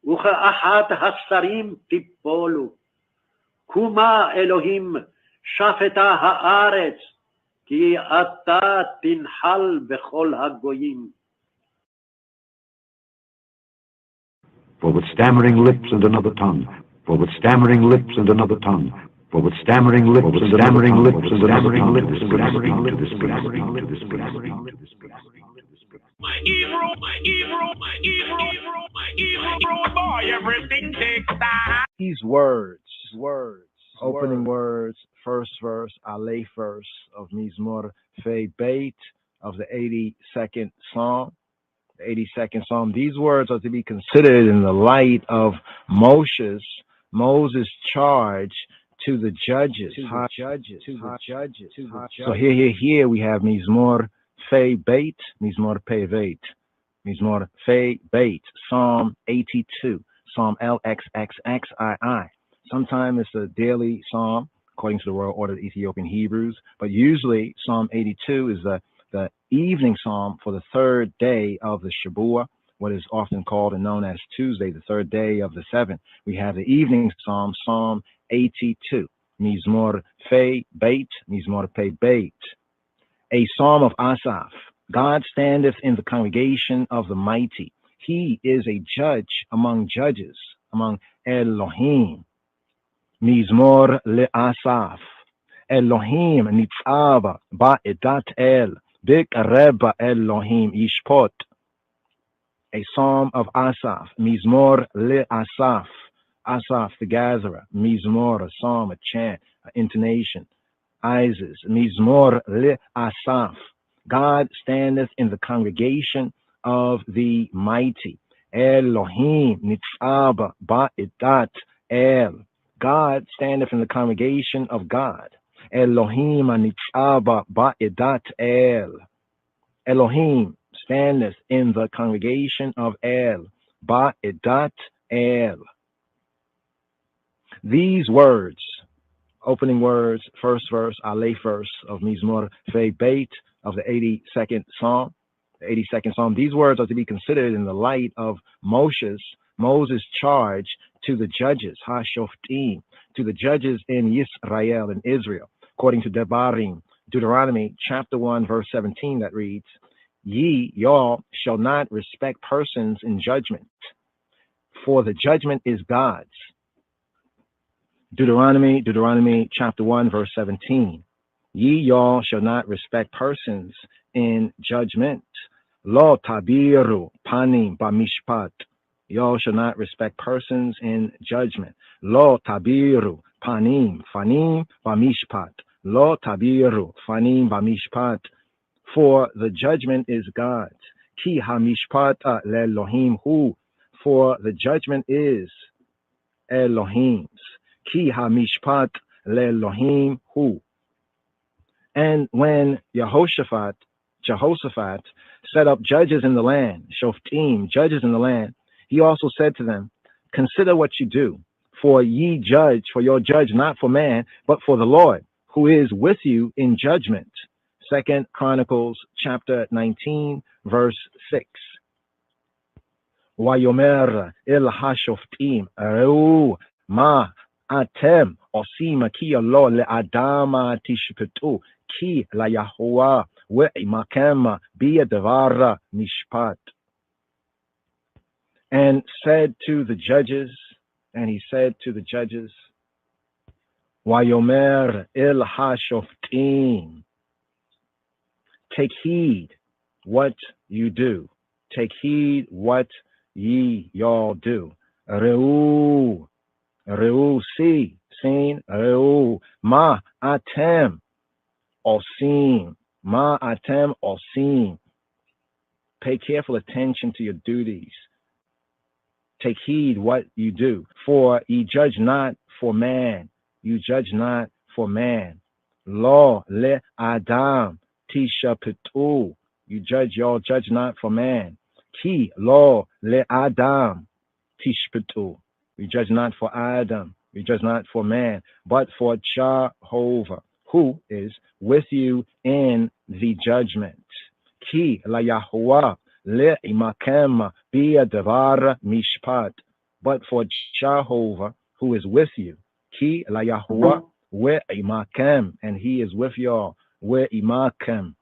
וכאחת השרים תיפולו. קומה אלוהים, שפטה הארץ, כי אתה תנחל בכל הגויים. For with stammering lips and another tongue, for with stammering lips and another tongue, for with stammering lips and stammering lips and another tongue, to this These words, opening words, first verse, Aleph verse of Mizmor Fei Beit of the 82nd Psalm. the 82nd Psalm. These words are to be considered in the light of Moses' charge to the judges. So here we have Mizmor Fe Beit, Mizmor Pe Beit, Mizmor Fe Beit, Psalm 82, Psalm LXXXII. Sometimes it's a daily psalm, according to the Royal Order of Ethiopian Hebrews, but usually Psalm 82 is the evening psalm for the third day of the Shabua, what is often called and known as Tuesday, the third day of the seventh. We have the evening psalm, Psalm 82, Mizmor Fe Beit, Mizmor Pe Beit, a psalm of Asaph. God standeth in the congregation of the mighty. He is a judge among judges, among Elohim. Mizmor le Asaph. Elohim nitzava ba'edat el. Bikreba Elohim yishpot. A psalm of Asaph. Mizmor le Asaph. Asaph the gatherer. Mizmor, a psalm, a chant, an intonation. Isis. Mizmor le Asaph. God standeth in the congregation of the mighty. Elohim nitzava ba'edat el. God standeth in the congregation of God. Elohim nitzava ba'edat el. Elohim standeth in the congregation of El. Ba'edat el. These words, opening words, first verse, Aleph verse of Mizmor Fe Beit of the 82nd Psalm. The 82nd Psalm. These words are to be considered in the light of Moses' charge to the judges, Hashoftim, to the judges in Yisrael, in Israel, according to Devarim, Deuteronomy chapter 1, verse 17, that reads, Ye, y'all, shall not respect persons in judgment, for the judgment is God's. Deuteronomy chapter 1, verse 17. Ye, y'all, shall not respect persons in judgment. Lo tabiru panim bamishpat. Y'all shall not respect persons in judgment. Lo tabiru panim bamishpat. Lo tabiru panim bamishpat. For the judgment is God's. Ki hamishpat le'Elohim hu. For the judgment is Elohim's. Ki hamishpat le'Elohim hu. And when Jehoshaphat set up judges in the land, Shoftim, judges in the land, he also said to them, consider what you do, for ye judge, for your judge not for man, but for the Lord, who is with you in judgment. 2 Chronicles chapter 19, verse 6. Wayomer el hashoftim, reu ma atem osima ki lo le adama tishpetu ki la Yahuwah we imakem biya devara mishpat. And said to the judges, Wayomer il hashoftim, take heed what you do. Take heed what ye y'all do. Reu, see, seen, reu, ma atem, osim, ma atem, osim. Pay careful attention to your duties. Take heed what you do. For ye judge not for man. You judge not for man. Lo le adam tisha pitu. You judge, y'all judge not for man. Ki lo le adam tishpitu. We judge not for Adam. We judge not for man, but for Jehovah, who is with you in the judgment. Ki la Yahuwah le imakem biya devar mishpat. But for Jehovah, who is with you. Ki la Yahuwah we imakem, and he is with y'all. We imakem.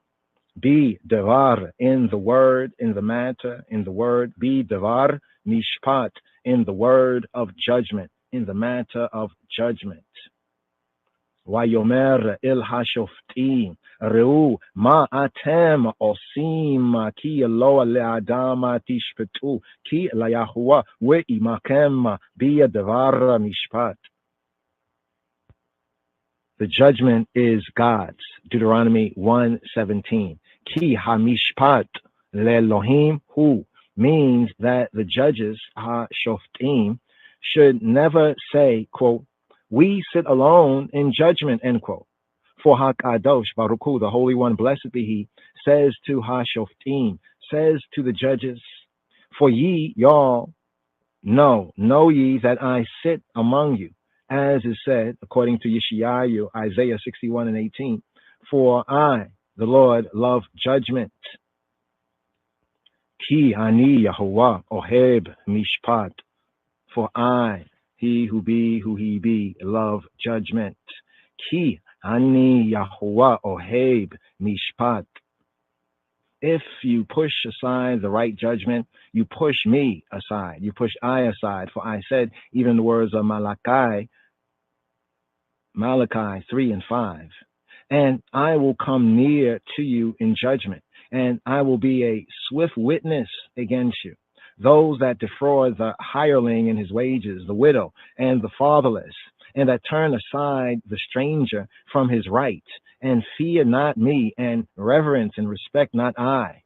Be devar, in the word, in the matter, in the word. Be devar mishpat, in the word of judgment, in the matter of judgment. Wayomer il hashoftim, reu ma atem osim ki lo le adama tishpetu ki la Yahuwah we imakem biya devar mishpat. The judgment is God's. Deuteronomy 1:17. Ki hamishpat le'Elohim hu. means that the judges, ha-shoftim, should never say, quote, we sit alone in judgment, end quote. For HaKadosh, Baruch Hu, the Holy One, blessed be He, says to ha-shoftim, says to the judges, for ye, y'all, know ye that I sit among you, as is said, according to Yeshayahu, Isaiah 61 and 18, for I, the Lord, love judgment. Ki ani Yahuwah oheb mishpat, for I, he who he be, love judgment. Ki ani Yahuwah oheb mishpat. If you push aside the right judgment, you push me aside. You push I aside. For I said, even the words of Malachi 3 and 5, and I will come near to you in judgment, and I will be a swift witness against you. Those that defraud the hireling and his wages, the widow and the fatherless, and that turn aside the stranger from his right, and fear not me, and reverence and respect not I.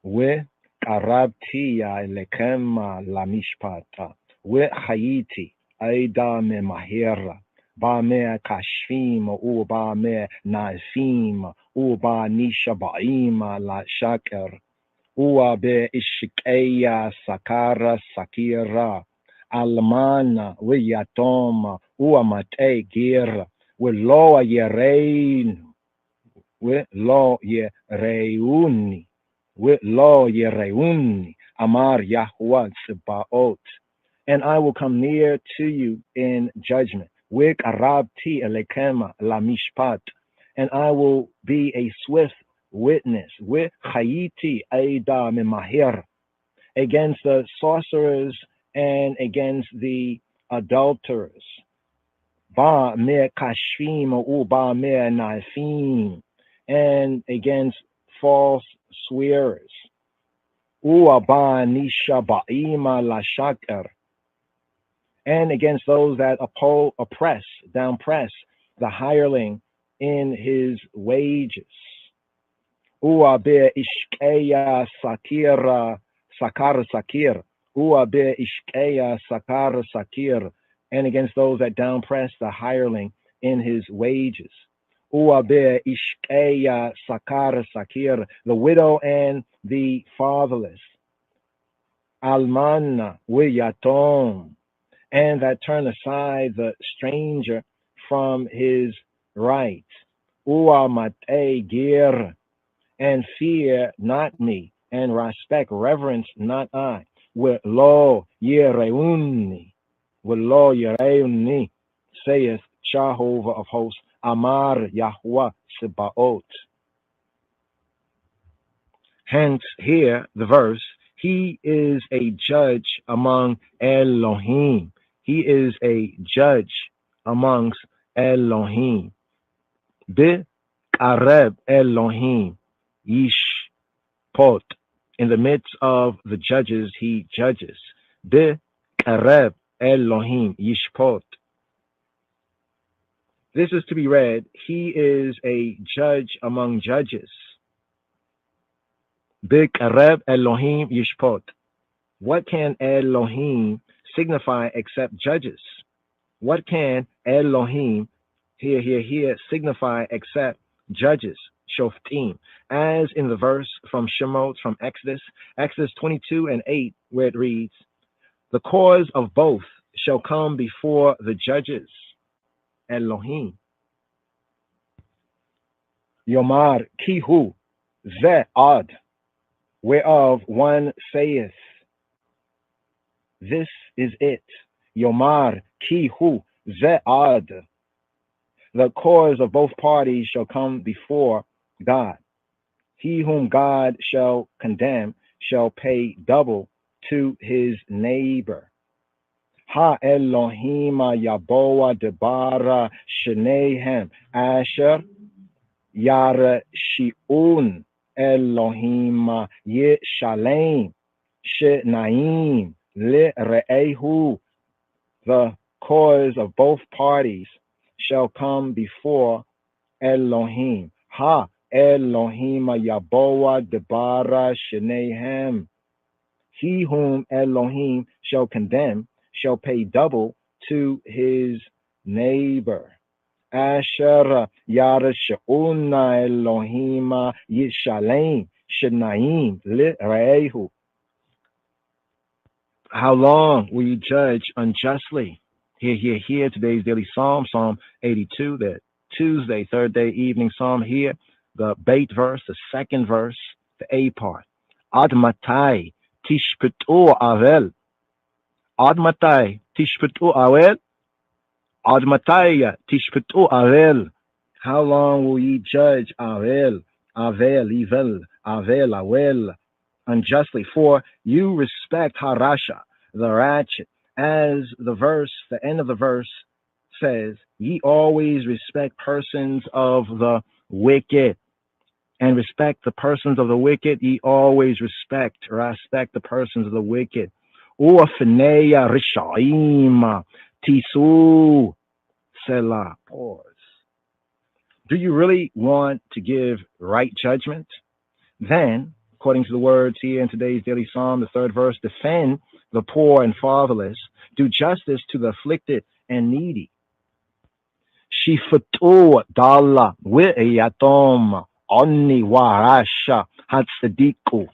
We karabti lekema la mishpata, we hayiti aida me mahira, ba me kashfim u ba me naifim u ba nisha baima la shaker, u be ishikeya sakara sakira, almana we yatom u mate gir, we lo yerein, we lo yereuni. With lo yereuni, amar Yahuwah Tsebaot, and I will come near to you in judgment. With arabti elekema la mishpat, and I will be a swift witness. With chayiti aida memahir, against the sorcerers and against the adulterers. Ba me kashfim u ba me naifim, and against false swearers. Uaba nisha ba'ima la shaker, and against those that oppress, downpress the hireling in his wages. Uabe ishkeya sakira sakar sakir. Uabe ishkeya sakar sakir, and against those that downpress the hireling in his wages. Uabe ishkeya sakar sakir, the widow and the fatherless. Almana wiyatom, and that turn aside the stranger from his right. Uamate gir, and fear not me, and respect, reverence not I. With lo yereuni, saith Jehovah of hosts, Amar Yahuwah Sebaot. Hence, here the verse, he is a judge among Elohim. He is a judge amongst Elohim. Be Areb Elohim Yishpot. In the midst of the judges, he judges. Be Areb Elohim Yishpot. This is to be read, he is a judge among judges. Bekareb Elohim Yishpot. What can Elohim signify except judges? What can Elohim here signify except judges? Shoftim. As in the verse from Shemot, from Exodus 22 and 8, where it reads, the cause of both shall come before the judges. Elohim. Yomar Kihu Ze Ad, whereof one saith, this is it. Yomar Kihu Ze Ad. The cause of both parties shall come before God. He whom God shall condemn shall pay double to his neighbor. Ha Elohima Yaboa Debara Shenehem Asher Yara Shi'un Elohima Yeshalem Shenaim Le Re'ehu. The cause of both parties shall come before Elohim. Ha Elohim Yaboah Debara Shenehem. He whom Elohim shall condemn shall pay double to his neighbor. Asher Yara She'una Elohim Yishalem Shenaim Li'rehu. How long will you judge unjustly? Here, today's daily Psalm, Psalm 82, the Tuesday, third day evening Psalm here, the bait verse, the second verse, the A part. Ad matai tishpetu avel. Ad matai tishpetu avel. Ad matai tishpetu avel. How long will ye judge avel, evil, avel, unjustly? For you respect harasha, the ratchet, as the end of the verse says, ye always respect persons of the wicked. And respect the persons of the wicked, ye always respect the persons of the wicked. Uafneya rishaim tisu selah. Pause. Do you really want to give right judgment? Then, according to the words here in today's daily Psalm, the third verse, defend the poor and fatherless, do justice to the afflicted and needy. Shifatu dalla wi'yatom onni warasha hatsadiku.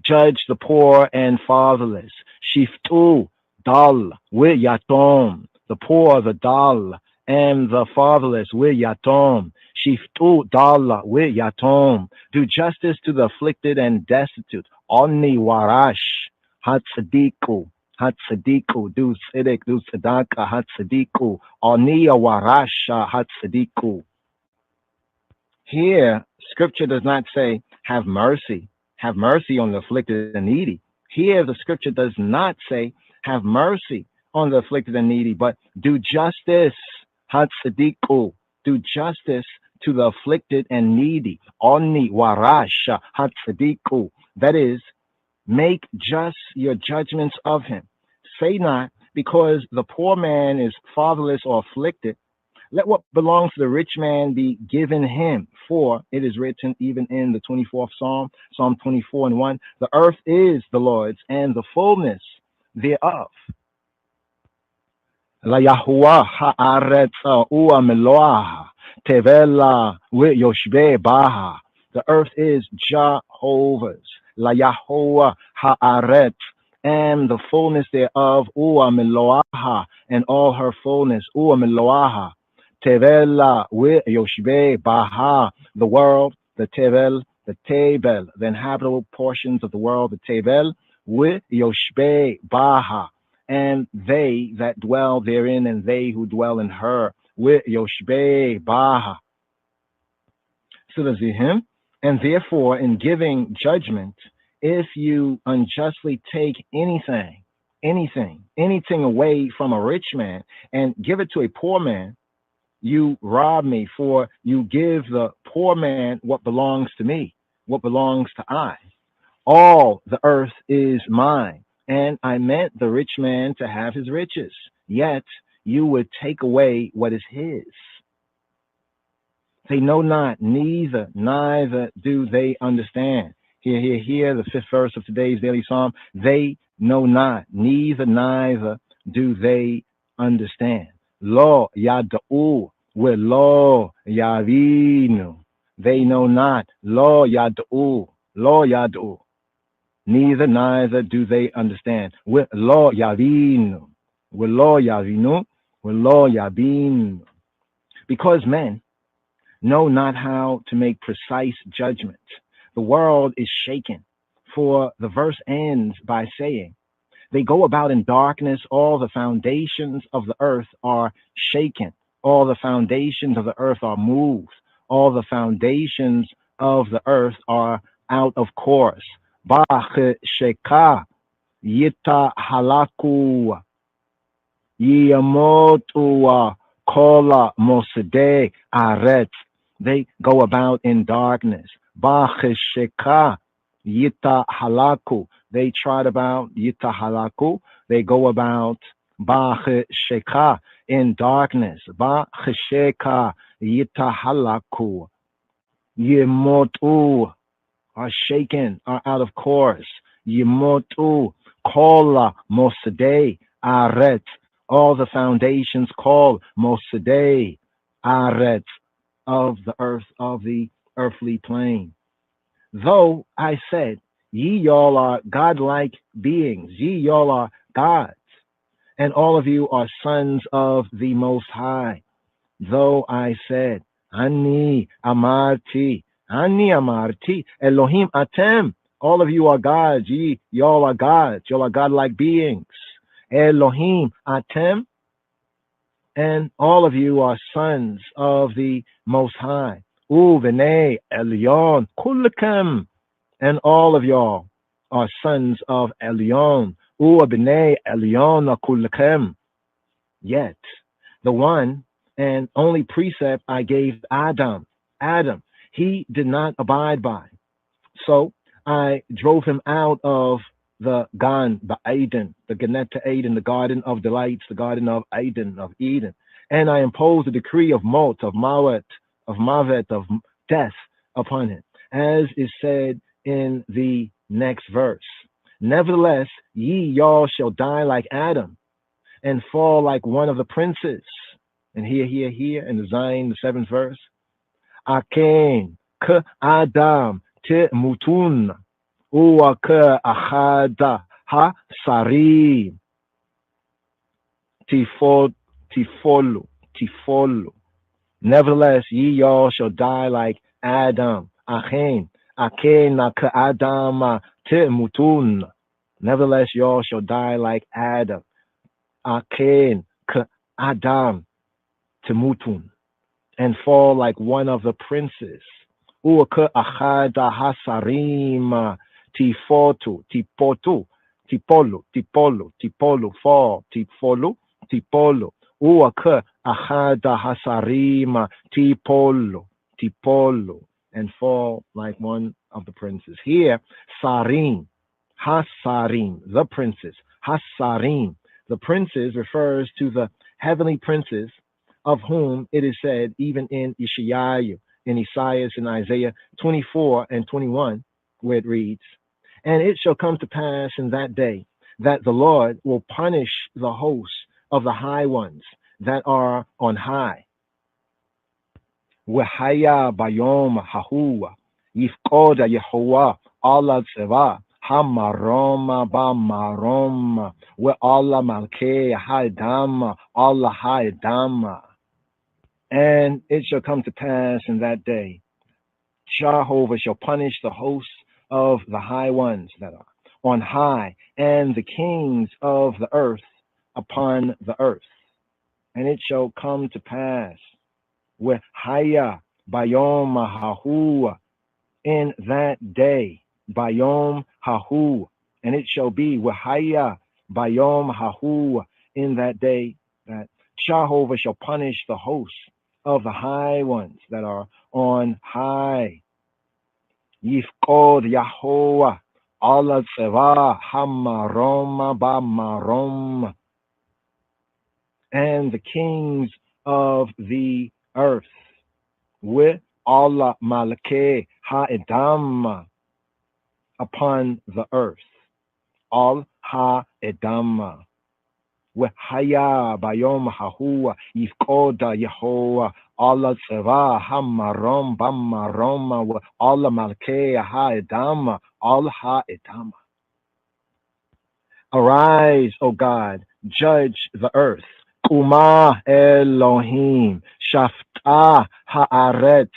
Judge the poor and fatherless. Shiftu dal wi'yatom. The poor, the dal, and the fatherless wi'yatom. Shiftu dalla wi'yatom. Do justice to the afflicted and destitute. Onni warash hatsadiku. Hatsadiku, do tzedek, do tzedaka, hatsadiku, oniya warasha, hatsadiku. Here, scripture does not say, have mercy on the afflicted and needy. Here, the scripture does not say, have mercy on the afflicted and needy, but do justice, hatsadiku, do justice to the afflicted and needy, oni warasha, hatsadiku. That is, make just your judgments of him. Say not, because the poor man is fatherless or afflicted, let what belongs to the rich man be given him. For it is written even in the 24th Psalm, Psalm 24:1, the earth is the Lord's and the fullness thereof. La Yahuwah ha'aretz ua meloah tevela yoshbe baha. The earth is Jehovah's. La Yahuwah ha'aretz, and the fullness thereof, ua meloaha, and all her fullness, ua meloaha. Tevela yoshbe baha, the world, the tevel, the tebel, the inhabitable portions of the world, the tebel, yoshbe baha, and they that dwell therein, and they who dwell in her, yoshbe baha. So does him. And therefore, in giving judgment, if you unjustly take anything away from a rich man and give it to a poor man, you rob me, for you give the poor man what belongs to me, what belongs to I. All the earth is mine, and I meant the rich man to have his riches, yet you would take away what is his. They know not, neither do they understand. Here, the fifth verse of today's daily Psalm. They know not, neither do they understand. Lo yad'u we lo yavinu. They know not, lo yad'u. Neither do they understand. We lo yavinu. Because men know not how to make precise judgment. The world is shaken, for the verse ends by saying, they go about in darkness, all the foundations of the earth are shaken, all the foundations of the earth are moved, all the foundations of the earth are out of course. Ba'che sheka yita halaku yamotu kola mosede aretz. They go about in darkness. Ba'chesheka yita halaku. They trot about yita halaku. They go about ba'chesheka in darkness. Ba'chesheka yita halaku. Yemotu are shaken, are out of course. Yemotu kola mosadei aret. All the foundations call mosadei aret of the earth, of the earthly plane. Though I said, ye y'all are godlike beings, ye y'all are gods, and all of you are sons of the Most High. Though I said, Ani amarti, Elohim atem, all of you are gods, y'all are gods, y'all are godlike beings. Elohim atem, and all of you are sons of the Most High. Uvene Elyon kulkem, and all of y'all are sons of Elyon. Uabene Elyon kulkem. Yet the one and only precept I gave Adam, he did not abide by. So I drove him out of the Gan Ba'aden, the Ganet Eden, the Garden of Delights, the Garden of Eden, of Eden. And I imposed a decree of Mot, of Mawet, of Mavet, of death upon him, as is said in the next verse. Nevertheless, ye y'all shall die like Adam and fall like one of the princes. And here, in the Zion, the 7th verse. Aken ke Adam te mutun uwa ke achada ha sarim tifolu. Nevertheless, ye y'all shall die like Adam. Aken na ke Adam te mutun. Nevertheless, y'all shall die like Adam. Aken ke Adam temutun, and fall like one of the princes. Uke achada hasarim tifotu, tipolu, fall, tipolu. Uke achada hasarim tipolu, and fall like one of the princes. Here, sarim, hasarim, the princes, hasarim. The princes refers to the heavenly princes, of whom it is said, even in Isaiah, in Isaiah 24 and 21, where it reads, and it shall come to pass in that day that the Lord will punish the hosts of the high ones that are on high. Wehaya bayom hahua, yifkoda Yehovah, Allah tseva, Hamaroma Bamarom, we Allah Malke Haidama, Allah Haidama. And it shall come to pass in that day, Jehovah shall punish the hosts of the high ones that are on high, and the kings of the earth upon the earth. And it shall come to pass, with Haya Bayom Hahua, in that day, Bayom Hahu, and it shall be Wahaya Bayom Hahu, in that day that Jehovah shall punish the hosts of the high ones that are on high. Yifkod Yahovah Allah Tseva Hamarom Bamarom, and the kings of the earth with Allah Malke Ha'edam, upon the earth. Al Ha'edam. Wehaya Bayom Hahua Yifkoda Yehovah Allah Tseva Hamarom Bamarom Allah Malke Ha'edam Al Ha'edam. Arise, O God, judge the earth. Kuma Elohim Shafta Haaretz.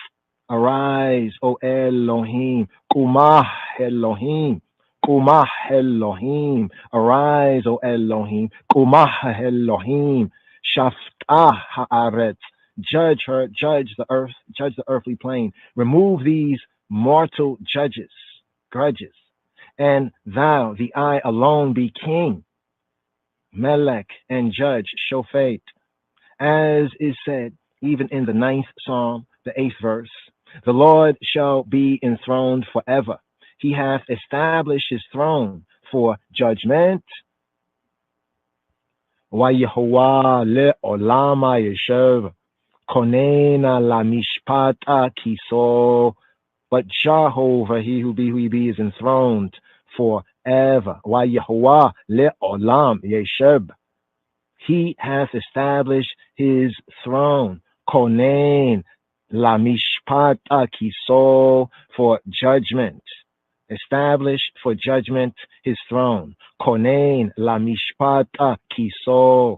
Arise, O Elohim. Kuma Elohim. Kumah Elohim, arise, O Elohim. Kumah Elohim, Shaftah Haaretz, judge the earth, judge the earthly plane. Remove these mortal grudges, and thou, the I alone, be king, Melech, and judge, Shofet, as is said even in the 9th Psalm, the 8th verse. The Lord shall be enthroned forever. He hath established his throne for judgment. Wa Yehovah le'olama yeshev, konena la mishpata kiso but Jehovah, he who be, is enthroned forever. Wa Yehovah le'olam yesheb. He has established his throne. Konein la mishpat akiso, for judgment. Established for judgment his throne. Konein la mishpat akiso.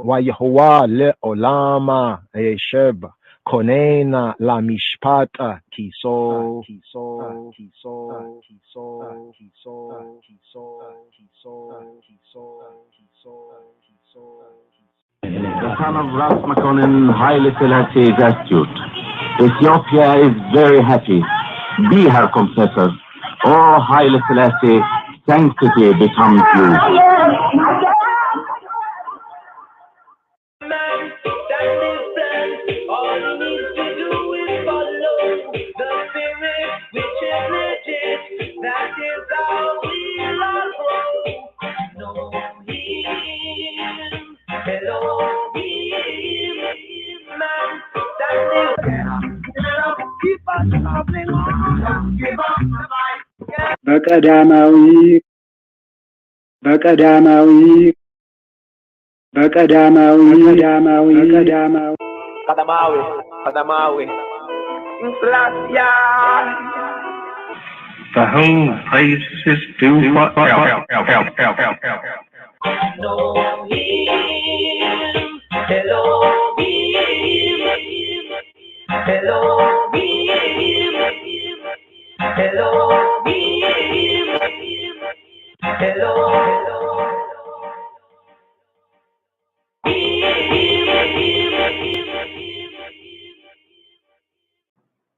Wa Yehovah le'olama yesheb. Konena la mishpata kiso. The son of Rasmakonen, Haile Selassie Statute. Ethiopia is very happy. Be her confessor. Oh, Haile Selassie, sanctity becomes you. Kadamawi. The whole place is due for help.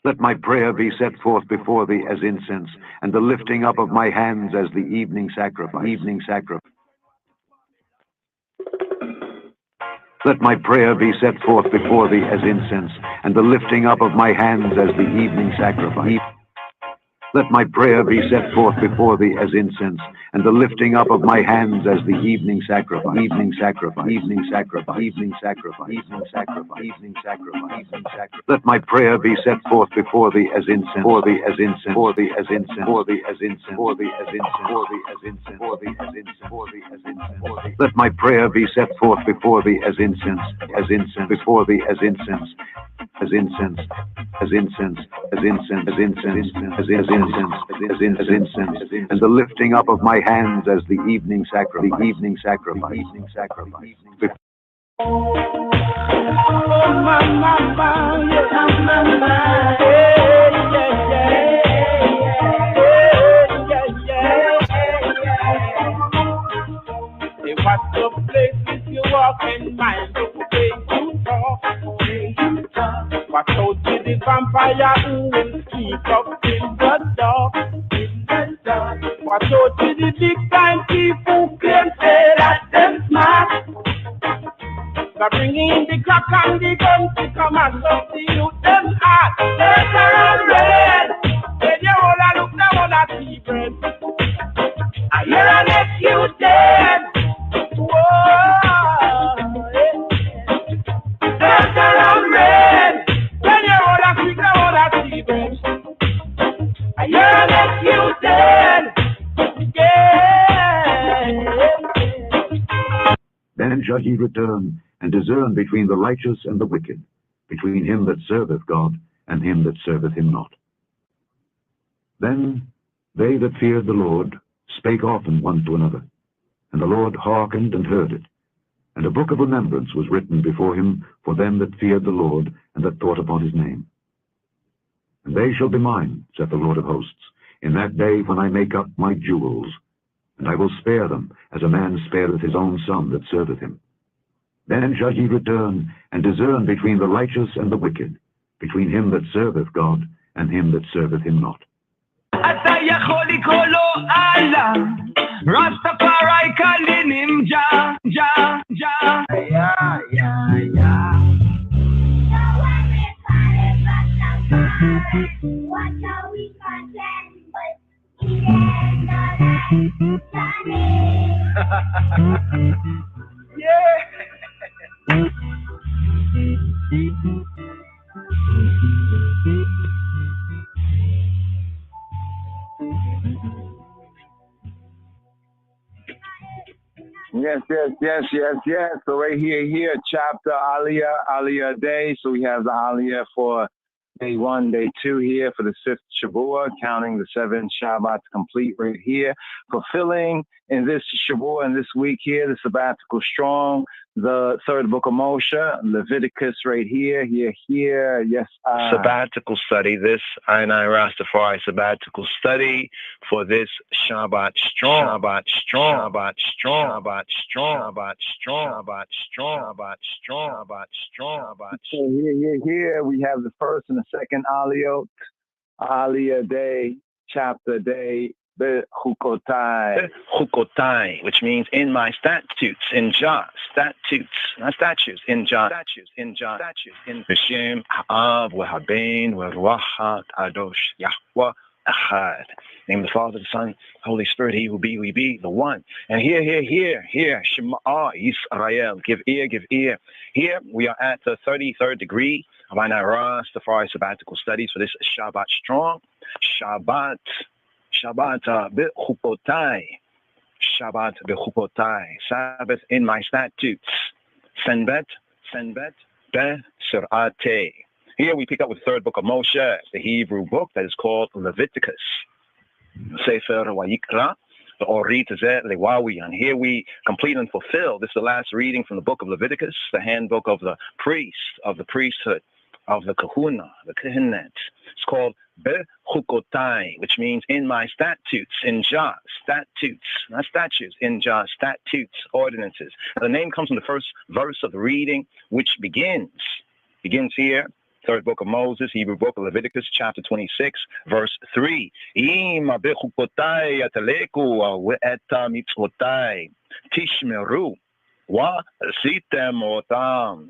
Let my prayer be set forth before thee as incense, and the lifting up of my hands as the evening sacrifice. Let my prayer be set forth before thee as incense, and the lifting up of my hands as the evening sacrifice. Let my prayer be set forth before thee as incense, and the lifting up of my hands as the evening sacrifice. Let my prayer be set forth before thee as incense, Let my prayer be set forth before thee as incense, before thee as incense, and the lifting up of my hands as the evening sacrifice. What's the places you walk in mind? The way you talk. Watch out to the vampire who will keep up in the dark. Watch out to the big time people who claim say that them smart. They're bringing the crack and the gun to come and substitute them hard. Later on red. When you all a look down on that tea bread. I hear an excuse dead. Around red. When you hold a stick, I hold a cigarette. I hear that you dead. Then shall he return and discern between the righteous and the wicked, between him that serveth God and him that serveth him not. Then they that feared the Lord spake often one to another, and the Lord hearkened and heard it. And a book of remembrance was written before him for them that feared the Lord and that thought upon his name. And they shall be mine, saith the Lord of hosts, in that day when I make up my jewels, and I will spare them, as a man spareth his own son that serveth him. Then shall ye return and discern between the righteous and the wicked, between him that serveth God and him that serveth him not. Rastafari calling him Jah. Yeah. Yes. So right here, chapter Aliyah day. So we have the Aliyah for day 1, day 2 here for the 6th Shavua, counting the 7 Shabbats complete right here. Fulfilling in this Shavua, in this week here, the sabbatical strong, the 3rd book of Moshe, Leviticus right here. Yes. Sabbatical study, this Ainai Rastafari sabbatical study for this Shabbat strong. So here we have the 1st and the 2nd Aliyah day, chapter day, Bechukotai. Bechukotai, which means in my statutes, in Jah, statutes, not statues, in Jah, in Hashem, Ha'av, Wa'habein, Wa'ruach, Adosh, Yahweh, Echad. Name of the Father, the Son, Holy Spirit, He who be, we be, the one. And here, Shema Yisrael, give ear. Here we are at the 33rd degree of Ainai Rastafari sabbatical studies for this Shabbat strong. Shabbat bechukotai. Shabbat bechukotai. Sabbath in my statutes. Senbet be-sirate. Here we pick up with the 3rd book of Moshe, the Hebrew book that is called Leviticus. Sefer Vayikra, the Orit Zeh Lewawi. And here we complete and fulfill. This is the last reading from the book of Leviticus, the handbook of the priest, of the priesthood, of the kahuna, the kehenet. It's called Bechukotai, which means in my statutes, in Jah, statutes, not statues, in Jah, statutes, ordinances. Now, the name comes from the first verse of the reading, which begins here. 3rd book of Moses, Hebrew book of Leviticus, chapter 26, verse 3. Tishmeru.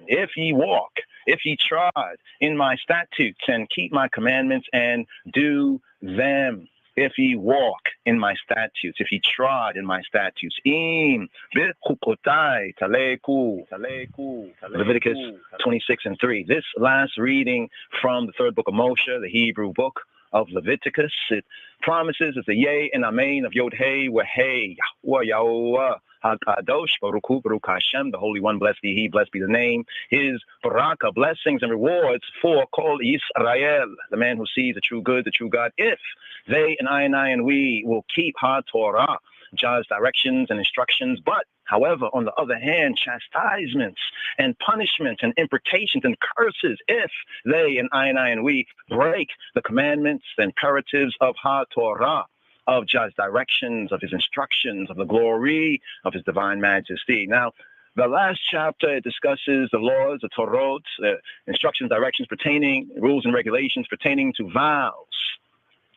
If ye walk, if ye trod in my statutes and keep my commandments and do them. If ye walk in my statutes, if ye trod in my statutes. Leviticus 26 and 3. This last reading from the 3rd book of Moshe, the Hebrew book of Leviticus, it promises it's the yea and amen of Yod Hey, Weh, Yahweh, HaKadosh, Baruch Hashem, the Holy One, blessed be He, blessed be the name. His baraka, blessings and rewards for Kol Yisrael, the man who sees the true good, the true God, if they and I and we will keep HaTorah, Jah's directions and instructions. But, however, on the other hand, chastisements and punishments and imprecations and curses if they and I and we break the commandments, the imperatives of HaTorah, of Jah's directions, of His instructions, of the glory of His divine majesty. Now, the last chapter discusses the laws, the Torot, the instructions, directions pertaining, rules and regulations pertaining to vows,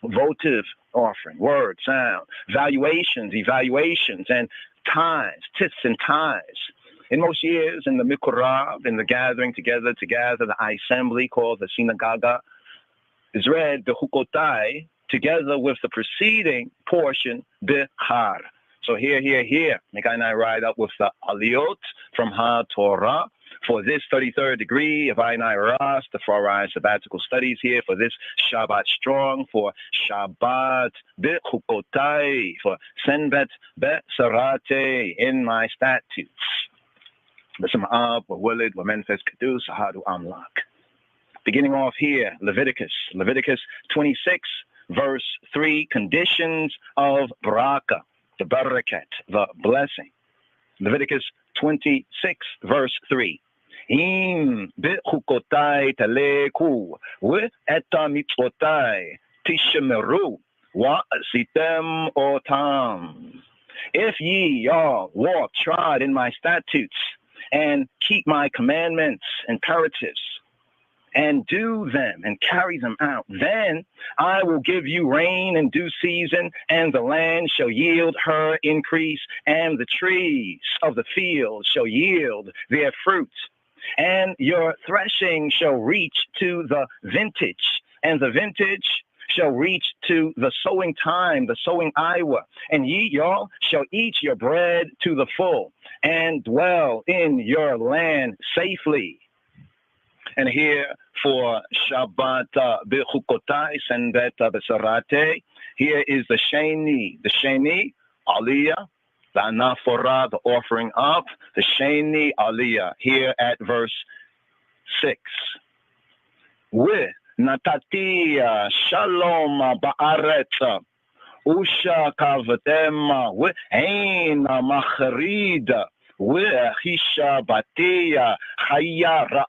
votive offering, word, sound, valuations, evaluations, and tithes, tithes and tithes. In most years, in the Mikorab, in the gathering together, the assembly called the synagogue, is read the Hukotai together with the preceding portion, Bihar. So here, make I ride up with the Aliyot from HaTorah for this 33rd degree of Ainai Rastafari sabbatical studies here for this Shabbat strong, for Shabbat Bechukotai, for Senbet Be-Sarate in my statutes. B'Sam'av, Wa'Wilid, Wa'Menfes Kedus, Ahadu Amlak. Beginning off here, Leviticus 26, verse 3, conditions of Baraka, the Barakat, the blessing. Leviticus 26, verse 3. Im bechukotai taleku ve'eta mitzvotai tishmeru wa'asitem otam. If ye, y'all, walk, trod in my statutes and keep my commandments, imperatives, and do them and carry them out, then I will give you rain in due season, and the land shall yield her increase, and the trees of the field shall yield their fruit, and your threshing shall reach to the vintage, and the vintage shall reach to the sowing time, the sowing hour, and ye, y'all, shall eat your bread to the full, and dwell in your land safely. And here for Shabbat B'chukotai Senbet B'Sarate, here is the Sheni. The Sheni, Aliyah, the Anaphora, the offering up, the Sheni Aliyah, here at verse 6. With Natati Shalom Ba'aretz Usha Kavatem with Ain Macharida with Hisha Batia Hayara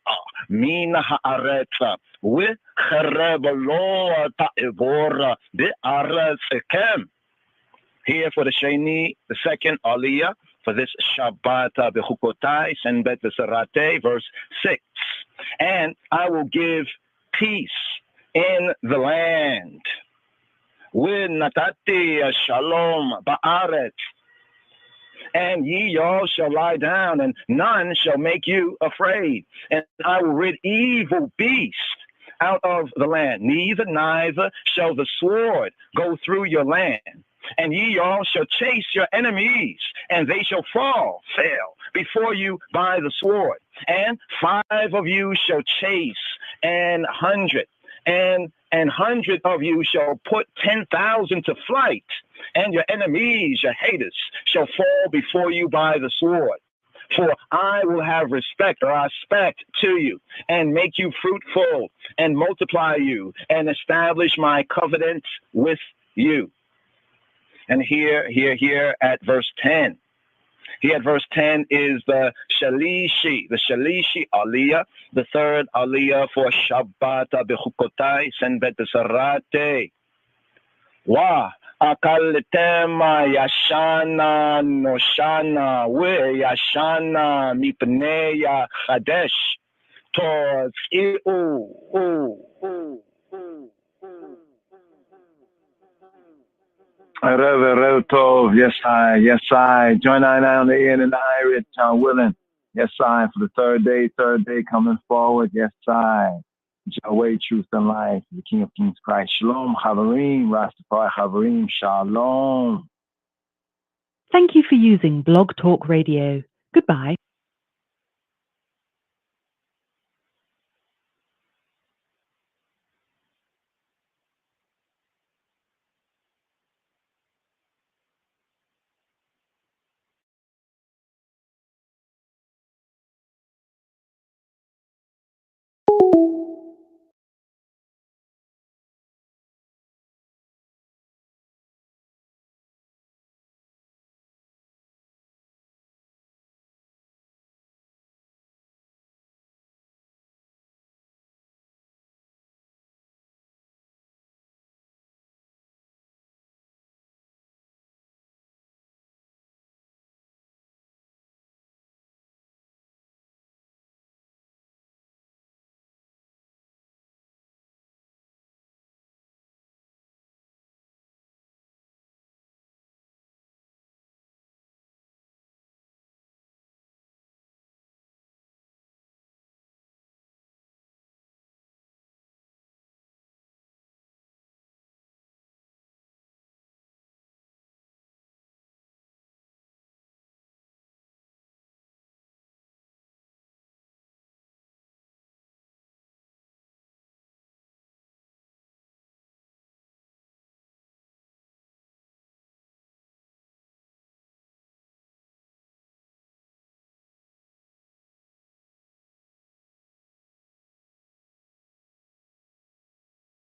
Mina Haaretza with Kharebalo Taivora de Aretzekem. Here for the Sheni, the second Aliyah, for this Shabbat Bechukotai Senbet B'Sarate, verse 6. And I will give peace in the land. With Natati Shalom Ba'aret. And ye all shall lie down, and none shall make you afraid. And I will rid evil beast out of the land. Neither shall the sword go through your land. And ye all shall chase your enemies, and they shall fail before you by the sword. And 5 of you shall chase, and 100, and 100 of you shall put 10,000 to flight, and your enemies, your haters, shall fall before you by the sword. For I will have respect to you, and make you fruitful, and multiply you, and establish my covenant with you. And here at verse 10. Here at verse 10 is the Shalishi Aliyah, the third Aliyah for Shabbat Bechukotai Senbet B'Sarate. Wa akaltema yashana noshana we yashana mipneya chadesh toz Rev Tov, yes I. Join I on the end and the Irit, willing. Yes I, for the third day coming forward. Yes I. Yahweh, truth and life, the King of Kings Christ. Shalom, Chavarim, Rastafari, Chavarim, Shalom. Thank you for using Blog Talk Radio. Goodbye.